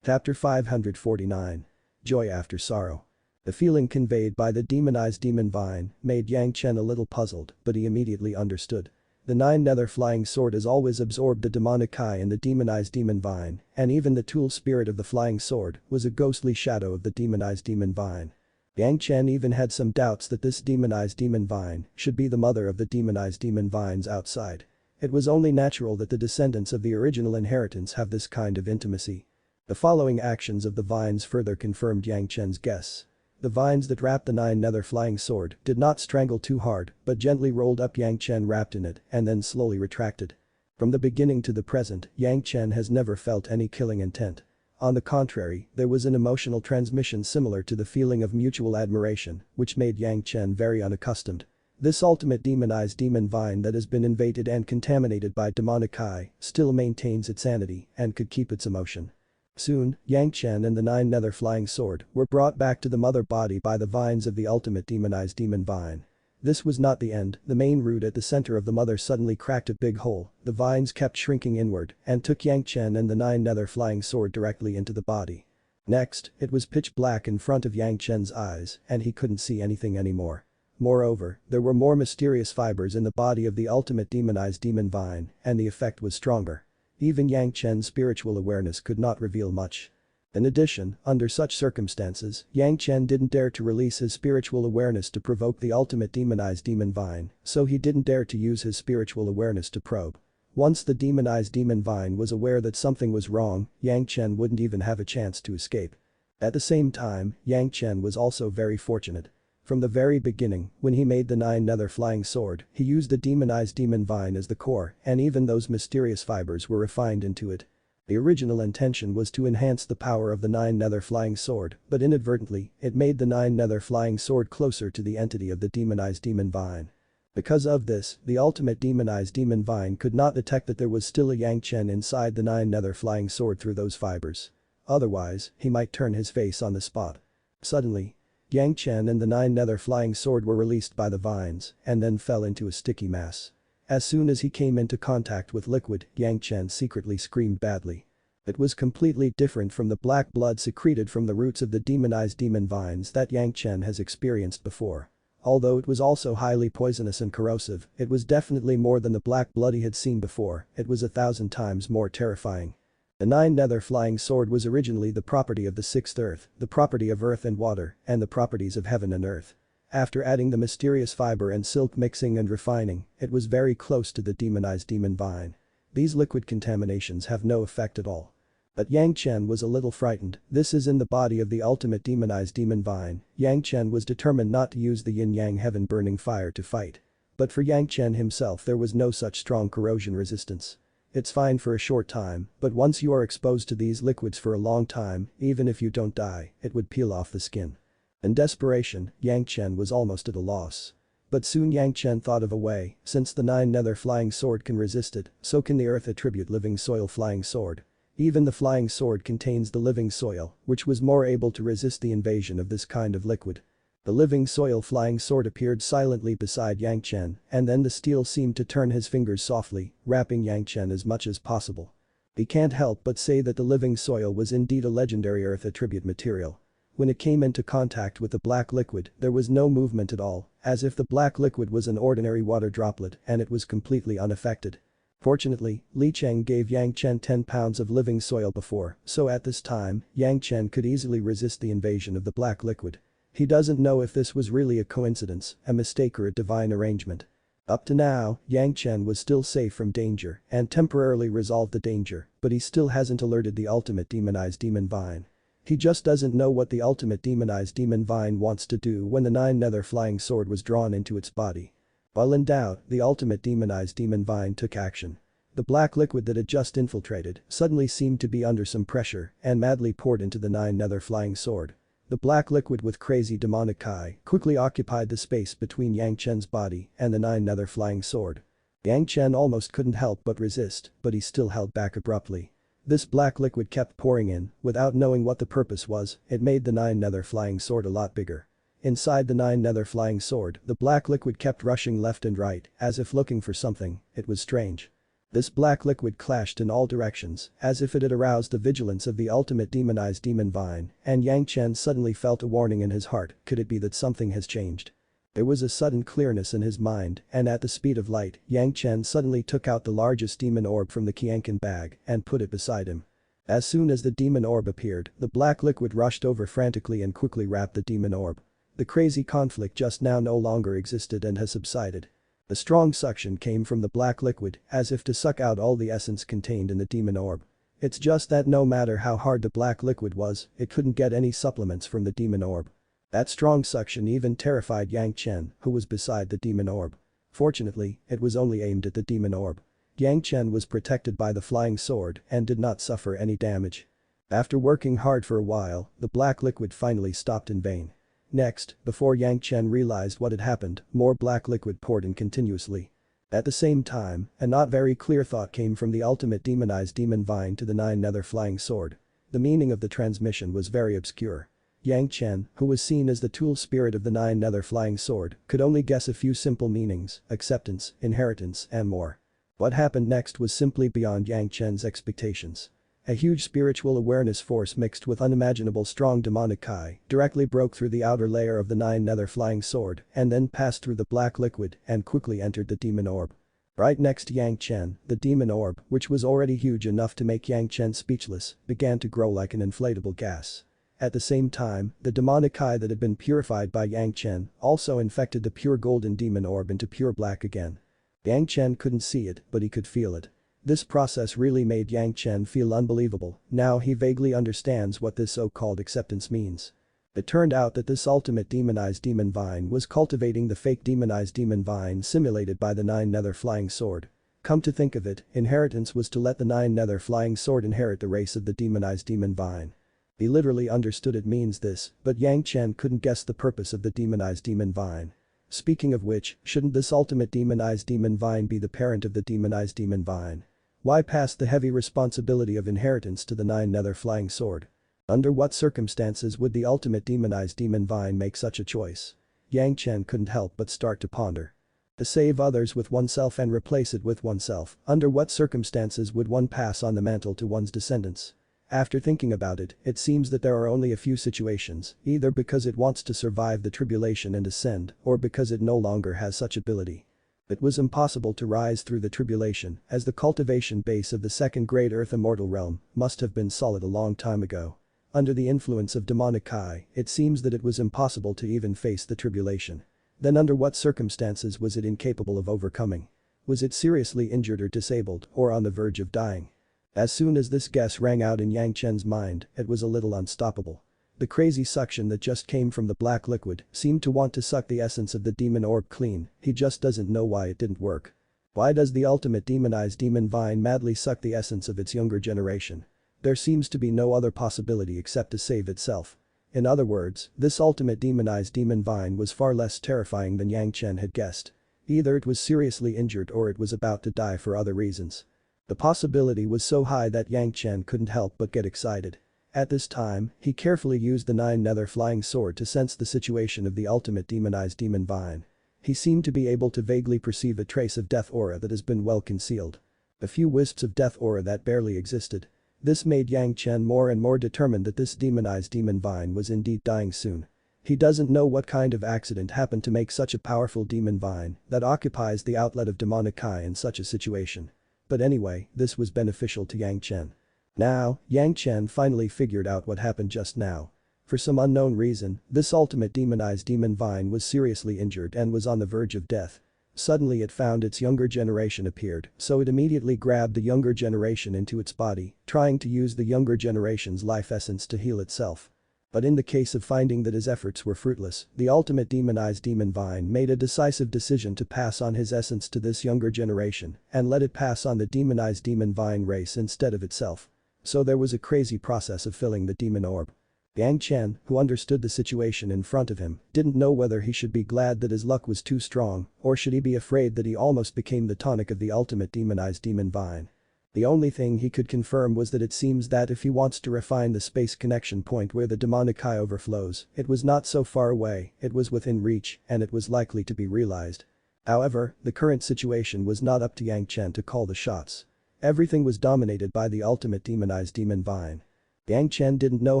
Chapter 549. Joy After Sorrow. The feeling conveyed by the demonized demon vine made Yang Chen a little puzzled, but he immediately understood. The nine-nether flying sword has always absorbed the demonic Kai in the demonized demon vine, and even the tool spirit of the flying sword was a ghostly shadow of the demonized demon vine. Yang Chen even had some doubts that this demonized demon vine should be the mother of the demonized demon vines outside. It was only natural that the descendants of the original inheritance have this kind of intimacy. The following actions of the vines further confirmed Yang Chen's guess. The vines that wrapped the nine-nether flying sword did not strangle too hard, but gently rolled up Yang Chen wrapped in it and then slowly retracted. From the beginning to the present, Yang Chen has never felt any killing intent. On the contrary, there was an emotional transmission similar to the feeling of mutual admiration, which made Yang Chen very unaccustomed. This ultimate demonized demon vine that has been invaded and contaminated by demonic Kai still maintains its sanity and could keep its emotion. Soon, Yang Chen and the nine-nether flying sword were brought back to the mother body by the vines of the ultimate demonized demon vine. This was not the end. The main root at the center of the mother suddenly cracked a big hole. The vines kept shrinking inward and took Yang Chen and the nine-nether flying sword directly into the body. Next, it was pitch black in front of Yang Chen's eyes and he couldn't see anything anymore. Moreover, there were more mysterious fibers in the body of the ultimate demonized demon vine and the effect was stronger. Even Yang Chen's spiritual awareness could not reveal much. In addition, under such circumstances, Yang Chen didn't dare to release his spiritual awareness to provoke the ultimate demonized demon vine, so he didn't dare to use his spiritual awareness to probe. Once the demonized demon vine was aware that something was wrong, Yang Chen wouldn't even have a chance to escape. At the same time, Yang Chen was also very fortunate. From the very beginning, when he made the 9 nether flying sword, he used the demonized demon vine as the core, and even those mysterious fibers were refined into it. The original intention was to enhance the power of the 9 nether flying sword, but inadvertently, it made the 9 nether flying sword closer to the entity of the demonized demon vine. Because of this, the ultimate demonized demon vine could not detect that there was still a Yang Chen inside the 9 nether flying sword through those fibers. Otherwise, he might turn his face on the spot. Suddenly, Yang Chen and the 9 nether flying sword were released by the vines, and then fell into a sticky mass. As soon as he came into contact with liquid, Yang Chen secretly screamed badly. It was completely different from the black blood secreted from the roots of the demonized demon vines that Yang Chen has experienced before. Although it was also highly poisonous and corrosive, it was definitely more than the black blood he had seen before, it was 1,000 times more terrifying. The 9 nether flying sword was originally the property of the 6th earth, the property of earth and water, and the properties of heaven and earth. After adding the mysterious fiber and silk mixing and refining, it was very close to the demonized demon vine. These liquid contaminations have no effect at all. But Yang Chen was a little frightened. This is in the body of the ultimate demonized demon vine. Yang Chen was determined not to use the yin-yang heaven burning fire to fight. But for Yang Chen himself there was no such strong corrosion resistance. It's fine for a short time, but once you are exposed to these liquids for a long time, even if you don't die, it would peel off the skin. In desperation, Yang Chen was almost at a loss. But soon Yang Chen thought of a way, since the 9 nether flying sword can resist it, so can the earth attribute living soil flying sword. Even the flying sword contains the living soil, which was more able to resist the invasion of this kind of liquid. The living soil flying sword appeared silently beside Yang Chen, and then the steel seemed to turn his fingers softly, wrapping Yang Chen as much as possible. He can't help but say that the living soil was indeed a legendary earth attribute material. When it came into contact with the black liquid, there was no movement at all, as if the black liquid was an ordinary water droplet and it was completely unaffected. Fortunately, Li Cheng gave Yang Chen 10 pounds of living soil before, so at this time, Yang Chen could easily resist the invasion of the black liquid. He doesn't know if this was really a coincidence, a mistake or a divine arrangement. Up to now, Yang Chen was still safe from danger and temporarily resolved the danger, but he still hasn't alerted the ultimate demonized demon vine. He just doesn't know what the ultimate demonized demon vine wants to do when the 9 nether flying sword was drawn into its body. While in doubt, the ultimate demonized demon vine took action. The black liquid that had just infiltrated suddenly seemed to be under some pressure and madly poured into the 9 nether flying sword. The black liquid with crazy demonic chi quickly occupied the space between Yang Chen's body and the 9 nether flying sword. Yang Chen almost couldn't help but resist, but he still held back abruptly. This black liquid kept pouring in, without knowing what the purpose was, it made the 9 nether flying sword a lot bigger. Inside the 9 nether flying sword, the black liquid kept rushing left and right, as if looking for something, it was strange. This black liquid clashed in all directions, as if it had aroused the vigilance of the ultimate demonized demon vine, and Yang Chen suddenly felt a warning in his heart, could it be that something has changed? There was a sudden clearness in his mind, and at the speed of light, Yang Chen suddenly took out the largest demon orb from the Qianqin bag and put it beside him. As soon as the demon orb appeared, the black liquid rushed over frantically and quickly wrapped the demon orb. The crazy conflict just now no longer existed and has subsided. A strong suction came from the black liquid, as if to suck out all the essence contained in the demon orb. It's just that no matter how hard the black liquid was, it couldn't get any supplements from the demon orb. That strong suction even terrified Yang Chen, who was beside the demon orb. Fortunately, it was only aimed at the demon orb. Yang Chen was protected by the flying sword and did not suffer any damage. After working hard for a while, the black liquid finally stopped in vain. Next, before Yang Chen realized what had happened, more black liquid poured in continuously. At the same time, a not very clear thought came from the ultimate demonized demon vine to the 9 nether flying sword. The meaning of the transmission was very obscure. Yang Chen, who was seen as the tool spirit of the 9 nether flying sword, could only guess a few simple meanings, acceptance, inheritance, and more. What happened next was simply beyond Yang Chen's expectations. A huge spiritual awareness force mixed with unimaginable strong demonic chi directly broke through the outer layer of the 9 nether flying sword and then passed through the black liquid and quickly entered the demon orb. Right next to Yang Chen, the demon orb, which was already huge enough to make Yang Chen speechless, began to grow like an inflatable gas. At the same time, the demonic chi that had been purified by Yang Chen also infected the pure golden demon orb into pure black again. Yang Chen couldn't see it, but he could feel it. This process really made Yang Chen feel unbelievable. Now he vaguely understands what this so-called acceptance means. It turned out that this ultimate demonized demon vine was cultivating the fake demonized demon vine simulated by the Nine Nether Flying Sword. Come to think of it, inheritance was to let the Nine Nether Flying Sword inherit the race of the demonized demon vine. He literally understood it means this, but Yang Chen couldn't guess the purpose of the demonized demon vine. Speaking of which, shouldn't this ultimate demonized demon vine be the parent of the demonized demon vine? Why pass the heavy responsibility of inheritance to the Nine Nether Flying Sword? Under what circumstances would the ultimate demonized demon vine make such a choice? Yang Chen couldn't help but start to ponder. To save others with oneself and replace it with oneself, under what circumstances would one pass on the mantle to one's descendants? After thinking about it, it seems that there are only a few situations, either because it wants to survive the tribulation and ascend, or because it no longer has such ability. It was impossible to rise through the tribulation, as the cultivation base of the second great earth immortal realm must have been solid a long time ago. Under the influence of demonic Kai, it seems that it was impossible to even face the tribulation. Then under what circumstances was it incapable of overcoming? Was it seriously injured or disabled, or on the verge of dying? As soon as this guess rang out in Yang Chen's mind, it was a little unstoppable. The crazy suction that just came from the black liquid seemed to want to suck the essence of the demon orb clean, he just doesn't know why it didn't work. Why does the ultimate demonized demon vine madly suck the essence of its younger generation? There seems to be no other possibility except to save itself. In other words, this ultimate demonized demon vine was far less terrifying than Yang Chen had guessed. Either it was seriously injured or it was about to die for other reasons. The possibility was so high that Yang Chen couldn't help but get excited. At this time, he carefully used the Nine Nether Flying Sword to sense the situation of the ultimate demonized demon vine. He seemed to be able to vaguely perceive a trace of death aura that has been well concealed. A few wisps of death aura that barely existed. This made Yang Chen more and more determined that this demonized demon vine was indeed dying soon. He doesn't know what kind of accident happened to make such a powerful demon vine that occupies the outlet of demonic Kai in such a situation. But anyway, this was beneficial to Yang Chen. Now, Yang Chen finally figured out what happened just now. For some unknown reason, this ultimate demonized demon vine was seriously injured and was on the verge of death. Suddenly it found its younger generation appeared, so it immediately grabbed the younger generation into its body, trying to use the younger generation's life essence to heal itself. But in the case of finding that his efforts were fruitless, the ultimate demonized demon vine made a decisive decision to pass on his essence to this younger generation and let it pass on the demonized demon vine race instead of itself. So there was a crazy process of filling the demon orb. Yang Chen, who understood the situation in front of him, didn't know whether he should be glad that his luck was too strong or should he be afraid that he almost became the tonic of the ultimate demonized demon vine. The only thing he could confirm was that it seems that if he wants to refine the space connection point where the demonic Kai overflows, it was not so far away, it was within reach, and it was likely to be realized. However, the current situation was not up to Yang Chen to call the shots. Everything was dominated by the ultimate demonized demon vine. Yang Chen didn't know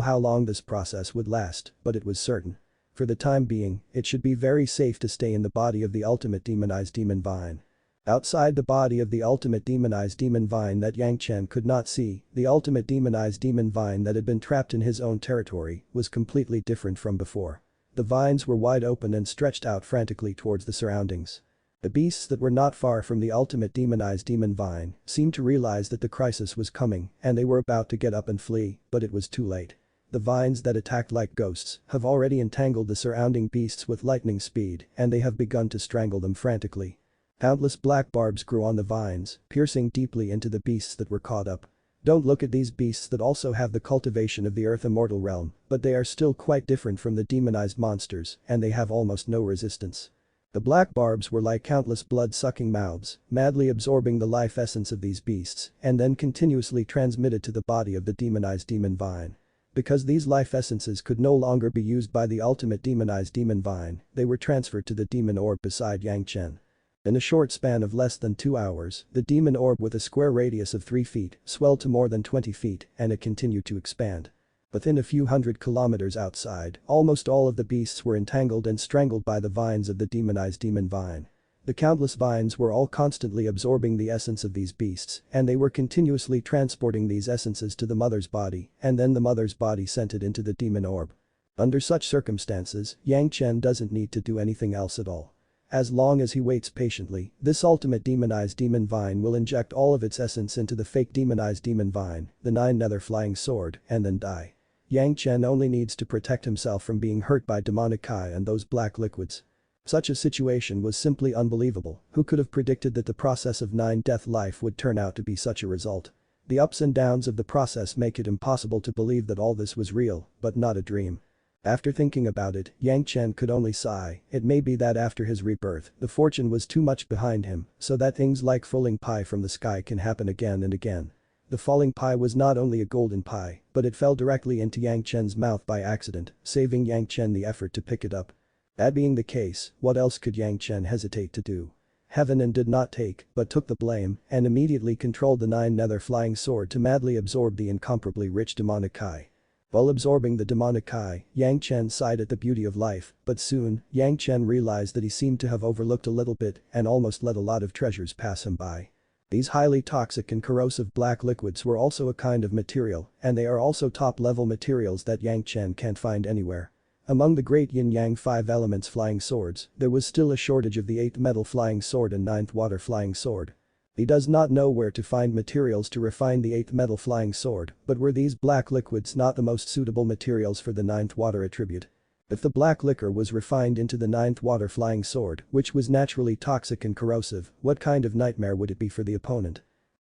how long this process would last, but it was certain. For the time being, it should be very safe to stay in the body of the ultimate demonized demon vine. Outside the body of the ultimate demonized demon vine that Yang Chen could not see, the ultimate demonized demon vine that had been trapped in his own territory was completely different from before. The vines were wide open and stretched out frantically towards the surroundings. The beasts that were not far from the ultimate demonized demon vine seemed to realize that the crisis was coming and they were about to get up and flee, but it was too late. The vines that attacked like ghosts have already entangled the surrounding beasts with lightning speed and they have begun to strangle them frantically. Countless black barbs grew on the vines, piercing deeply into the beasts that were caught up. Don't look at these beasts that also have the cultivation of the earth immortal realm, but they are still quite different from the demonized monsters and they have almost no resistance. The black barbs were like countless blood-sucking mouths, madly absorbing the life essence of these beasts and then continuously transmitted to the body of the demonized demon vine. Because these life essences could no longer be used by the ultimate demonized demon vine, they were transferred to the demon orb beside Yang Chen. In a short span of less than 2 hours, the demon orb with a square radius of 3 feet swelled to more than 20 feet and it continued to expand. Within a few hundred kilometers outside, almost all of the beasts were entangled and strangled by the vines of the demonized demon vine. The countless vines were all constantly absorbing the essence of these beasts and they were continuously transporting these essences to the mother's body and then the mother's body sent it into the demon orb. Under such circumstances, Yang Chen doesn't need to do anything else at all. As long as he waits patiently, this ultimate demonized demon vine will inject all of its essence into the fake demonized demon vine, the 9 nether flying sword, and then die. Yang Chen only needs to protect himself from being hurt by demonic Kai and those black liquids. Such a situation was simply unbelievable. Who could have predicted that the process of 9 death life would turn out to be such a result? The ups and downs of the process make it impossible to believe that all this was real, but not a dream. After thinking about it, Yang Chen could only sigh. It may be that after his rebirth, the fortune was too much behind him, so that things like falling pie from the sky can happen again and again. The falling pie was not only a golden pie, but it fell directly into Yang Chen's mouth by accident, saving Yang Chen the effort to pick it up. That being the case, what else could Yang Chen hesitate to do? Heaven and did not take, but took the blame, and immediately controlled the 9 nether flying sword to madly absorb the incomparably rich demonic Kai. While absorbing the demonic Kai, Yang Chen sighed at the beauty of life, but soon, Yang Chen realized that he seemed to have overlooked a little bit and almost let a lot of treasures pass him by. These highly toxic and corrosive black liquids were also a kind of material, and they are also top-level materials that Yang Chen can't find anywhere. Among the great yin-yang 5 elements flying swords, there was still a shortage of the 8th metal flying sword and 9th water flying sword. He does not know where to find materials to refine the 8th metal flying sword, but were these black liquids not the most suitable materials for the 9th water attribute? If the black liquor was refined into the 9th water flying sword, which was naturally toxic and corrosive, what kind of nightmare would it be for the opponent?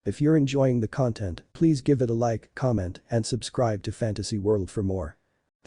If you're enjoying the content, please give it a like, comment, and subscribe to Fantasy World for more.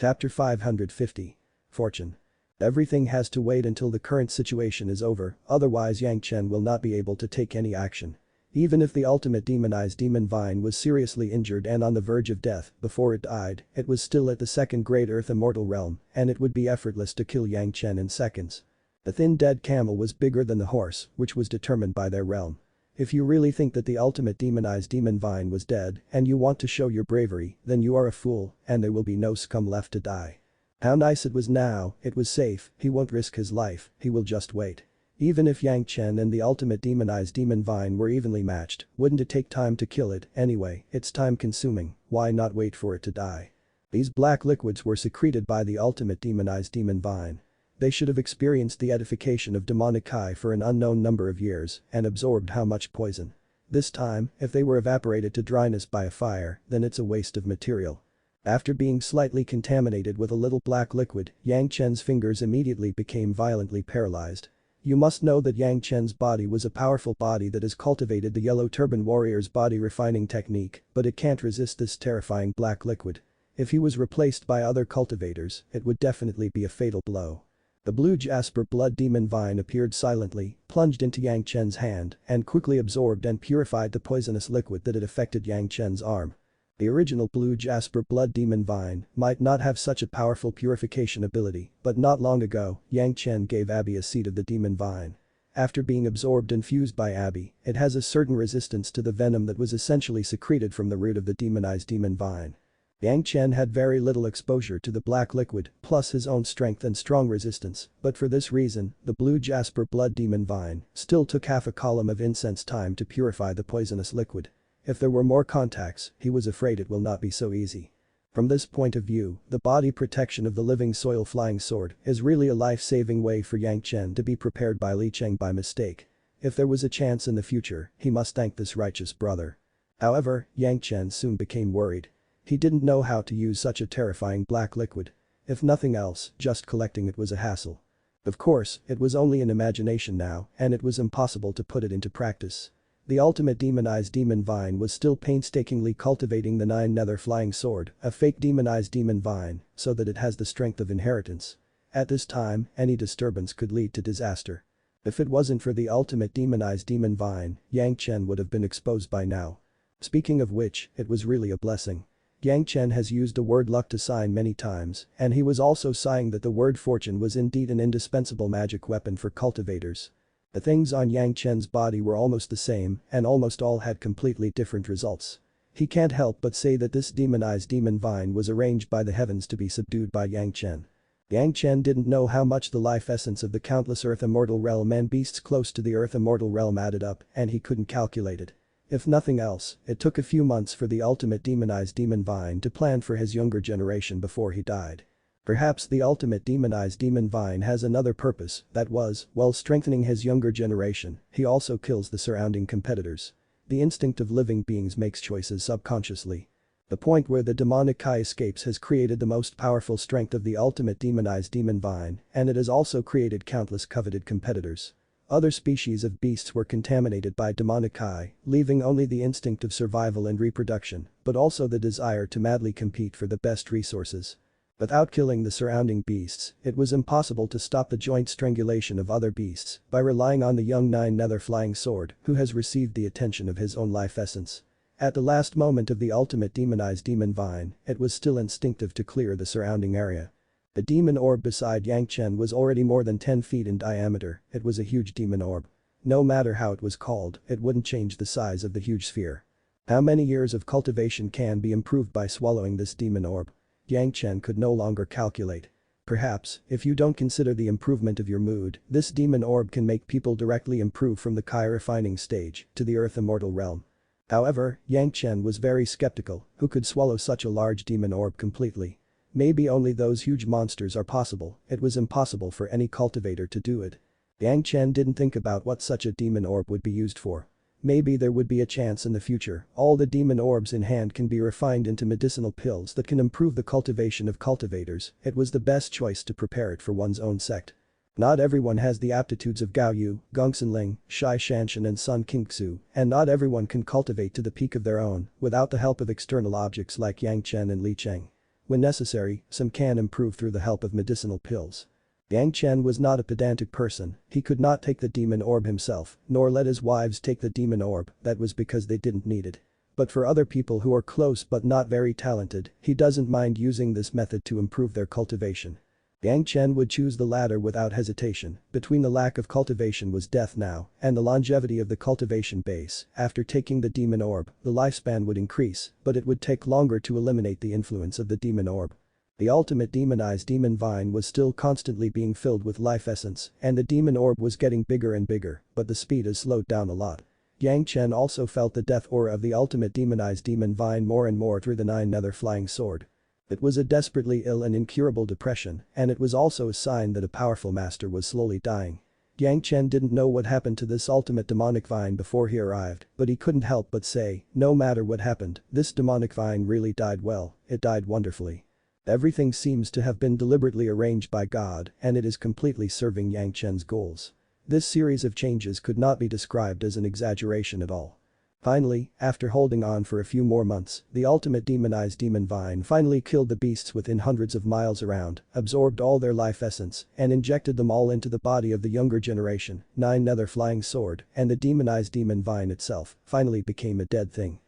Chapter 550. Fortune. Everything has to wait until the current situation is over, otherwise Yang Chen will not be able to take any action. Even if the ultimate demonized demon vine was seriously injured and on the verge of death before it died, it was still at the second great earth immortal realm, and it would be effortless to kill Yang Chen in seconds. The thin dead camel was bigger than the horse, which was determined by their realm. If you really think that the ultimate demonized demon vine was dead and you want to show your bravery, then you are a fool, and there will be no scum left to die. How nice it was now, it was safe, he won't risk his life, he will just wait. Even if Yang Chen and the ultimate demonized demon vine were evenly matched, wouldn't it take time to kill it anyway? It's time consuming, why not wait for it to die? These black liquids were secreted by the ultimate demonized demon vine. They should have experienced the edification of demonic Kai for an unknown number of years and absorbed how much poison. This time, if they were evaporated to dryness by a fire, then it's a waste of material. After being slightly contaminated with a little black liquid, Yang Chen's fingers immediately became violently paralyzed. You must know that Yang Chen's body was a powerful body that has cultivated the Yellow Turban Warrior's body refining technique, but it can't resist this terrifying black liquid. If he was replaced by other cultivators, it would definitely be a fatal blow. The blue jasper blood demon vine appeared silently, plunged into Yang Chen's hand, and quickly absorbed and purified the poisonous liquid that had affected Yang Chen's arm. The original blue jasper blood demon vine might not have such a powerful purification ability, but not long ago, Yang Chen gave Abby a seed of the demon vine. After being absorbed and fused by Abby, it has a certain resistance to the venom that was essentially secreted from the root of the demonized demon vine. Yang Chen had very little exposure to the black liquid, plus his own strength and strong resistance, but for this reason, the blue jasper blood demon vine still took half a column of incense time to purify the poisonous liquid. If there were more contacts, he was afraid it will not be so easy. From this point of view, the body protection of the living soil flying sword is really a life-saving way for Yang Chen to be prepared by Li Cheng by mistake. If there was a chance in the future, he must thank this righteous brother. However, Yang Chen soon became worried. He didn't know how to use such a terrifying black liquid. If nothing else, just collecting it was a hassle. Of course, it was only an imagination now, and it was impossible to put it into practice. The ultimate demonized demon vine was still painstakingly cultivating the 9 nether flying sword, a fake demonized demon vine, so that it has the strength of inheritance. At this time, any disturbance could lead to disaster. If it wasn't for the ultimate demonized demon vine, Yang Chen would have been exposed by now. Speaking of which, it was really a blessing. Yang Chen has used the word luck to sign many times, and he was also sighing that the word fortune was indeed an indispensable magic weapon for cultivators. The things on Yang Chen's body were almost the same, and almost all had completely different results. He can't help but say that this demonized demon vine was arranged by the heavens to be subdued by Yang Chen. Yang Chen didn't know how much the life essence of the countless Earth Immortal Realm and beasts close to the Earth Immortal Realm added up, and he couldn't calculate it. If nothing else, it took a few months for the ultimate demonized demon vine to plan for his younger generation before he died. Perhaps the ultimate demonized demon vine has another purpose, that was, while strengthening his younger generation, he also kills the surrounding competitors. The instinct of living beings makes choices subconsciously. The point where the demonic Kai escapes has created the most powerful strength of the ultimate demonized demon vine, and it has also created countless coveted competitors. Other species of beasts were contaminated by demonic Kai, leaving only the instinct of survival and reproduction, but also the desire to madly compete for the best resources. Without killing the surrounding beasts, it was impossible to stop the joint strangulation of other beasts by relying on the young nine-nether flying sword who has received the attention of his own life essence. At the last moment of the ultimate demonized demon vine, it was still instinctive to clear the surrounding area. The demon orb beside Yang Chen was already more than 10 feet in diameter, it was a huge demon orb. No matter how it was called, it wouldn't change the size of the huge sphere. How many years of cultivation can be improved by swallowing this demon orb? Yang Chen could no longer calculate. Perhaps, if you don't consider the improvement of your mood, this demon orb can make people directly improve from the Kai refining stage to the earth immortal realm. However, Yang Chen was very skeptical, who could swallow such a large demon orb completely. Maybe only those huge monsters are possible, it was impossible for any cultivator to do it. Yang Chen didn't think about what such a demon orb would be used for. Maybe there would be a chance in the future, all the demon orbs in hand can be refined into medicinal pills that can improve the cultivation of cultivators, it was the best choice to prepare it for one's own sect. Not everyone has the aptitudes of Gao Yu, Gongsunling, Zhanxian and Sun Qingxu, and not everyone can cultivate to the peak of their own without the help of external objects like Yang Chen and Li Cheng. When necessary, some can improve through the help of medicinal pills. Yang Chen was not a pedantic person, he could not take the demon orb himself, nor let his wives take the demon orb, that was because they didn't need it. But for other people who are close but not very talented, he doesn't mind using this method to improve their cultivation. Yang Chen would choose the latter without hesitation, between the lack of cultivation was death now, and the longevity of the cultivation base, after taking the demon orb, the lifespan would increase, but it would take longer to eliminate the influence of the demon orb. The ultimate demonized demon vine was still constantly being filled with life essence, and the demon orb was getting bigger and bigger, but the speed has slowed down a lot. Yang Chen also felt the death aura of the ultimate demonized demon vine more and more through the nine-nether flying sword. It was a desperately ill and incurable depression, and it was also a sign that a powerful master was slowly dying. Yang Chen didn't know what happened to this ultimate demonic vine before he arrived, but he couldn't help but say, no matter what happened, this demonic vine really died well, it died wonderfully. Everything seems to have been deliberately arranged by God, and it is completely serving Yang Chen's goals. This series of changes could not be described as an exaggeration at all. Finally, after holding on for a few more months, the ultimate demonized demon vine finally killed the beasts within hundreds of miles around, absorbed all their life essence, and injected them all into the body of the younger generation, nine-nether flying sword, and the demonized demon vine itself finally became a dead thing.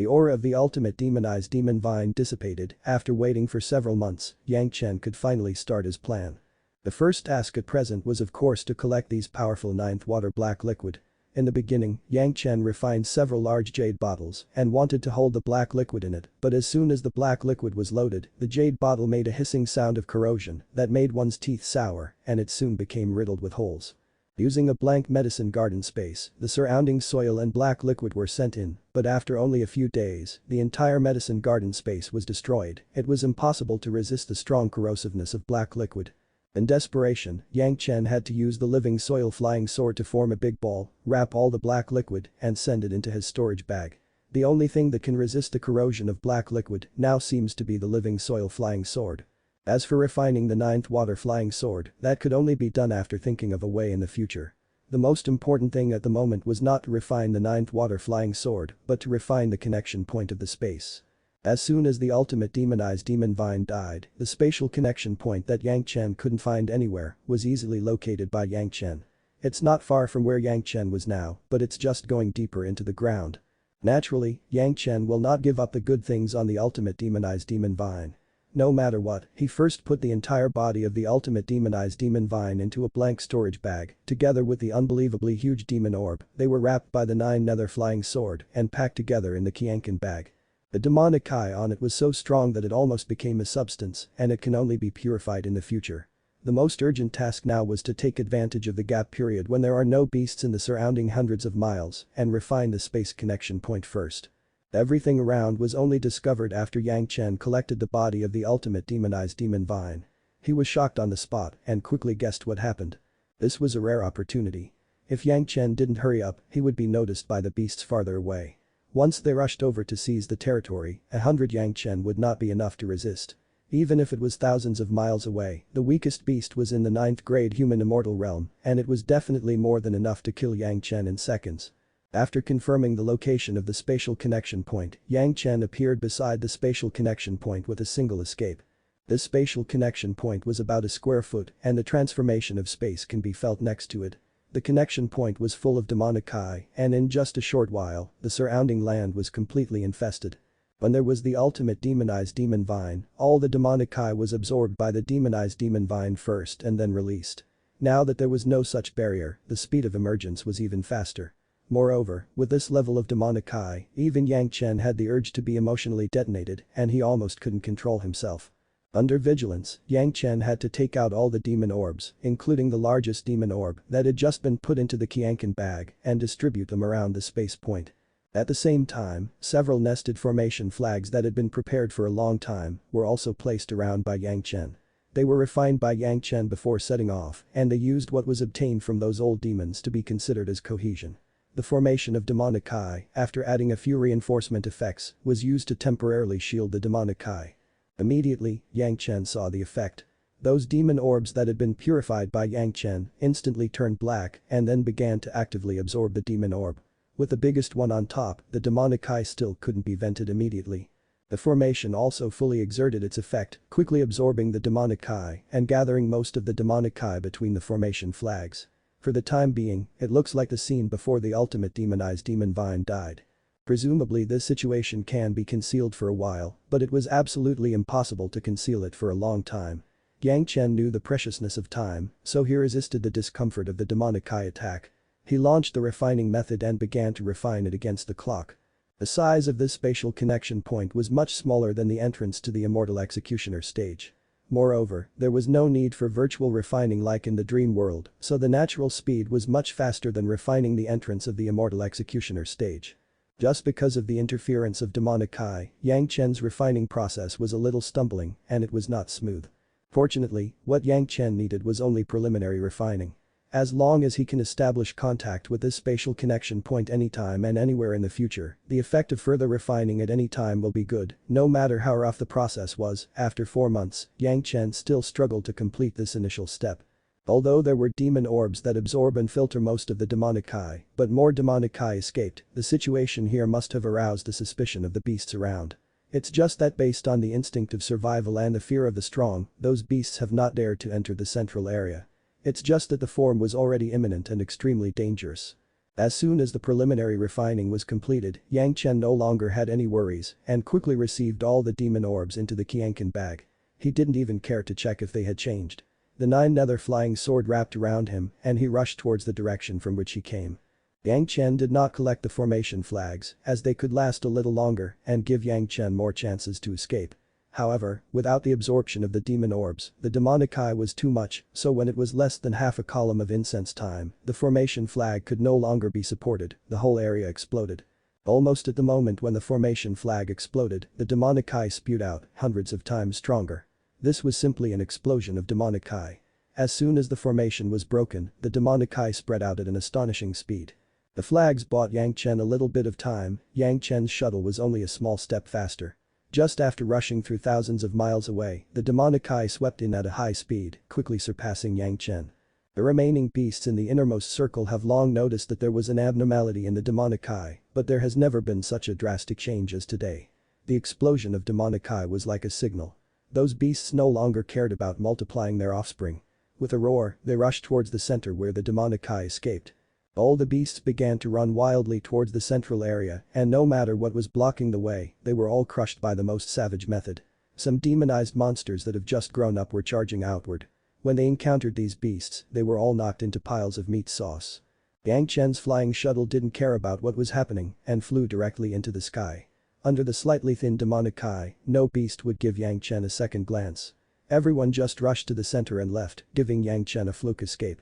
The aura of the ultimate demonized demon vine dissipated, after waiting for several months, Yang Chen could finally start his plan. The first task at present was of course to collect these powerful ninth water black liquid. In the beginning, Yang Chen refined several large jade bottles and wanted to hold the black liquid in it, but as soon as the black liquid was loaded, the jade bottle made a hissing sound of corrosion that made one's teeth sour, and it soon became riddled with holes. Using a blank medicine garden space, the surrounding soil and black liquid were sent in, but after only a few days, the entire medicine garden space was destroyed, it was impossible to resist the strong corrosiveness of black liquid. In desperation, Yang Chen had to use the living soil flying sword to form a big ball, wrap all the black liquid, and send it into his storage bag. The only thing that can resist the corrosion of black liquid now seems to be the living soil flying sword. As for refining the ninth water flying sword, that could only be done after thinking of a way in the future. The most important thing at the moment was not to refine the ninth water flying sword, but to refine the connection point of the space. As soon as the ultimate demonized demon vine died, the spatial connection point that Yang Chen couldn't find anywhere was easily located by Yang Chen. It's not far from where Yang Chen was now, but it's just going deeper into the ground. Naturally, Yang Chen will not give up the good things on the ultimate demonized demon vine. No matter what, he first put the entire body of the ultimate demonized demon vine into a blank storage bag, together with the unbelievably huge demon orb, they were wrapped by the nine-nether flying sword and packed together in the Qianqin bag. The demonic Kai on it was so strong that it almost became a substance, and it can only be purified in the future. The most urgent task now was to take advantage of the gap period when there are no beasts in the surrounding hundreds of miles and refine the space connection point first. Everything around was only discovered after Yang Chen collected the body of the ultimate demonized demon vine. He was shocked on the spot and quickly guessed what happened. This was a rare opportunity. If Yang Chen didn't hurry up, he would be noticed by the beasts farther away. Once they rushed over to seize the territory, 100 Yang Chen would not be enough to resist. Even if it was thousands of miles away, the weakest beast was in the 9th grade human immortal realm, and it was definitely more than enough to kill Yang Chen in seconds. After confirming the location of the spatial connection point, Yang Chen appeared beside the spatial connection point with a single escape. This spatial connection point was about a square foot, and the transformation of space can be felt next to it. The connection point was full of demonic Kai, and in just a short while, the surrounding land was completely infested. When there was the ultimate demonized demon vine, all the demonic Kai was absorbed by the demonized demon vine first and then released. Now that there was no such barrier, the speed of emergence was even faster. Moreover, with this level of demonic Kai, even Yang Chen had the urge to be emotionally detonated, and he almost couldn't control himself. Under vigilance, Yang Chen had to take out all the demon orbs, including the largest demon orb that had just been put into the Qianqin bag, and distribute them around the space point. At the same time, several nested formation flags that had been prepared for a long time were also placed around by Yang Chen. They were refined by Yang Chen before setting off, and they used what was obtained from those old demons to be considered as cohesion. The formation of demonic Kai, after adding a few reinforcement effects, was used to temporarily shield the demonic Kai. Immediately, Yang Chen saw the effect. Those demon orbs that had been purified by Yang Chen instantly turned black and then began to actively absorb the demon orb. With the biggest one on top, the demonic Kai still couldn't be vented immediately. The formation also fully exerted its effect, quickly absorbing the demonic Kai and gathering most of the demonic Kai between the formation flags. For the time being, it looks like the scene before the ultimate demonized demon vine died. Presumably this situation can be concealed for a while, but it was absolutely impossible to conceal it for a long time. Yang Chen knew the preciousness of time, so he resisted the discomfort of the demonic Kai attack. He launched the refining method and began to refine it against the clock. The size of this spatial connection point was much smaller than the entrance to the Immortal Executioner Stage. Moreover, there was no need for virtual refining like in the dream world, so the natural speed was much faster than refining the entrance of the Immortal Executioner Stage. Just because of the interference of demonic Kai, Yang Chen's refining process was a little stumbling, and it was not smooth. Fortunately, what Yang Chen needed was only preliminary refining. As long as he can establish contact with this spatial connection point anytime and anywhere in the future, the effect of further refining at any time will be good, no matter how rough the process was. After 4 months, Yang Chen still struggled to complete this initial step. Although there were demon orbs that absorb and filter most of the demonic Kai, but more demonic Kai escaped, the situation here must have aroused the suspicion of the beasts around. It's just that based on the instinct of survival and the fear of the strong, those beasts have not dared to enter the central area. It's just that the form was already imminent and extremely dangerous. As soon as the preliminary refining was completed, Yang Chen no longer had any worries and quickly received all the demon orbs into the Qianqin bag. He didn't even care to check if they had changed. The 9 nether flying sword wrapped around him and he rushed towards the direction from which he came. Yang Chen did not collect the formation flags as they could last a little longer and give Yang Chen more chances to escape. However, without the absorption of the demon orbs, the demonic Kai was too much, so when it was less than half a column of incense time, the formation flag could no longer be supported, the whole area exploded. Almost at the moment when the formation flag exploded, the demonic Kai spewed out, hundreds of times stronger. This was simply an explosion of demonic Kai. As soon as the formation was broken, the demonic Kai spread out at an astonishing speed. The flags bought Yang Chen a little bit of time. Yang Chen's shuttle was only a small step faster. Just after rushing through thousands of miles away, the demonic Kai swept in at a high speed, quickly surpassing Yang Chen. The remaining beasts in the innermost circle have long noticed that there was an abnormality in the demonic Kai, but there has never been such a drastic change as today. The explosion of demonic Kai was like a signal. Those beasts no longer cared about multiplying their offspring. With a roar, they rushed towards the center where the demonic Kai escaped. All the beasts began to run wildly towards the central area, and no matter what was blocking the way, they were all crushed by the most savage method. Some demonized monsters that have just grown up were charging outward. When they encountered these beasts, they were all knocked into piles of meat sauce. Yang Chen's flying shuttle didn't care about what was happening and flew directly into the sky. Under the slightly thin demonic Kai, no beast would give Yang Chen a second glance. Everyone just rushed to the center and left, giving Yang Chen a fluke escape.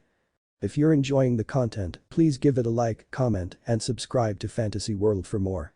If you're enjoying the content, please give it a like, comment, and subscribe to Fantasy World for more.